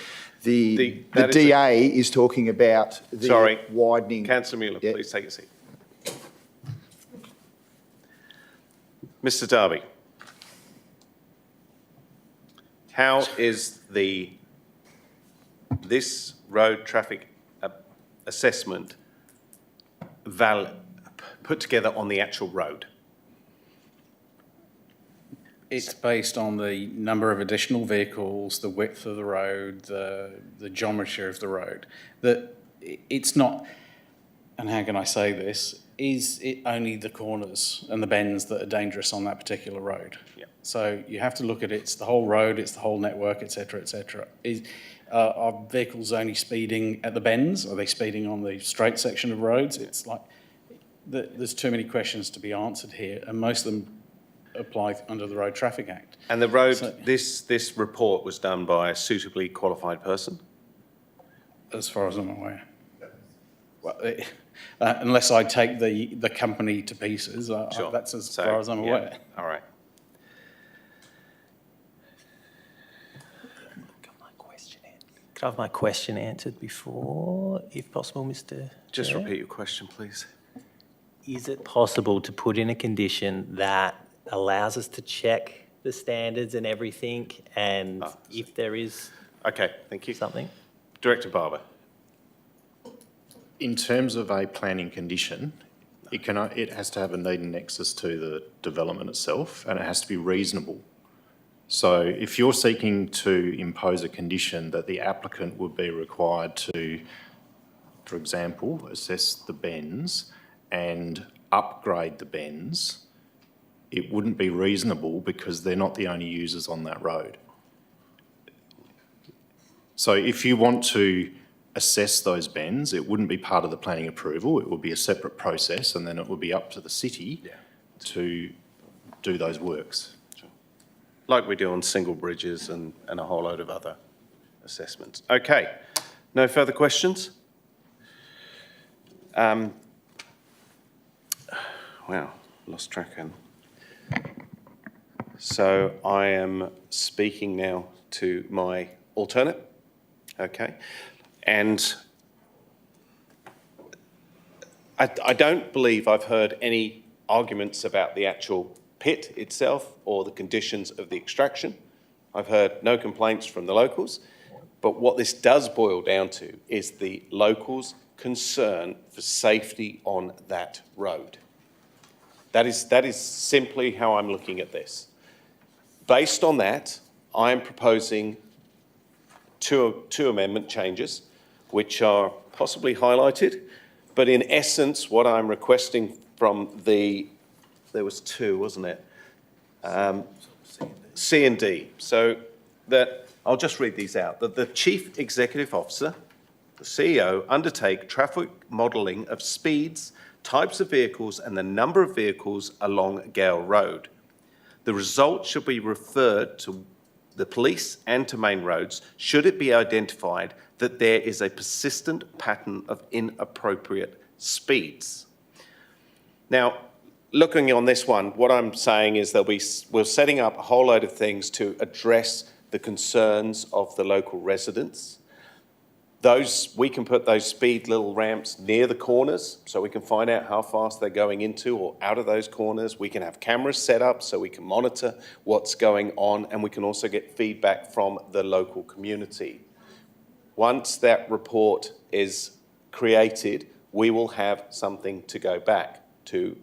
DA is talking about the widening. Councillor Mueller, please take a seat. Mr. Darby. How is this road traffic assessment put together on the actual road? It's based on the number of additional vehicles, the width of the road, the geometry of the road. That it's not, and how can I say this, is it only the corners and the bends that are dangerous on that particular road? Yeah. So you have to look at it's the whole road, it's the whole network, et cetera, et cetera. Are vehicles only speeding at the bends? Are they speeding on the straight section of roads? It's like, there's too many questions to be answered here, and most of them apply under the Road Traffic Act. And the road, this report was done by a suitably qualified person? As far as I'm aware. Well, unless I take the company to pieces, Sure. that's as far as I'm aware. All right. Could I have my question answered before, if possible, Mr. Just Chair? repeat your question, please. Is it possible to put in a condition that allows us to check the standards and everything, and if there is okay, thank you. Something? Director Barber. In terms of a planning condition, it has to have a need and nexus to the development itself, and it has to be reasonable. So if you're seeking to impose a condition that the applicant would be required to, for example, assess the bends and upgrade the bends, it wouldn't be reasonable because they're not the only users on that road. So if you want to assess those bends, it wouldn't be part of the planning approval, it would be a separate process, and then it would be up to the city to do those works. Like we do on single bridges and a whole load of other assessments. Okay, no further questions? Wow, lost track. So I am speaking now to my alternate, okay? And I don't believe I've heard any arguments about the actual pit itself or the conditions of the extraction. I've heard no complaints from the locals, but what this does boil down to is the locals' concern for safety on that road. That is simply how I'm looking at this. Based on that, I am proposing two amendment changes, which are possibly highlighted, but in essence, what I'm requesting from there was two, wasn't it? C and D. So that, I'll just read these out. That the Chief Executive Officer, the CEO, undertake traffic modelling of speeds, types of vehicles and the number of vehicles along Gale Road. The results should be referred to the police and to main roads should it be identified that there is a persistent pattern of inappropriate speeds. Now, looking on this one, what I'm saying is we're setting up a whole load of things to address the concerns of the local residents. We can put those speed little ramps near the corners so we can find out how fast they're going into or out of those corners. We can have cameras set up so we can monitor what's going on, and we can also get feedback from the local community. Once that report is created, we will have something to go back to.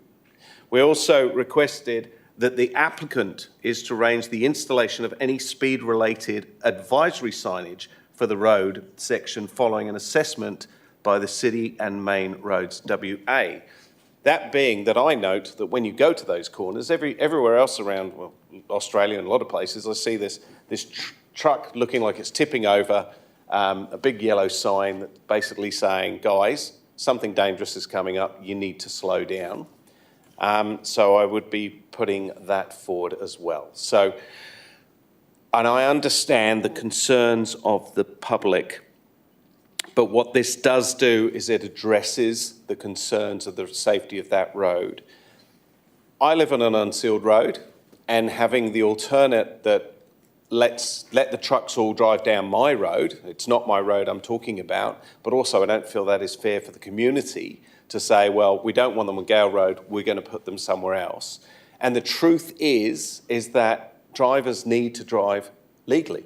We also requested that the applicant is to arrange the installation of any speed-related advisory signage for the road section following an assessment by the City and Main Roads WA. That being that I note that when you go to those corners, everywhere else around Australia and a lot of places, I see this truck looking like it's tipping over, a big yellow sign that's basically saying, guys, something dangerous is coming up, you need to slow down. So I would be putting that forward as well. And I understand the concerns of the public, but what this does do is it addresses the concerns of the safety of that road. I live on an unsealed road, and having the alternate that let the trucks all drive down my road, it's not my road I'm talking about, but also I don't feel that is fair for the community to say, well, we don't want them on Gale Road, we're going to put them somewhere else. And the truth is that drivers need to drive legally.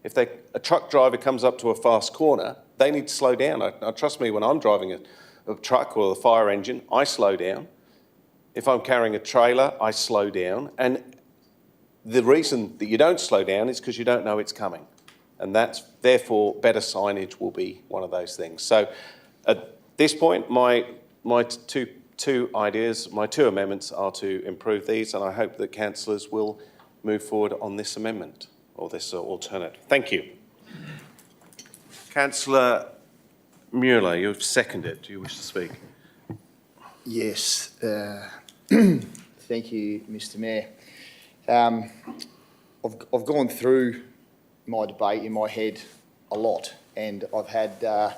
If a truck driver comes up to a fast corner, they need to slow down. Trust me, when I'm driving a truck or a fire engine, I slow down. If I'm carrying a trailer, I slow down. And the reason that you don't slow down is because you don't know it's coming. And that's, therefore, better signage will be one of those things. So at this point, my two ideas, my two amendments are to improve these, and I hope that councillors will move forward on this amendment or this alternative. Thank you. Councillor Mueller, you've seconded. Do you wish to speak? Yes. Thank you, Mr Mayor. I've gone through my debate in my head a lot, and I've had a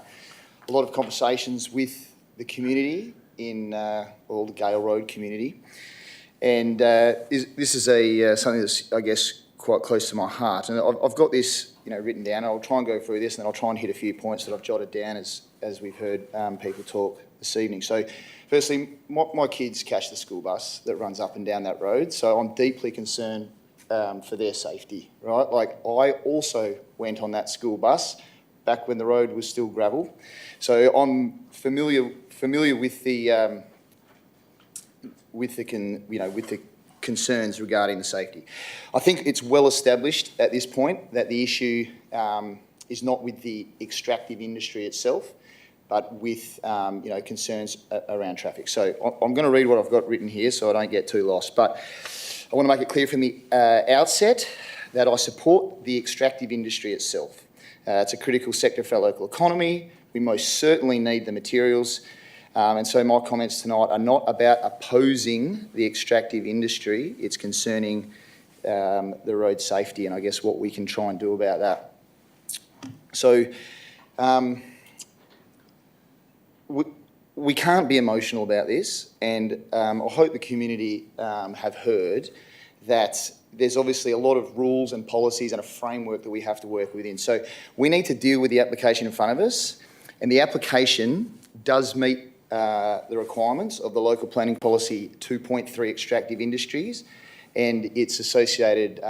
lot of conversations with the community in all the Gale Road community, and this is something that's, I guess, quite close to my heart. And I've got this, written down. I'll try and go through this, and then I'll try and hit a few points that I've jotted down as we've heard people talk this evening. So, firstly, my kids catch the school bus that runs up and down that road, so I'm deeply concerned for their safety, right? Like, I also went on that school bus back when the road was still gravel, so I'm familiar with the concerns regarding the safety. I think it's well established at this point that the issue is not with the extractive industry itself, but with concerns around traffic. So I'm going to read what I've got written here so I don't get too lost. But I want to make it clear from the outset that I support the extractive industry itself. It's a critical sector for our local economy. We most certainly need the materials. And so my comments tonight are not about opposing the extractive industry. It's concerning the road safety and I guess what we can try and do about that. So we can't be emotional about this, and I hope the community have heard that there's obviously a lot of rules and policies and a framework that we have to work within. So we need to deal with the application in front of us, and the application does meet the requirements of the local planning policy 2.3 extractive industries and its associated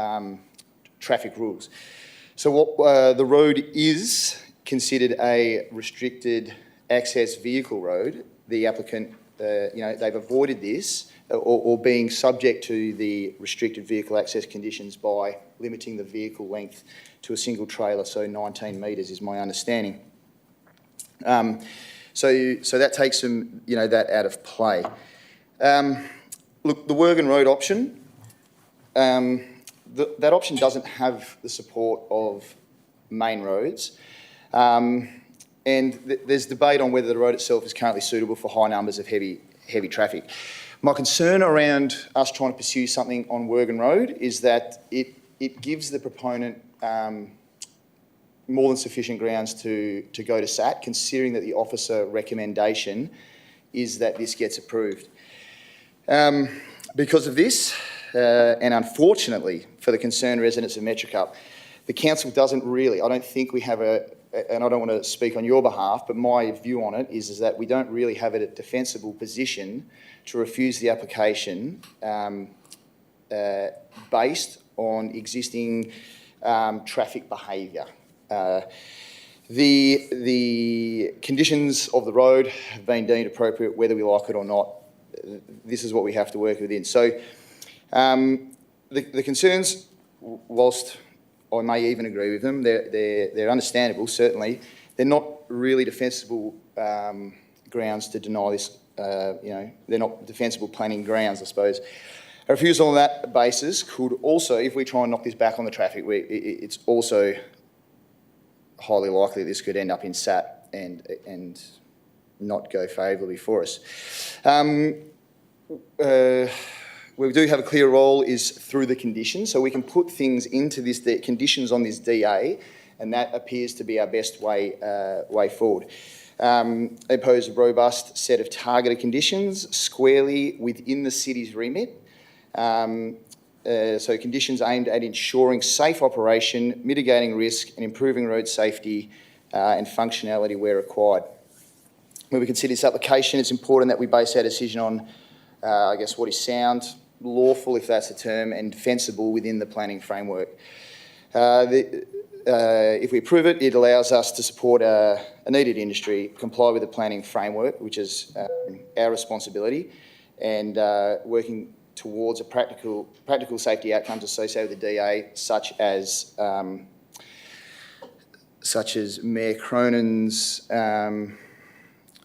traffic rules. So what the road is considered a restricted access vehicle road. The applicant, they've avoided this or being subject to the restricted vehicle access conditions by limiting the vehicle length to a single trailer, so 19 metres is my understanding. So that takes some, that out of play. Look, the Wergan Road option, that option doesn't have the support of main roads. And there's debate on whether the road itself is currently suitable for high numbers of heavy traffic. My concern around us trying to pursue something on Wergan Road is that it gives the proponent more than sufficient grounds to go to SAT, considering that the officer recommendation is that this gets approved. Because of this, and unfortunately for the concerned residents of Metrocup, the council doesn't really, I don't think we have and I don't want to speak on your behalf, but my view on it is that we don't really have a defensible position to refuse the application based on existing traffic behaviour. The conditions of the road have been deemed appropriate, whether we like it or not. This is what we have to work within. So the concerns, whilst I may even agree with them, they're understandable, certainly. They're not really defensible grounds to deny this, they're not defensible planning grounds, I suppose. A refusal on that basis could also, if we try and knock this back on the traffic, it's also highly likely this could end up in SAT and not go favourably for us. Where we do have a clear role is through the conditions, so we can put things into this, the conditions on this DA, and that appears to be our best way forward. They pose a robust set of targeted conditions squarely within the city's remit. So conditions aimed at ensuring safe operation, mitigating risk and improving road safety and functionality where required. When we consider this application, it's important that we base our decision on, I guess, what is sound, lawful, if that's a term, and defensible within the planning framework. If we approve it, it allows us to support a needed industry, comply with the planning framework, which is our responsibility, and working towards a practical safety outcomes associated with the DA, such as Mayor Cronin's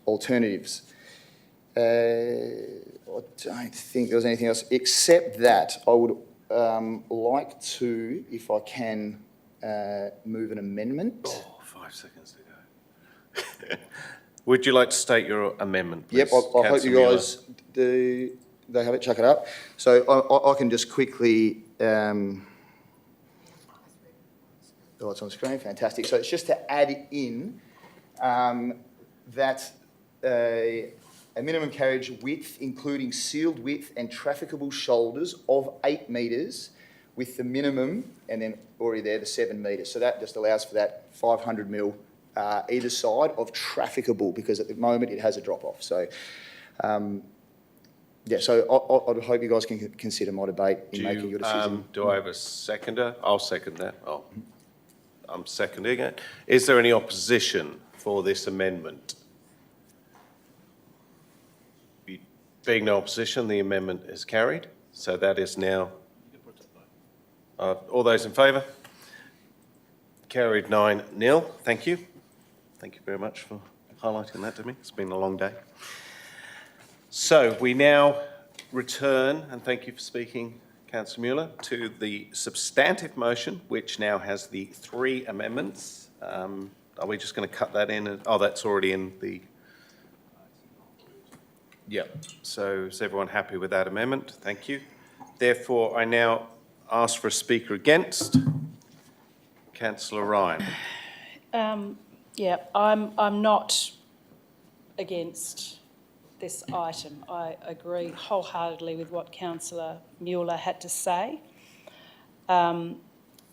alternatives. I don't think there was anything else, except that I would like to, if I can, move an amendment. Oh, 5 seconds to go. Would you like to state your amendment, please? Yep, I hope you guys do. They have it, chuck it up. So I can just quickly, oh, it's on screen, fantastic. So it's just to add in that a minimum carriage width, including sealed width and trafficable shoulders of 8 metres, with the minimum, and then already there, the 7 metres. So that just allows for that 500 mil either side of trafficable, because at the moment it has a drop-off. So, yeah, so I hope you guys can consider my debate in making your decision. Do I have a seconder? I'll second that. Oh, I'm seconding it. Is there any opposition for this amendment? Being no opposition, the amendment is carried. So that is now... all those in favour? Carried 9-0. Thank you. Thank you very much for highlighting that to me. It's been a long day. So we now return, and thank you for speaking, Councillor Mueller, to the substantive motion, which now has the 3 amendments. Are we just going to cut that in? Oh, that's already in the... Yep. So is everyone happy with that amendment? Thank you. Therefore, I now ask for a speaker against. Councillor Ryan. Yeah, I'm not against this item. I agree wholeheartedly with what Councillor Mueller had to say. And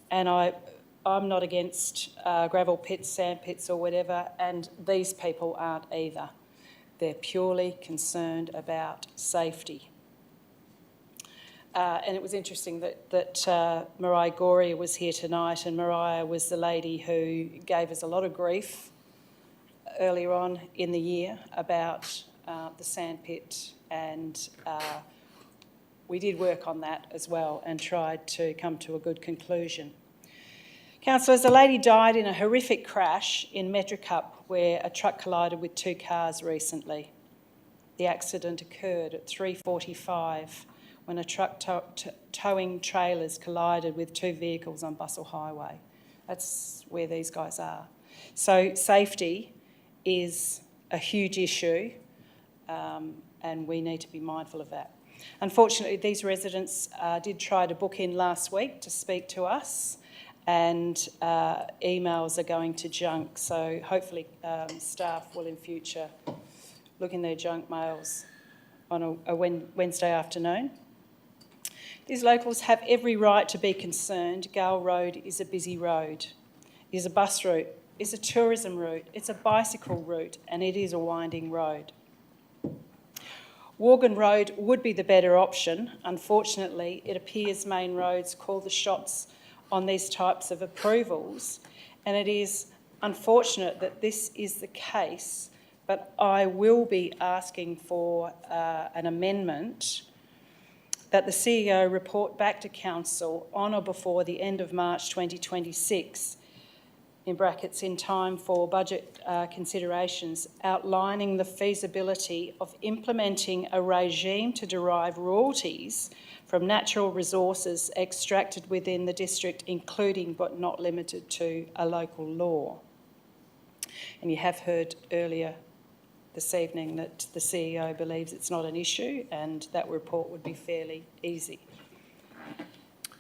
I'm not against gravel pits, sand pits or whatever, and these people aren't either. They're purely concerned about safety. And it was interesting that Mariah Goria was here tonight, and Mariah was the lady who gave us a lot of grief earlier on in the year about the sandpit, and we did work on that as well and tried to come to a good conclusion. Councillors, a lady died in a horrific crash in Metrocup where a truck collided with 2 cars recently. The accident occurred at 3:45 when a truck towing trailers collided with 2 vehicles on Busselton Highway. That's where these guys are. So safety is a huge issue, and we need to be mindful of that. Unfortunately, these residents did try to book in last week to speak to us, and emails are going to junk. So hopefully staff will in future look in their junk mails on a Wednesday afternoon. These locals have every right to be concerned. Gale Road is a busy road. It is a bus route, it's a tourism route, it's a bicycle route, and it is a winding road. Worgan Road would be the better option. Unfortunately, it appears main roads call the shots on these types of approvals, and it is unfortunate that this is the case, but I will be asking for an amendment that the CEO report back to Council on or before the end of March 2026, in brackets, in time for budget considerations, outlining the feasibility of implementing a regime to derive royalties from natural resources extracted within the district, including but not limited to a local law. And you have heard earlier this evening that the CEO believes it's not an issue, and that report would be fairly easy.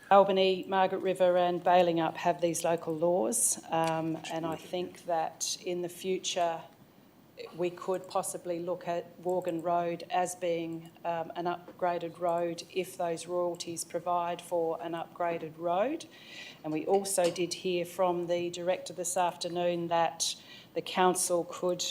Albany, Margaret River and Bailing Up have these local laws, and I think that in the future we could possibly look at Worgan Road as being an upgraded road if those royalties provide for an upgraded road. And we also did hear from the Director this afternoon that the Council could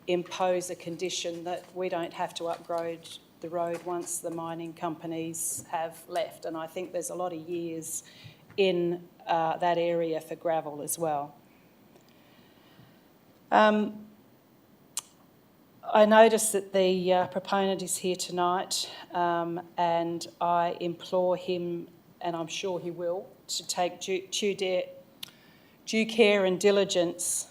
impose a condition that we don't have to upgrade the road once the mining companies have left. And I think there's a lot of years in that area for gravel as well. I notice that the proponent is here tonight, and I implore him, and I'm sure he will, to take due care and diligence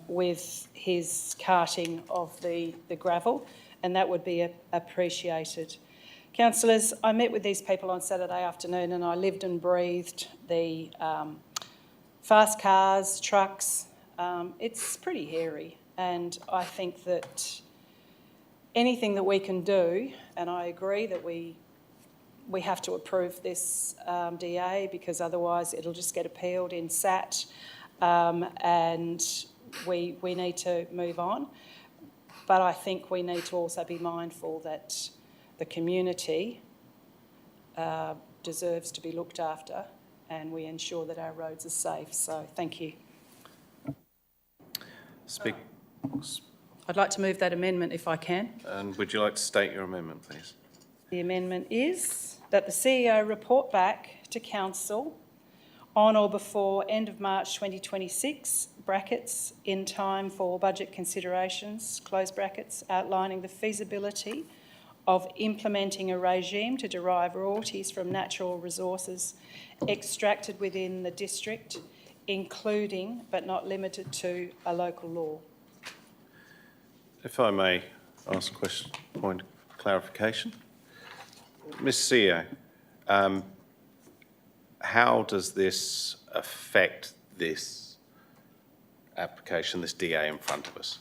with his carting of the gravel, and that would be appreciated. Councillors, I met with these people on Saturday afternoon, and I lived and breathed the fast cars, trucks. It's pretty hairy, and I think that anything that we can do, and I agree that we have to approve this DA, because otherwise it'll just get appealed in SAT, and we need to move on. But I think we need to also be mindful that the community deserves to be looked after, and we ensure that our roads are safe. So thank you. I'd like to move that amendment if I can. And would you like to state your amendment, please? The amendment is that the CEO report back to Council on or before end of March 2026, brackets, in time for budget considerations, close brackets, outlining the feasibility of implementing a regime to derive royalties from natural resources extracted within the district, including but not limited to a local law. If I may ask a point of clarification. Ms. CEO, how does this affect this application, this DA in front of us?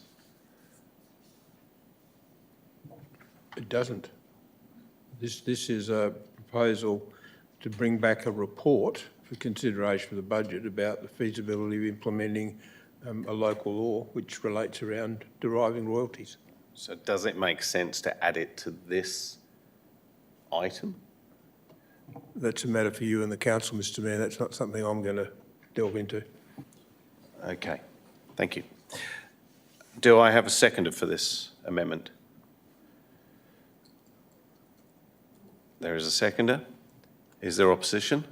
It doesn't. This is a proposal to bring back a report for consideration of the budget about the feasibility of implementing a local law which relates around deriving royalties. So does it make sense to add it to this item? That's a matter for you and the council, Mr Mayor. That's not something I'm going to delve into. Okay, thank you. Do I have a seconder for this amendment? There is a seconder. Is there opposition?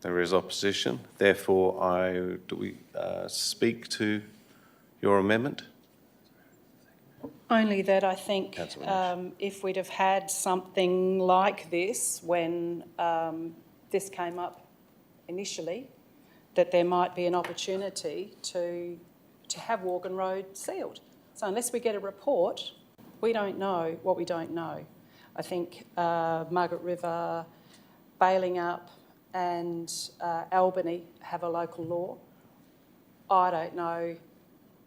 There is opposition. Therefore, do we speak to your amendment? Only that I think if we'd have had something like this when this came up initially, that there might be an opportunity to have Worgan Road sealed. So unless we get a report, we don't know what we don't know. I think Margaret River, Bailing Up and Albany have a local law. I don't know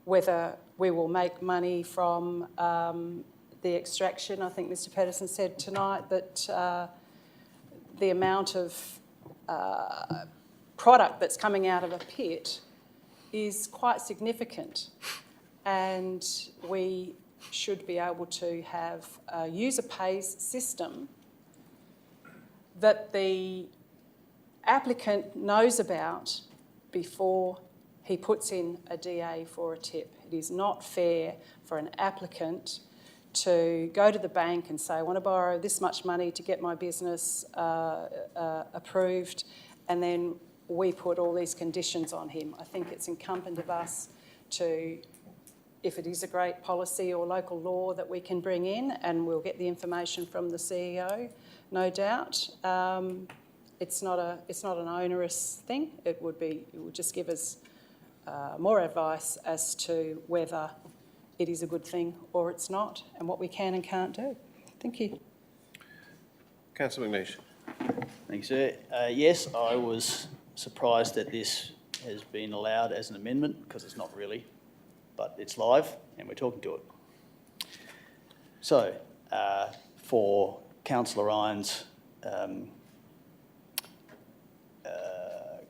whether we will make money from the extraction. I think Mr Patterson said tonight that the amount of product that's coming out of a pit is quite significant, and we should be able to have a user pays system that the applicant knows about before he puts in a DA for a tip. It is not fair for an applicant to go to the bank and say, I want to borrow this much money to get my business approved, and then we put all these conditions on him. I think it's incumbent of us to, if it is a great policy or local law that we can bring in, and we'll get the information from the CEO, no doubt. It's not an onerous thing. It would just give us more advice as to whether it is a good thing or it's not, and what we can and can't do. Thank you. Councillor McNeish. Thanks, sir. Yes, I was surprised that this has been allowed as an amendment, because it's not really, but it's live and we're talking to it. So, for Councillor Ryan's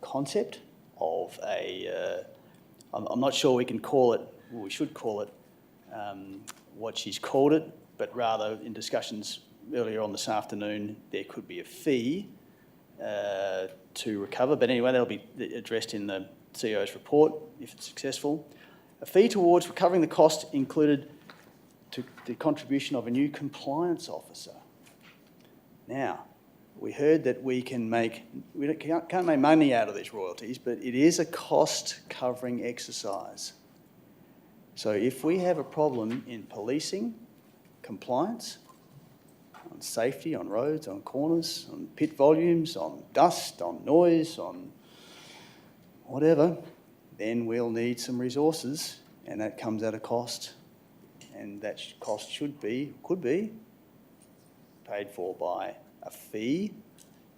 concept of a, I'm not sure we can call it, well, we should call it what she's called it, but rather in discussions earlier on this afternoon, there could be a fee to recover. But anyway, that'll be addressed in the CEO's report if it's successful. A fee towards recovering the cost included to the contribution of a new compliance officer. Now, we heard that we can't make money out of these royalties, but it is a cost-covering exercise. So if we have a problem in policing, compliance, on safety, on roads, on corners, on pit volumes, on dust, on noise, on whatever, then we'll need some resources, and that comes at a cost. And that cost could be paid for by a fee,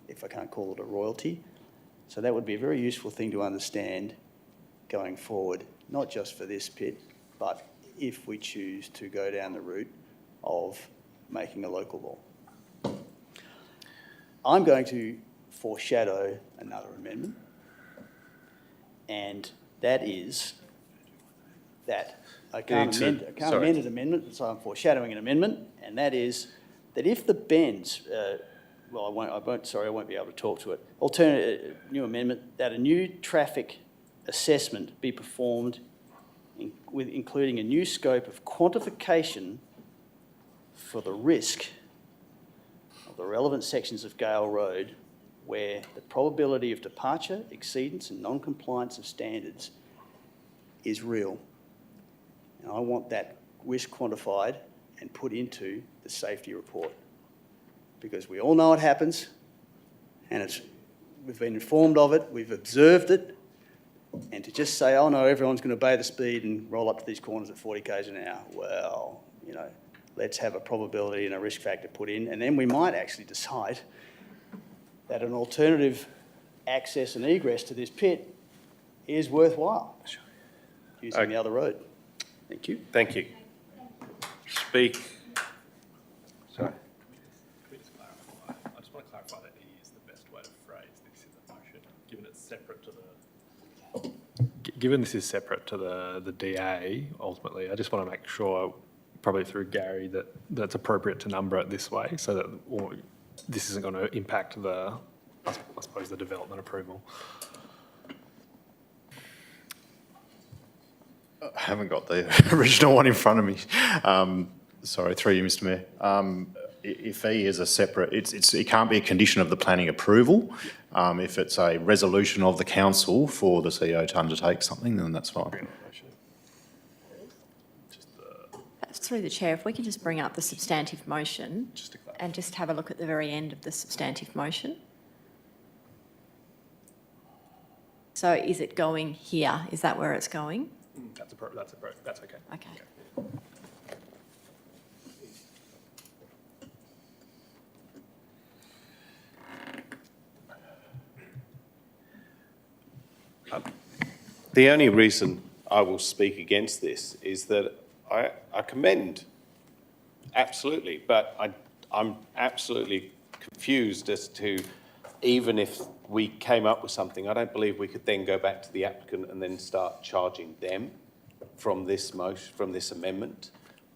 if I can't call it a royalty. So that would be a very useful thing to understand going forward, not just for this pit, but if we choose to go down the route of making a local law. I'm going to foreshadow another amendment, and that is that I can't amend an amendment, so I'm foreshadowing an amendment, and that is that if the bends, I won't be able to talk to it. Alternative, new amendment, that a new traffic assessment be performed including a new scope of quantification for the risk of the relevant sections of Gale Road where the probability of departure, exceedance and non-compliance of standards is real. And I want that risk quantified and put into the safety report, because we all know it happens, and we've been informed of it, we've observed it, and to just say, oh no, everyone's going to obey the speed and roll up to these corners at 40 k's an hour, well, let's have a probability and a risk factor put in, and then we might actually decide that an alternative access and egress to this pit is worthwhile using the other road. Thank you. Thank you. Speak. Sorry. I just want to clarify that E is the best way to phrase this in the motion, given it's separate to the... Given this is separate to the DA, ultimately, I just want to make sure, probably through Gary, that's appropriate to number it this way, so that this isn't going to impact I suppose, the development approval. I haven't got the original one in front of me. Sorry, through you, Mr Mayor. If E is a separate, it can't be a condition of the planning approval. If it's a resolution of the council for the CEO to undertake something, then that's fine. Through the chair, if we can just bring up the substantive motion and just have a look at the very end of the substantive motion. So is it going here? Is that where it's going? That's okay. Okay. The only reason I will speak against this is that I commend, absolutely, but I'm absolutely confused as to, even if we came up with something, I don't believe we could then go back to the applicant and then start charging them from this amendment.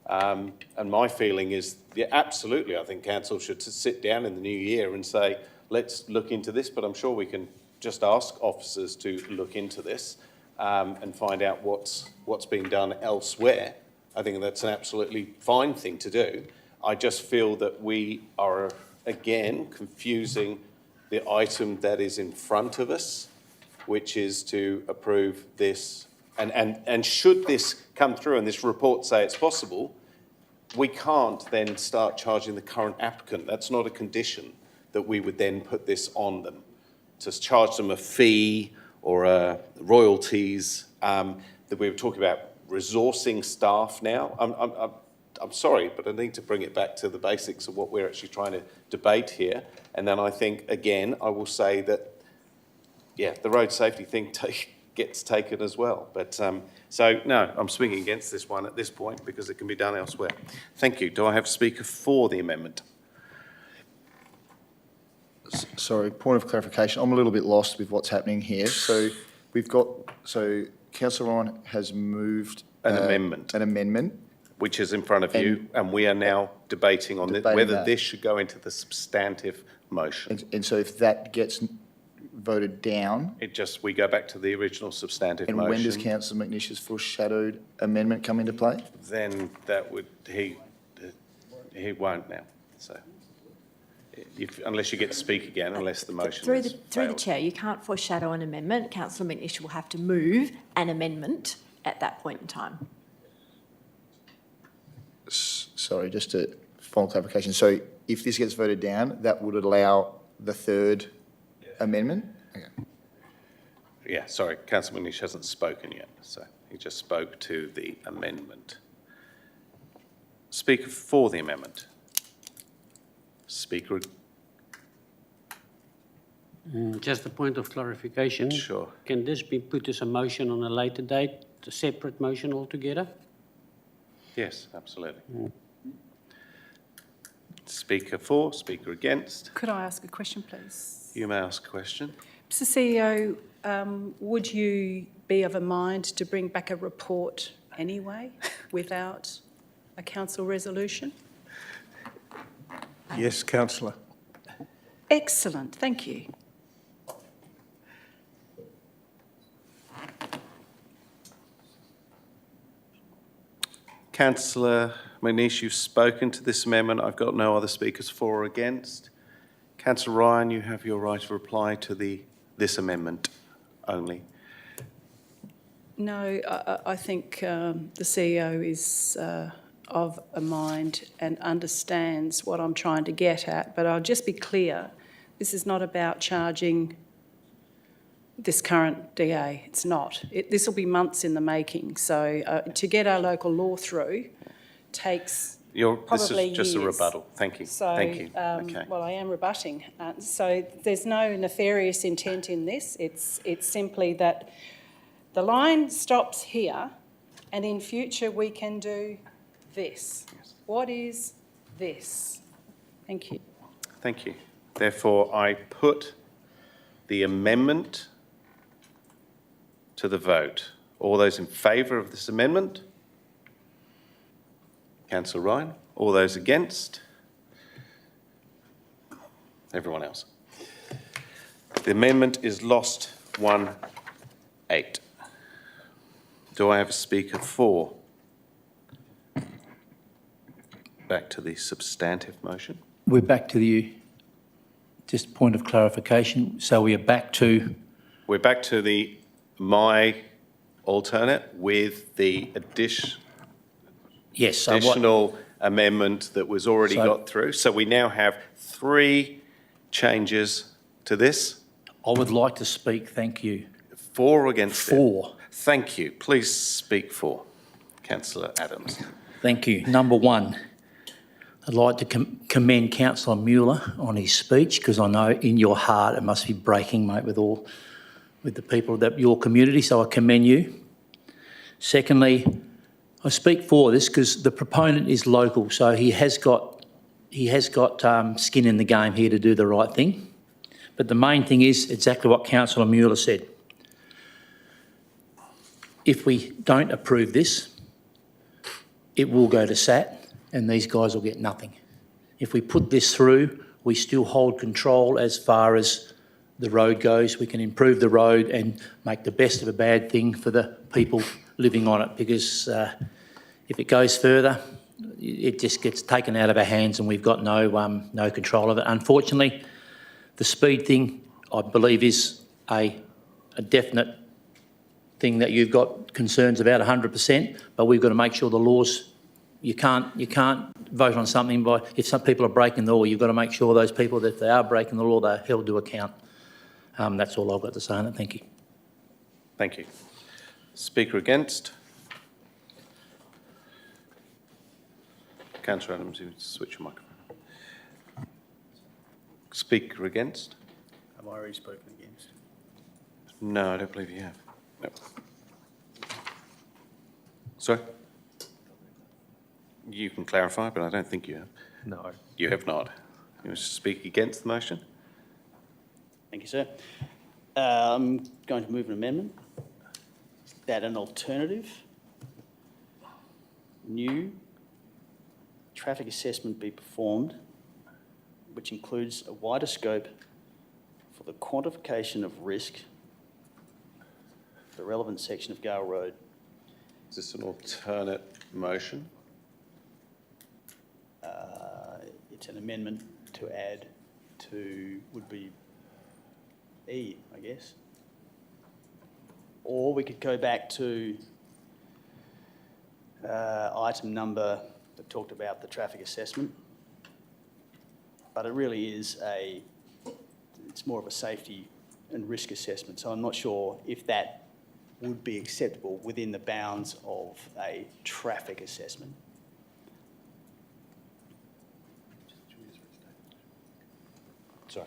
And my feeling is, yeah, absolutely, I think council should sit down in the new year and say, let's look into this, but I'm sure we can just ask officers to look into this and find out what's being done elsewhere. I think that's an absolutely fine thing to do. I just feel that we are, again, confusing the item that is in front of us, which is to approve this. And should this come through and this report say it's possible, we can't then start charging the current applicant. That's not a condition that we would then put this on them, to charge them a fee or royalties, that we were talking about resourcing staff now. I'm sorry, but I need to bring it back to the basics of what we're actually trying to debate here. And then I think, again, I will say that, yeah, the road safety thing gets taken as well. But so, no, I'm speaking against this one at this point because it can be done elsewhere. Thank you. Do I have a speaker for the amendment? Sorry, point of clarification. I'm a little bit lost with what's happening here. So Councillor Ryan has moved an amendment, which is in front of you, and we are now debating on whether this should go into the substantive motion. And so if that gets voted down, we go back to the original substantive motion. And when does Councillor McNish's foreshadowed amendment come into play? Then that would he won't now. So. Unless you get to speak again, unless the motion through the chair, you can't foreshadow an amendment. Councillor McNish will have to move an amendment at that point in time. sorry, just a final clarification. So if this gets voted down, that would allow the third amendment? Okay. Yeah, sorry, Councillor McNish hasn't spoken yet, so he just spoke to the amendment. Speaker for the amendment. Speaker. Just a point of clarification. Sure. Can this be put as a motion on a later date, a separate motion altogether? Yes, absolutely. Speaker for, speaker against. Could I ask a question, please? You may ask a question. Mr. CEO, would you be of a mind to bring back a report anyway without a council resolution? Yes, councillor. Excellent, thank you. Councillor McNish, you've spoken to this amendment. I've got no other speakers for or against. Councillor Ryan, you have your right to reply to this amendment only. No, I think the CEO is of a mind and understands what I'm trying to get at, but I'll just be clear, this is not about charging this current DA. It's not. This will be months in the making. So to get our local law through takes probably This is just a years. rebuttal. Thank you. So, Thank you. Okay. well, I am rebutting. So there's no nefarious intent in this. It's simply that the line stops here, and in future we can do this. Yes. What is this? Thank you. Thank you. Therefore, I put the amendment to the vote. All those in favour of this amendment? Councillor Ryan. All those against? Everyone else. The amendment is lost 1-8. Do I have a speaker for? Back to the substantive motion. We're back to just point of clarification. So we are back to? We're back to my alternate with the additional amendment that was already got through. So we now have 3 changes to this. I would like to speak, thank you. For or against? For. Thank you. Please speak for. Councillor Adams. Thank you. Number 1, I'd like to commend Councillor Mueller on his speech, because I know in your heart it must be breaking, mate, with the people of your community, so I commend you. Secondly, I speak for this because the proponent is local, so he has got skin in the game here to do the right thing. But the main thing is exactly what Councillor Mueller said. If we don't approve this, it will go to SAT and these guys will get nothing. If we put this through, we still hold control as far as the road goes. We can improve the road and make the best of a bad thing for the people living on it, because if it goes further, it just gets taken out of our hands and we've got no control of it. Unfortunately, the speed thing, I believe, is a definite thing that you've got concerns about 100%, but we've got to make sure the laws, you can't vote on something by, if some people are breaking the law, you've got to make sure those people, that if they are breaking the law, they're held to account. That's all I've got to say on it. Thank you. Thank you. Speaker against? Councillor Adams, you switch your microphone. Speaker against? Have I already spoken against? No, I don't believe you have. No. Sorry? You can clarify, but I don't think you have. No. You have not. You wish to speak against the motion? Thank you, sir. I'm going to move an amendment that an alternative new traffic assessment be performed, which includes a wider scope for the quantification of risk for the relevant section of Gale Road. Is this an alternate motion? It's an amendment to add to, would be E, I guess. Or we could go back to item number that talked about the traffic assessment, but it really is it's more of a safety and risk assessment. So I'm not sure if that would be acceptable within the bounds of a traffic assessment. Sorry.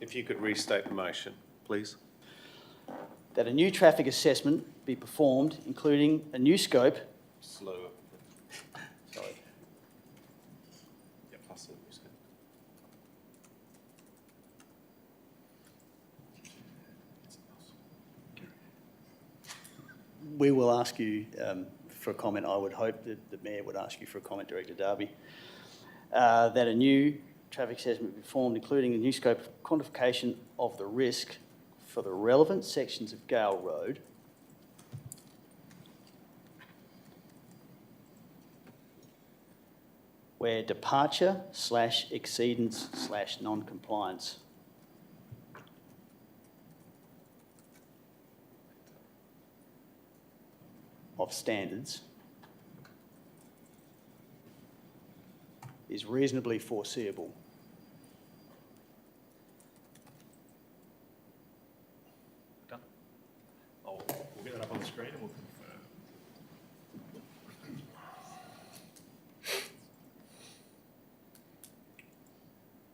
If you could restate the motion, please. That a new traffic assessment be performed, including a new scope. Slower. Sorry. Yeah, plus the new scope. We will ask you for a comment. I would hope that the Mayor would ask you for a comment, Director Darby. That a new traffic assessment be performed, including a new scope of quantification of the risk for the relevant sections of Gale Road where departure / exceedance / non-compliance of standards is reasonably foreseeable. Done. We'll get that up on the screen and we'll confirm.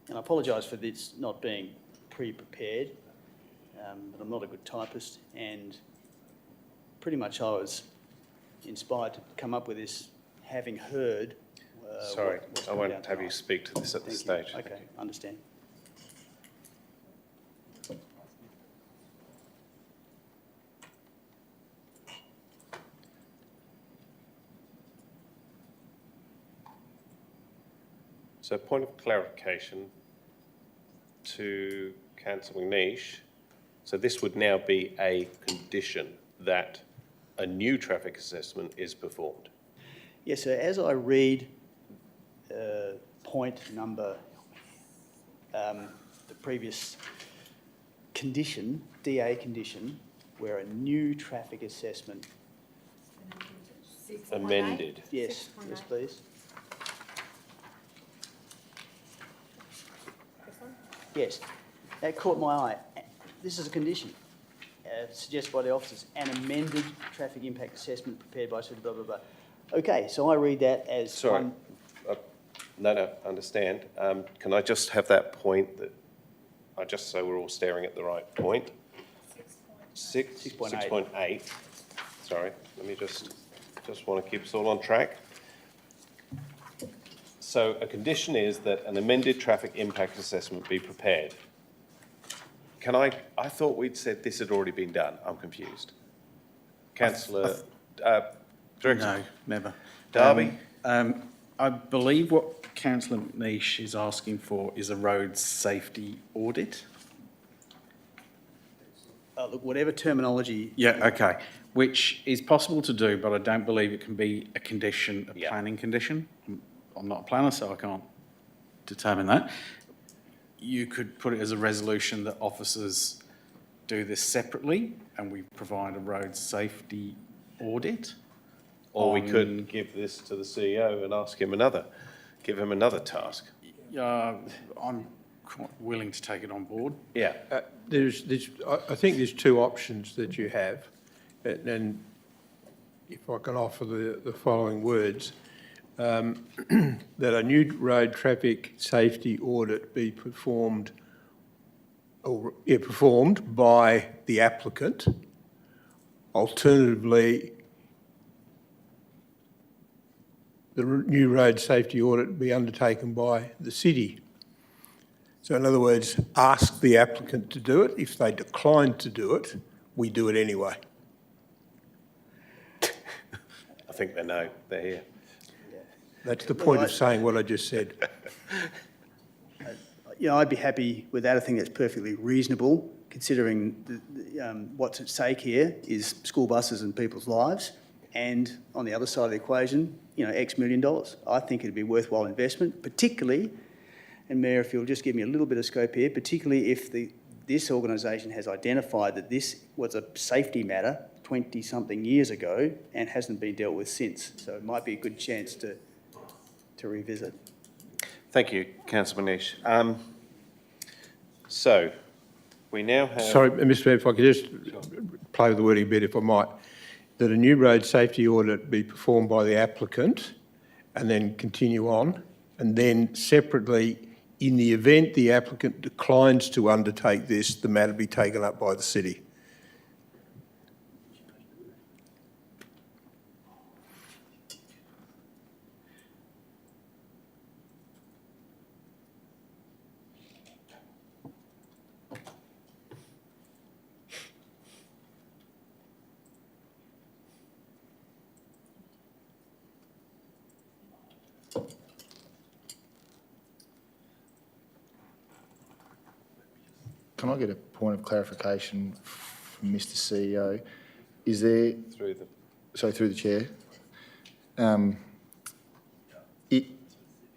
And I apologise for this not being pre-prepared, but I'm not a good typist, and pretty much I was inspired to come up with this having heard. Sorry, what's I come won't down have you tonight. speak to this at this Thank you. stage. Okay, understand. So point of clarification to Councillor McNeish. So this would now be a condition that a new traffic assessment is performed. Yes, sir. As I read point number, the previous condition, DA condition, where a new traffic assessment. Amended. Yes, yes, please. Yes, that caught my eye. This is a condition suggested by the officers, an amended traffic impact assessment prepared by blah, blah, blah. Okay, so I read that as Sorry. No, understand. Can I just have that point that, just so we're all staring at the right point? 6.8. Sorry, let me just want to keep us all on track. So a condition is that an amended traffic impact assessment be prepared. I thought we'd said this had already been done. I'm confused. Councillor, Director. No, never. Darby? I believe what Councillor McNeish is asking for is a road safety audit. Look, whatever terminology. Yeah, okay. Which is possible to do, but I don't believe it can be a condition, a planning condition. I'm not a planner, so I can't determine that. You could put it as a resolution that officers do this separately and we provide a road safety audit. Or we could give this to the CEO and give him another task. I'm quite willing to take it on board. Yeah. I think there's two options that you have, and if I can offer the following words, that a new road traffic safety audit be performed by the applicant. Alternatively, the new road safety audit be undertaken by the city. So in other words, ask the applicant to do it. If they decline to do it, we do it anyway. I think they know, they're here. That's the point of saying what I just said. I'd be happy with that. I think that's perfectly reasonable, considering what's at stake here is school buses and people's lives. And on the other side of the equation, X million dollars. I think it'd be worthwhile investment, particularly, and Mayor, if you'll just give me a little bit of scope here, particularly if this organisation has identified that this was a safety matter 20-something years ago and hasn't been dealt with since. So it might be a good chance to revisit. Thank you, Councillor Manish. So we now have... Sorry, Mr Mayor, if I could just play with the wording a bit, if I might, that a new road safety audit be performed by the applicant and then continue on, and then separately, in the event the applicant declines to undertake this, the matter be taken up by the city. Can I get a point of clarification from Mr CEO? Is there... Through the chair.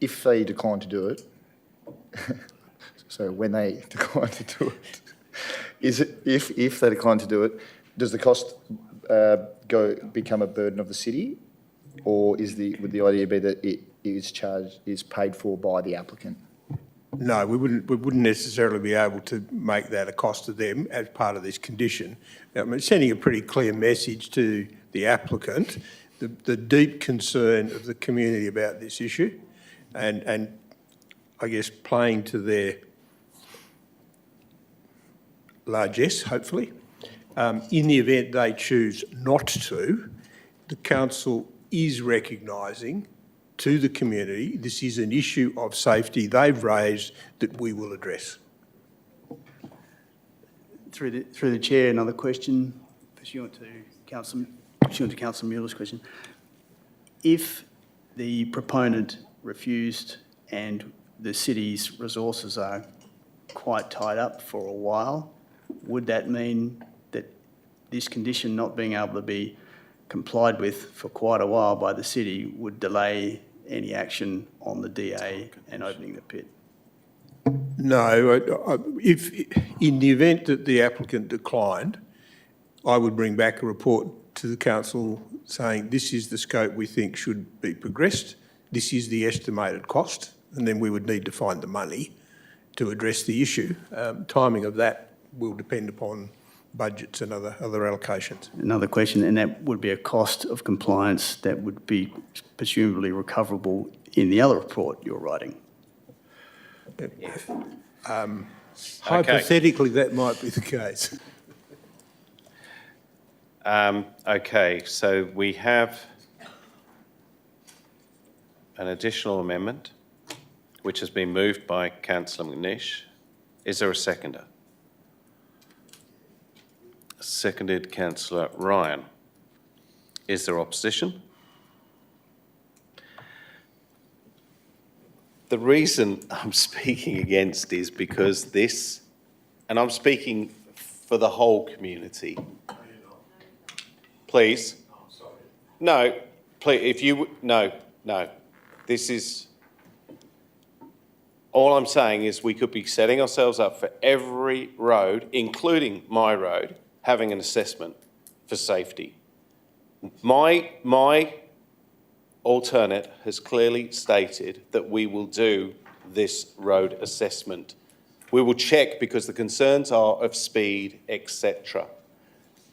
If they decline to do it, so when they decline to do it, if they decline to do it, does the cost become a burden of the city, or would the idea be that it is paid for by the applicant? No, we wouldn't necessarily be able to make that a cost to them as part of this condition. I mean, sending a pretty clear message to the applicant, the deep concern of the community about this issue, and I guess playing to their largesse, hopefully. In the event they choose not to, the council is recognising to the community this is an issue of safety they've raised that we will address. Through the chair, another question pursuant to Councillor Mueller's question. If the proponent refused and the city's resources are quite tied up for a while, would that mean that this condition not being able to be complied with for quite a while by the city would delay any action on the DA and opening the pit? No, if in the event that the applicant declined, I would bring back a report to the council saying this is the scope we think should be progressed, this is the estimated cost, and then we would need to find the money to address the issue. Timing of that will depend upon budgets and other allocations. Another question, and that would be a cost of compliance that would be presumably recoverable in the other report you're writing. Hypothetically, that might be the case. Okay, so we have an additional amendment which has been moved by Councillor Manish. Is there a seconder? Seconded Councillor Ryan. Is there opposition? The reason I'm speaking against is because this, and I'm speaking for the whole community. Please. No, please, if you, no. This is, all I'm saying is we could be setting ourselves up for every road, including my road, having an assessment for safety. My alternate has clearly stated that we will do this road assessment. We will check because the concerns are of speed, etc.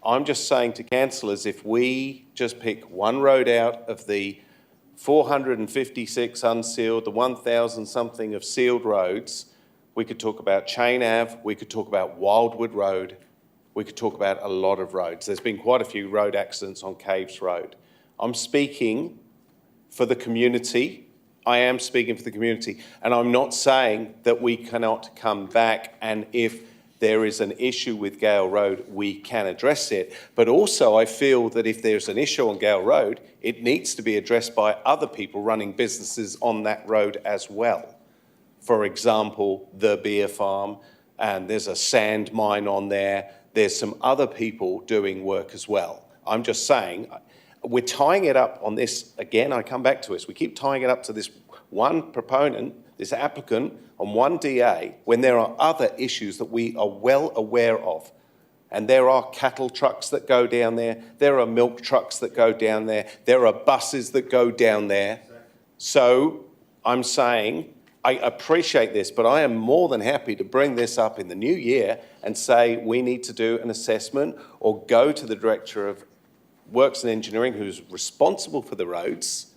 I'm just saying to councillors, if we just pick one road out of the 456 unsealed, the 1,000 something of sealed roads, we could talk about Chain Ave, we could talk about Wildwood Road, we could talk about a lot of roads. There's been quite a few road accidents on Caves Road. I'm speaking for the community. I am speaking for the community. And I'm not saying that we cannot come back and if there is an issue with Gale Road, we can address it. But also I feel that if there's an issue on Gale Road, it needs to be addressed by other people running businesses on that road as well. For example, the beer farm, and there's a sand mine on there. There's some other people doing work as well. I'm just saying, we're tying it up on this, again, I come back to this, we keep tying it up to this one proponent, this applicant, on one DA, when there are other issues that we are well aware of. And there are cattle trucks that go down there. There are milk trucks that go down there. There are buses that go down there. So I'm saying, I appreciate this, but I am more than happy to bring this up in the new year and say we need to do an assessment or go to the Director of Works and Engineering, who's responsible for the roads,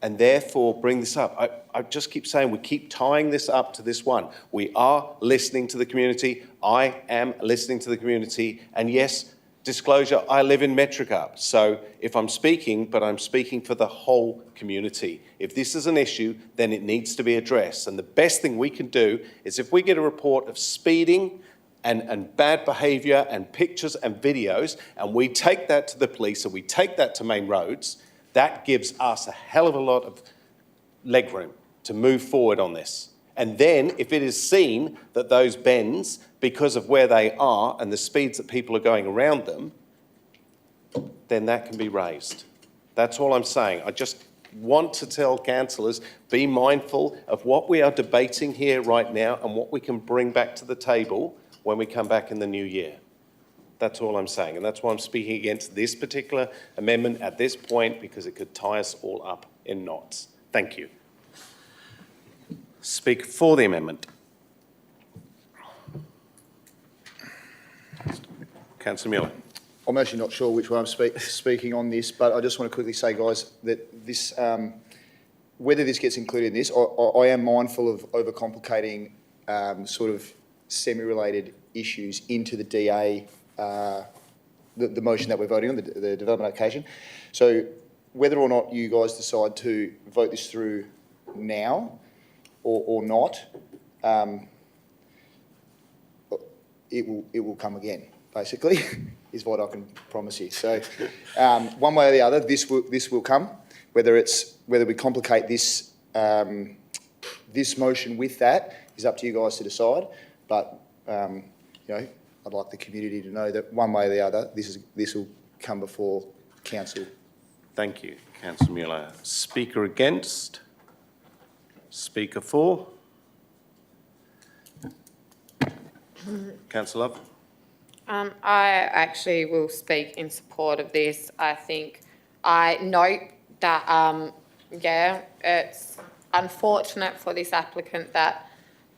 and therefore bring this up. I just keep saying we keep tying this up to this one. We are listening to the community. I am listening to the community. And yes, disclosure, I live in Metrica. So if I'm speaking, but I'm speaking for the whole community. If this is an issue, then it needs to be addressed. And the best thing we can do is if we get a report of speeding and bad behaviour and pictures and videos, and we take that to the police and we take that to Main Roads, that gives us a hell of a lot of legroom to move forward on this. And then if it is seen that those bends, because of where they are and the speeds that people are going around them, then that can be raised. That's all I'm saying. I just want to tell councillors, be mindful of what we are debating here right now and what we can bring back to the table when we come back in the new year. That's all I'm saying, and that's why I'm speaking against this particular amendment at this point, because it could tie us all up in knots. Thank you. Speak for the amendment. Councillor Mueller. I'm actually not sure which way I'm speaking on this, but I just want to quickly say, guys, that this, whether this gets included in this, I am mindful of overcomplicating sort of semi-related issues into the DA, the motion that we're voting on, the development application. So whether or not you guys decide to vote this through now or not, it will come again, basically, is what I can promise you. So one way or the other, this will come. Whether we complicate this this motion with that is up to you guys to decide. But you know, I'd like the community to know that one way or the other, this will come before council. Thank you, Councillor Mueller. Speaker against? Speaker for? Councillor Love? I actually will speak in support of this. I think I note that, yeah, it's unfortunate for this applicant that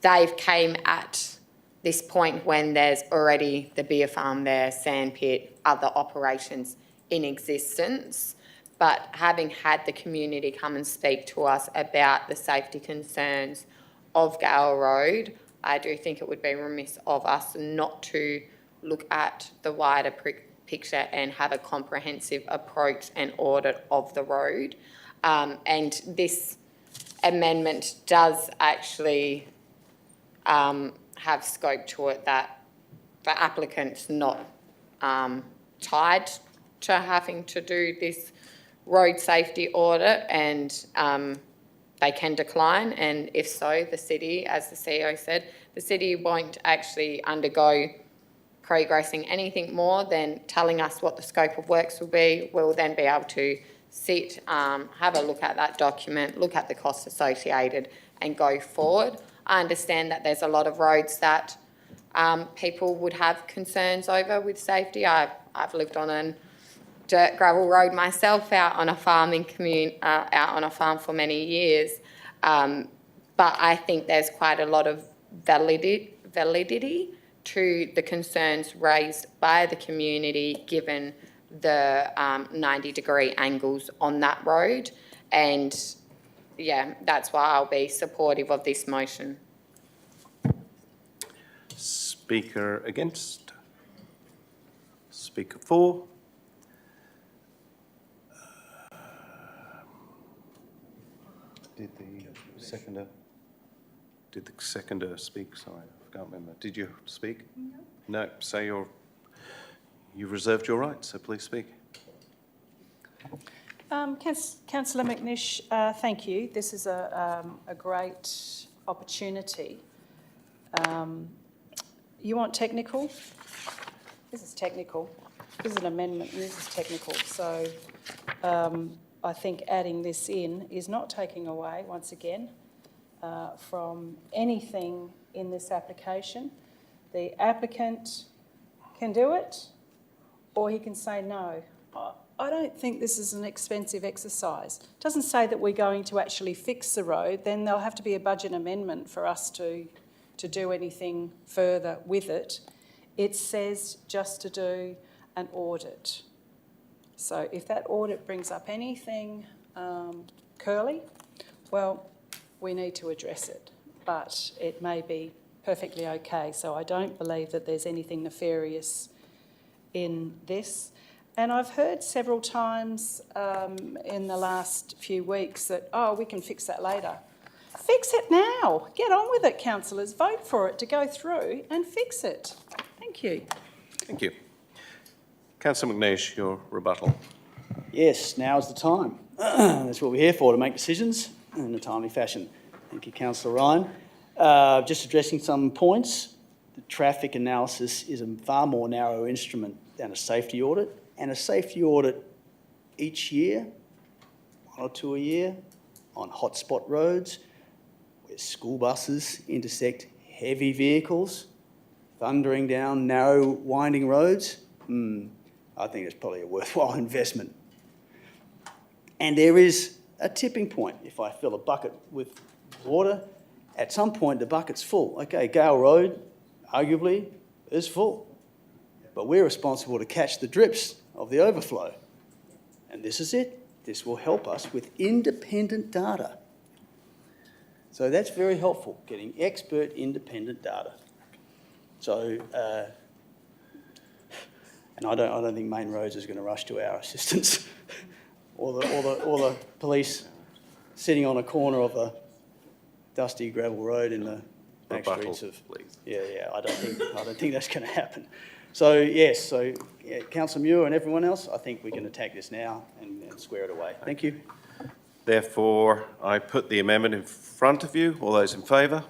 they've came at this point when there's already the beer farm there, sand pit, other operations in existence. But having had the community come and speak to us about the safety concerns of Gale Road, I do think it would be remiss of us not to look at the wider picture and have a comprehensive approach and audit of the road. And this amendment does actually have scope to it that the applicant's not tied to having to do this road safety audit, and they can decline. And if so, the city, as the CEO said, the city won't actually undergo progressing anything more than telling us what the scope of works will be. We'll then be able to sit, have a look at that document, look at the costs associated and go forward. I understand that there's a lot of roads that people would have concerns over with safety. I've lived on a dirt gravel road myself out on a farming out on a farm for many years. But I think there's quite a lot of validity to the concerns raised by the community given the 90-degree angles on that road. And yeah, that's why I'll be supportive of this motion. Speaker against? Speaker for? Did the seconder speak? Sorry, I can't remember. Did you speak? No. No. So you've reserved your right, so please speak. Councillor McNish, thank you. This is a great opportunity. You want technical? This is technical. This is an amendment and this is technical. So I think adding this in is not taking away, once again, from anything in this application. The applicant can do it, or he can say no. I don't think this is an expensive exercise. It doesn't say that we're going to actually fix the road, then there'll have to be a budget amendment for us to do anything further with it. It says just to do an audit. So if that audit brings up anything curly, well, we need to address it. But it may be perfectly okay. So I don't believe that there's anything nefarious in this. And I've heard several times in the last few weeks that, oh, we can fix that later. Fix it now. Get on with it, councillors. Vote for it to go through and fix it. Thank you. Thank you. Councillor McNeish, your rebuttal. Yes, now is the time. That's what we're here for, to make decisions in a timely fashion. Thank you, Councillor Ryan. Just addressing some points. The traffic analysis is a far more narrow instrument than a safety audit. And a safety audit each year, 1 or 2 a year, on hotspot roads, where school buses intersect heavy vehicles, thundering down narrow, winding roads, I think it's probably a worthwhile investment. And there is a tipping point. If I fill a bucket with water, at some point the bucket's full. Okay, Gale Road, arguably, is full. But we're responsible to catch the drips of the overflow. And this is it. This will help us with independent data. So that's very helpful, getting expert independent data. So, and I don't think Main Roads is going to rush to our assistance, or the police sitting on a corner of a dusty gravel road in the back streets of. Yeah. I don't think that's going to happen. So yes, Councillor Muir and everyone else, I think we can attack this now and square it away. Thank you. Therefore, I put the amendment in front of you. All those in favour?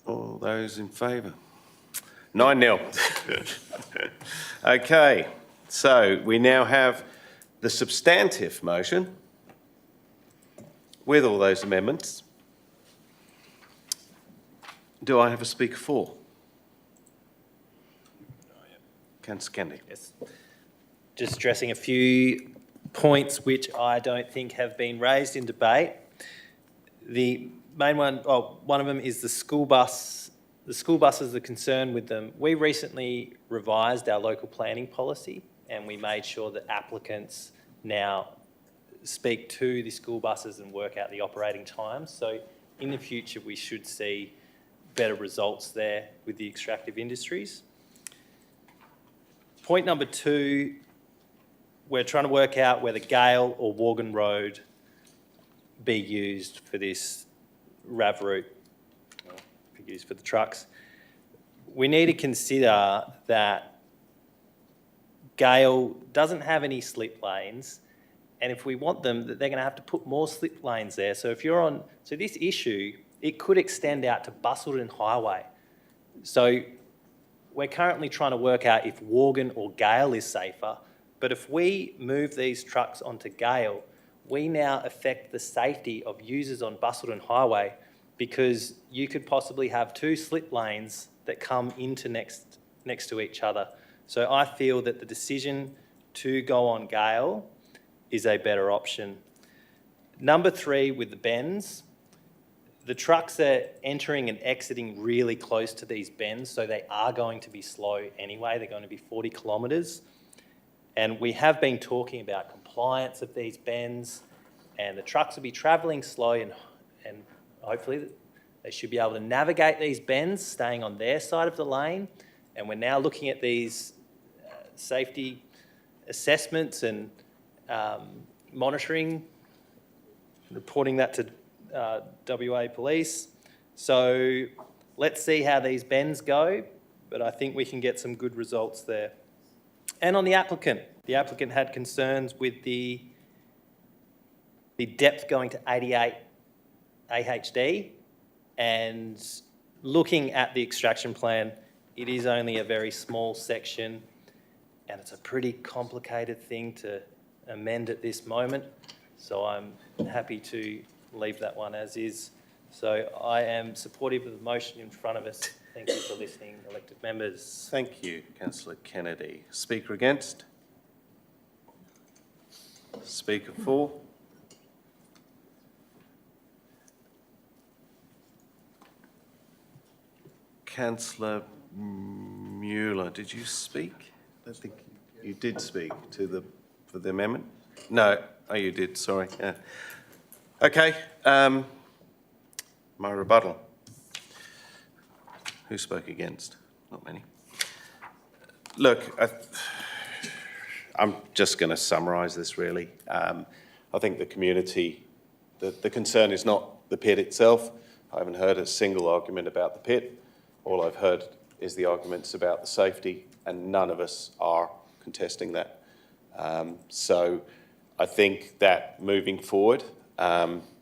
All those in favour? 9-0. Okay, so we now have the substantive motion with all those amendments. Do I have a speaker for? Councillor Kennedy. Yes. Just addressing a few points which I don't think have been raised in debate. The main one, one of them is the school bus. The school buses are concerned with them. We recently revised our local planning policy and we made sure that applicants now speak to the school buses and work out the operating times. So in the future, we should see better results there with the extractive industries. Point number 2, we're trying to work out whether Gale or Worgan Road be used for this RAV route, be used for the trucks. We need to consider that Gale doesn't have any slip lanes, and if we want them, they're going to have to put more slip lanes there. So if you're on, so this issue, it could extend out to Busselton Highway. So we're currently trying to work out if Worgan or Gale is safer, but if we move these trucks onto Gale, we now affect the safety of users on Busselton Highway because you could possibly have 2 slip lanes that come into next to each other. So I feel that the decision to go on Gale is a better option. Number 3, with the bends, the trucks are entering and exiting really close to these bends, so they are going to be slow anyway. They're going to be 40 kilometres. And we have been talking about compliance of these bends, and the trucks will be travelling slow and hopefully they should be able to navigate these bends, staying on their side of the lane. And we're now looking at these safety assessments and monitoring, reporting that to WA Police. So let's see how these bends go, but I think we can get some good results there. And on the applicant had concerns with the depth going to 88 AHD, and looking at the extraction plan, it is only a very small section and it's a pretty complicated thing to amend at this moment. So I'm happy to leave that one as is. So I am supportive of the motion in front of us Thank you for listening, elected members. Thank you, Councillor Kennedy. Speaker against? Speaker for? Councillor Mueller, did you speak? I don't think you did speak for the amendment. No, oh, you did. Sorry. Yeah. Okay. My rebuttal. Who spoke against? Not many. Look, I'm just going to summarise this really. I think the community, the concern is not the pit itself. I haven't heard a single argument about the pit. All I've heard is the arguments about the safety, and none of us are contesting that. So I think that moving forward,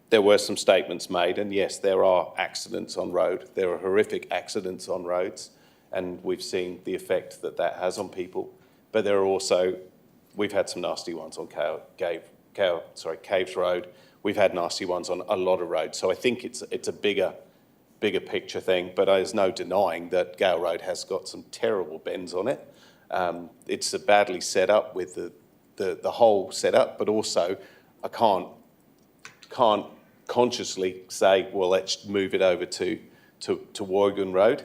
there were some statements made, and yes, there are accidents on road. There are horrific accidents on roads, and we've seen the effect that that has on people. But there are also, we've had some nasty ones on Caves Road. We've had nasty ones on a lot of roads. So I think it's a bigger picture thing, but there's no denying that Gale Road has got some terrible bends on it. It's badly set up with the whole setup, but also I can't consciously say, well, let's move it over to Wogan Road,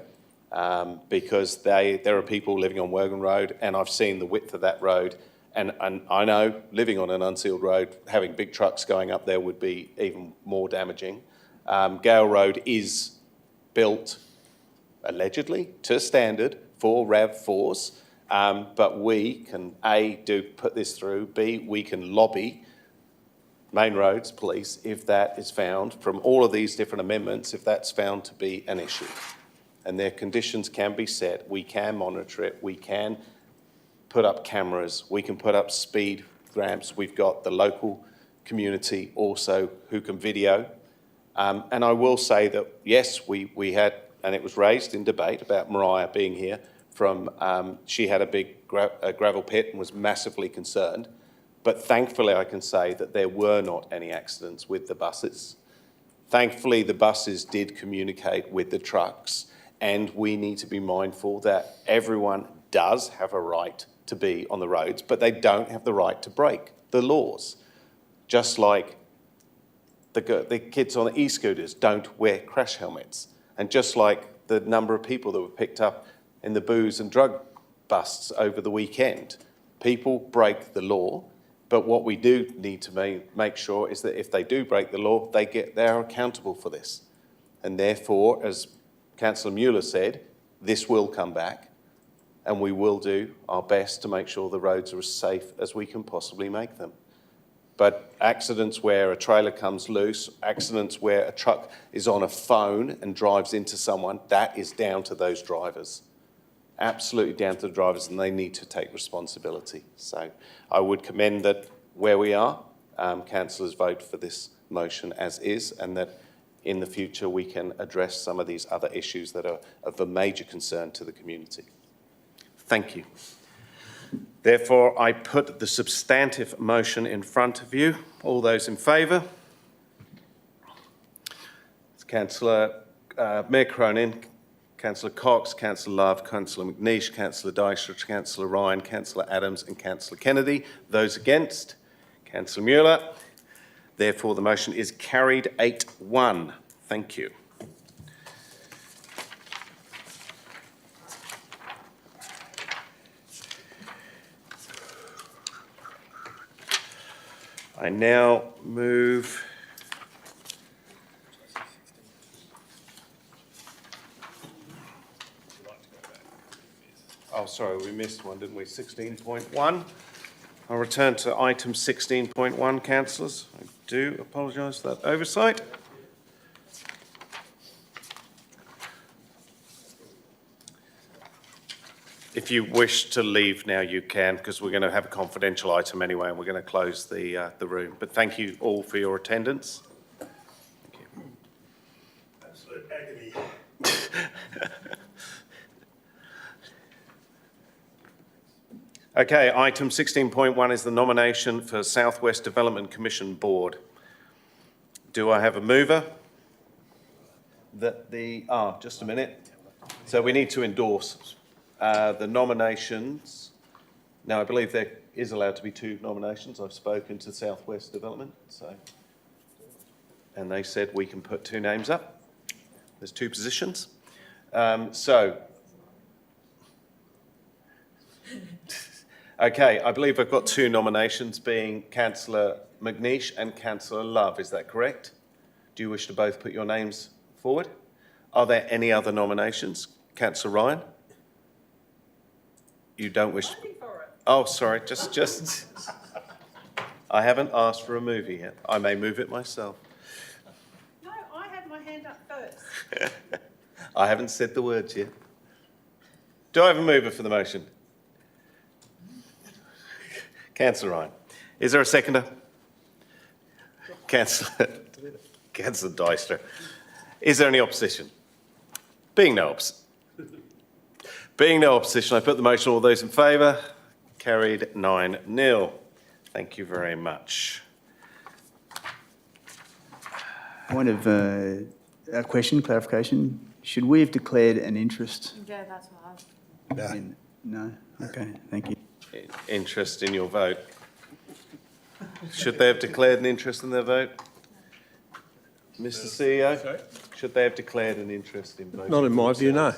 because there are people living on Wogan Road, and I've seen the width of that road, and I know living on an unsealed road, having big trucks going up there would be even more damaging. Gale Road is built, allegedly, to standard for RAV4s, but we can, A, put this through, B, we can lobby Main Roads Police if that is found, from all of these different amendments, if that's found to be an issue. And their conditions can be set, we can monitor it, we can put up cameras, we can put up speed ramps, we've got the local community also who can video. And I will say that, yes, we had, and it was raised in debate about Mariah being here she had a big gravel pit and was massively concerned. But thankfully, I can say that there were not any accidents with the buses. Thankfully, the buses did communicate with the trucks, and we need to be mindful that everyone does have a right to be on the roads, but they don't have the right to break the laws. Just like the kids on the e-scooters don't wear crash helmets. And just like the number of people that were picked up in the booze and drug busts over the weekend, people break the law. But what we do need to make sure is that if they do break the law, they're accountable for this. And therefore, as Councillor Mueller said, this will come back, and we will do our best to make sure the roads are as safe as we can possibly make them. But accidents where a trailer comes loose, accidents where a truck is on a phone and drives into someone, that is down to those drivers. Absolutely down to the drivers, and they need to take responsibility. So I would commend that where we are, councillors vote for this motion as is, and that in the future we can address some of these other issues that are of a major concern to the community. Thank you. Therefore, I put the substantive motion in front of you. All those in favour? It's Councillor Mayor Cronin, Councillor Cox, Councillor Love, Councillor McNeish, Councillor Dyche, Councillor Ryan, Councillor Adams and Councillor Kennedy. Those against? Councillor Mueller. Therefore, the motion is carried 8-1. Thank you. I now move sorry, we missed one, didn't we? 16.1. I'll return to item 16.1, councillors. I do apologise for that oversight. If you wish to leave now, you can, because we're going to have a confidential item anyway, and we're going to close the room. But thank you all for your attendance. Thank you. Absolute agony. Okay, item 16.1 is the nomination for South West Development Commission Board. Do I have a mover? Just a minute. So we need to endorse the nominations. Now, I believe there is allowed to be 2 nominations. I've spoken to South West Development, and they said we can put 2 names up. There's 2 positions. Okay, I believe I've got 2 nominations, being Councillor McNeish and Councillor Love. Is that correct? Do you wish to both put your names forward? Are there any other nominations? Councillor Ryan? You don't wish to... Oh, sorry, just... I haven't asked for a movie yet. I may move it myself. No, I had my hand up first. I haven't said the words yet. Do I have a mover for the motion? Councillor Ryan. Is there a seconder? Councillor Deister. Is there any opposition? Being no opposition, I put the motion. All those in favour? Carried 9-0. Thank you very much. Point of a question, clarification. Should we have declared an interest? Yeah, that's what I was... No? Okay, thank you. Interest in your vote. Should they have declared an interest in their vote? Mr. CEO? Sorry? Should they have declared an interest in voting? Not in my view, no.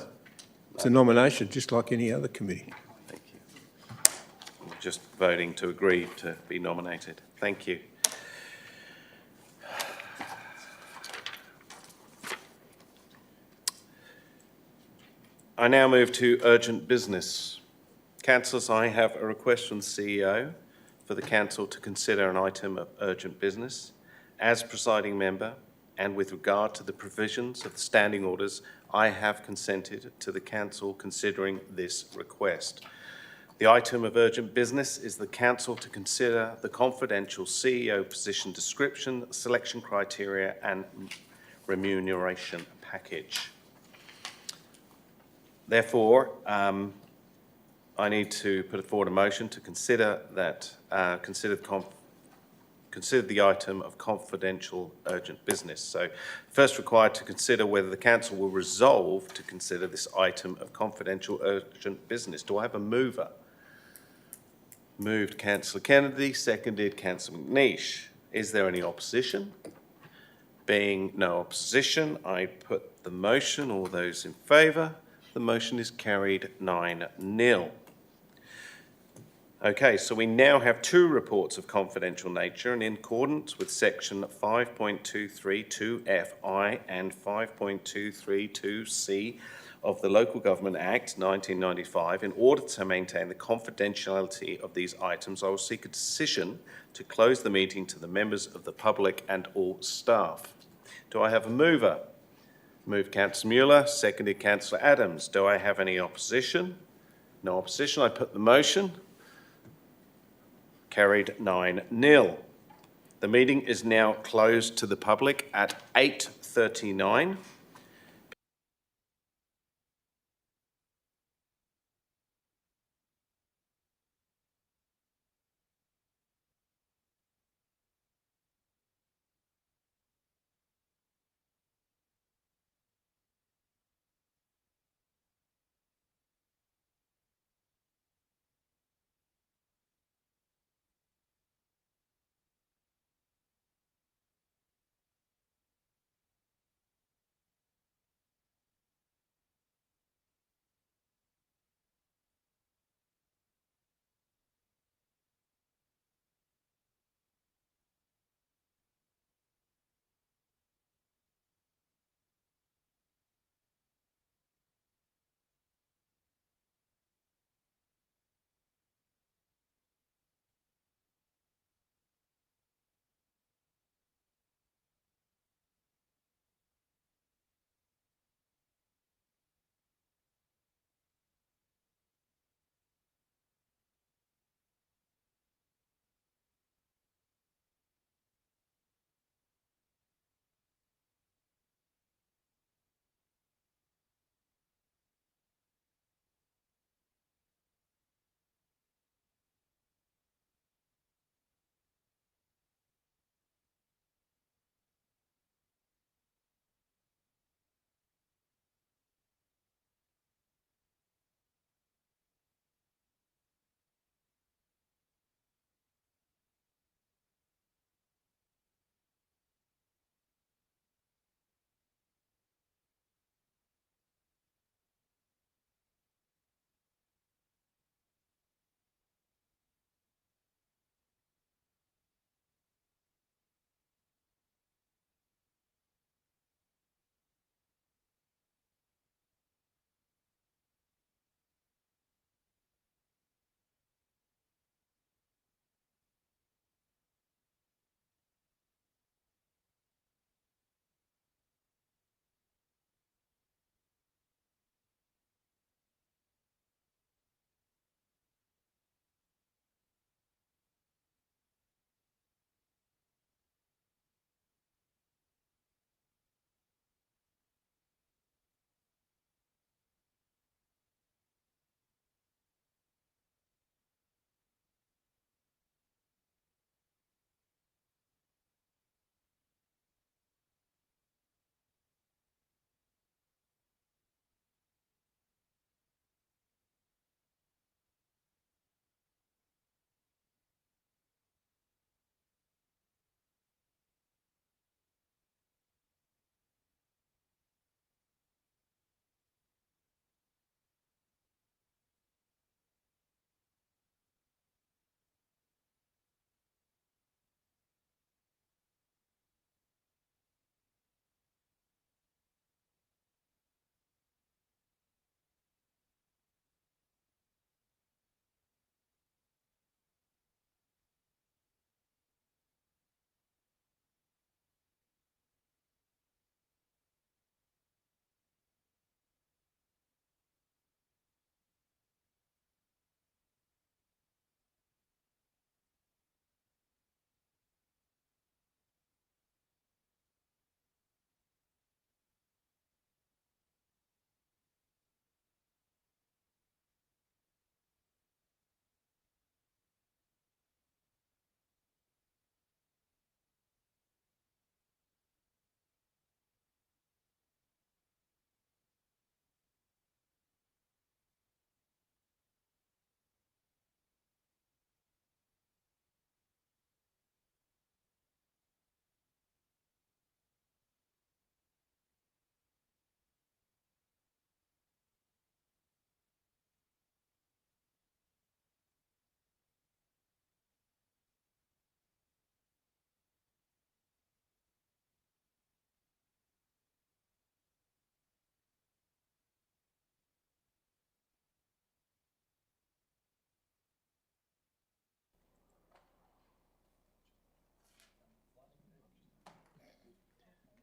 It's a nomination, just like any other committee. Thank you. I'm just voting to agree to be nominated. Thank you. I now move to urgent business. Councillors, I have a request from the CEO for the Council to consider an item of urgent business. As presiding member, and with regard to the provisions of the standing orders, I have consented to the Council considering this request. The item of urgent business is the Council to consider the confidential CEO position description, selection criteria and remuneration package. Therefore, I need to put forward a motion to consider that, consider the item of confidential urgent business. So first required to consider whether the Council will resolve to consider this item of confidential urgent business. Do I have a mover? Moved Councillor Kennedy, seconded Councillor McNeish. Is there any opposition? Being no opposition, I put the motion. All those in favour? The motion is carried 9-0. Okay, so we now have 2 reports of confidential nature, and in accordance with section 5.232FI and 5.232C of the Local Government Act 1995, in order to maintain the confidentiality of these items, I will seek a decision to close the meeting to the members of the public and all staff. Do I have a mover? Moved Councillor Mueller, seconded Councillor Adams. Do I have any opposition? No opposition. I put the motion. Carried 9-0. The meeting is now closed to the public at 8:39.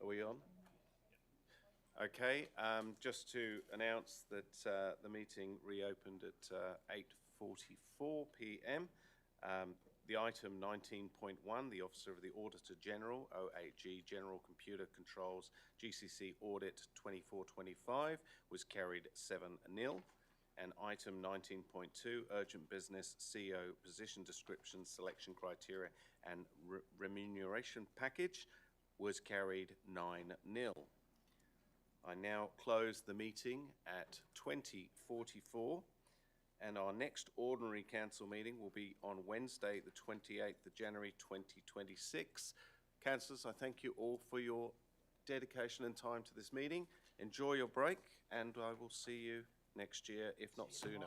we on? Okay, just to announce that the meeting reopened at 8:44 p.m. The item 19.1, the Officer of the Auditor General, OAG, General Computer Controls, GCC Audit 2425, was carried 7-0. And item 19.2, Urgent Business, CEO Position Description, Selection Criteria and Remuneration Package, was carried 9-0. I now close the meeting at 20:44. And our next ordinary council meeting will be on Wednesday, the 28th of January 2026. Councillors, I thank you all for your dedication and time to this meeting. Enjoy your break, and I will see you next year, if not sooner.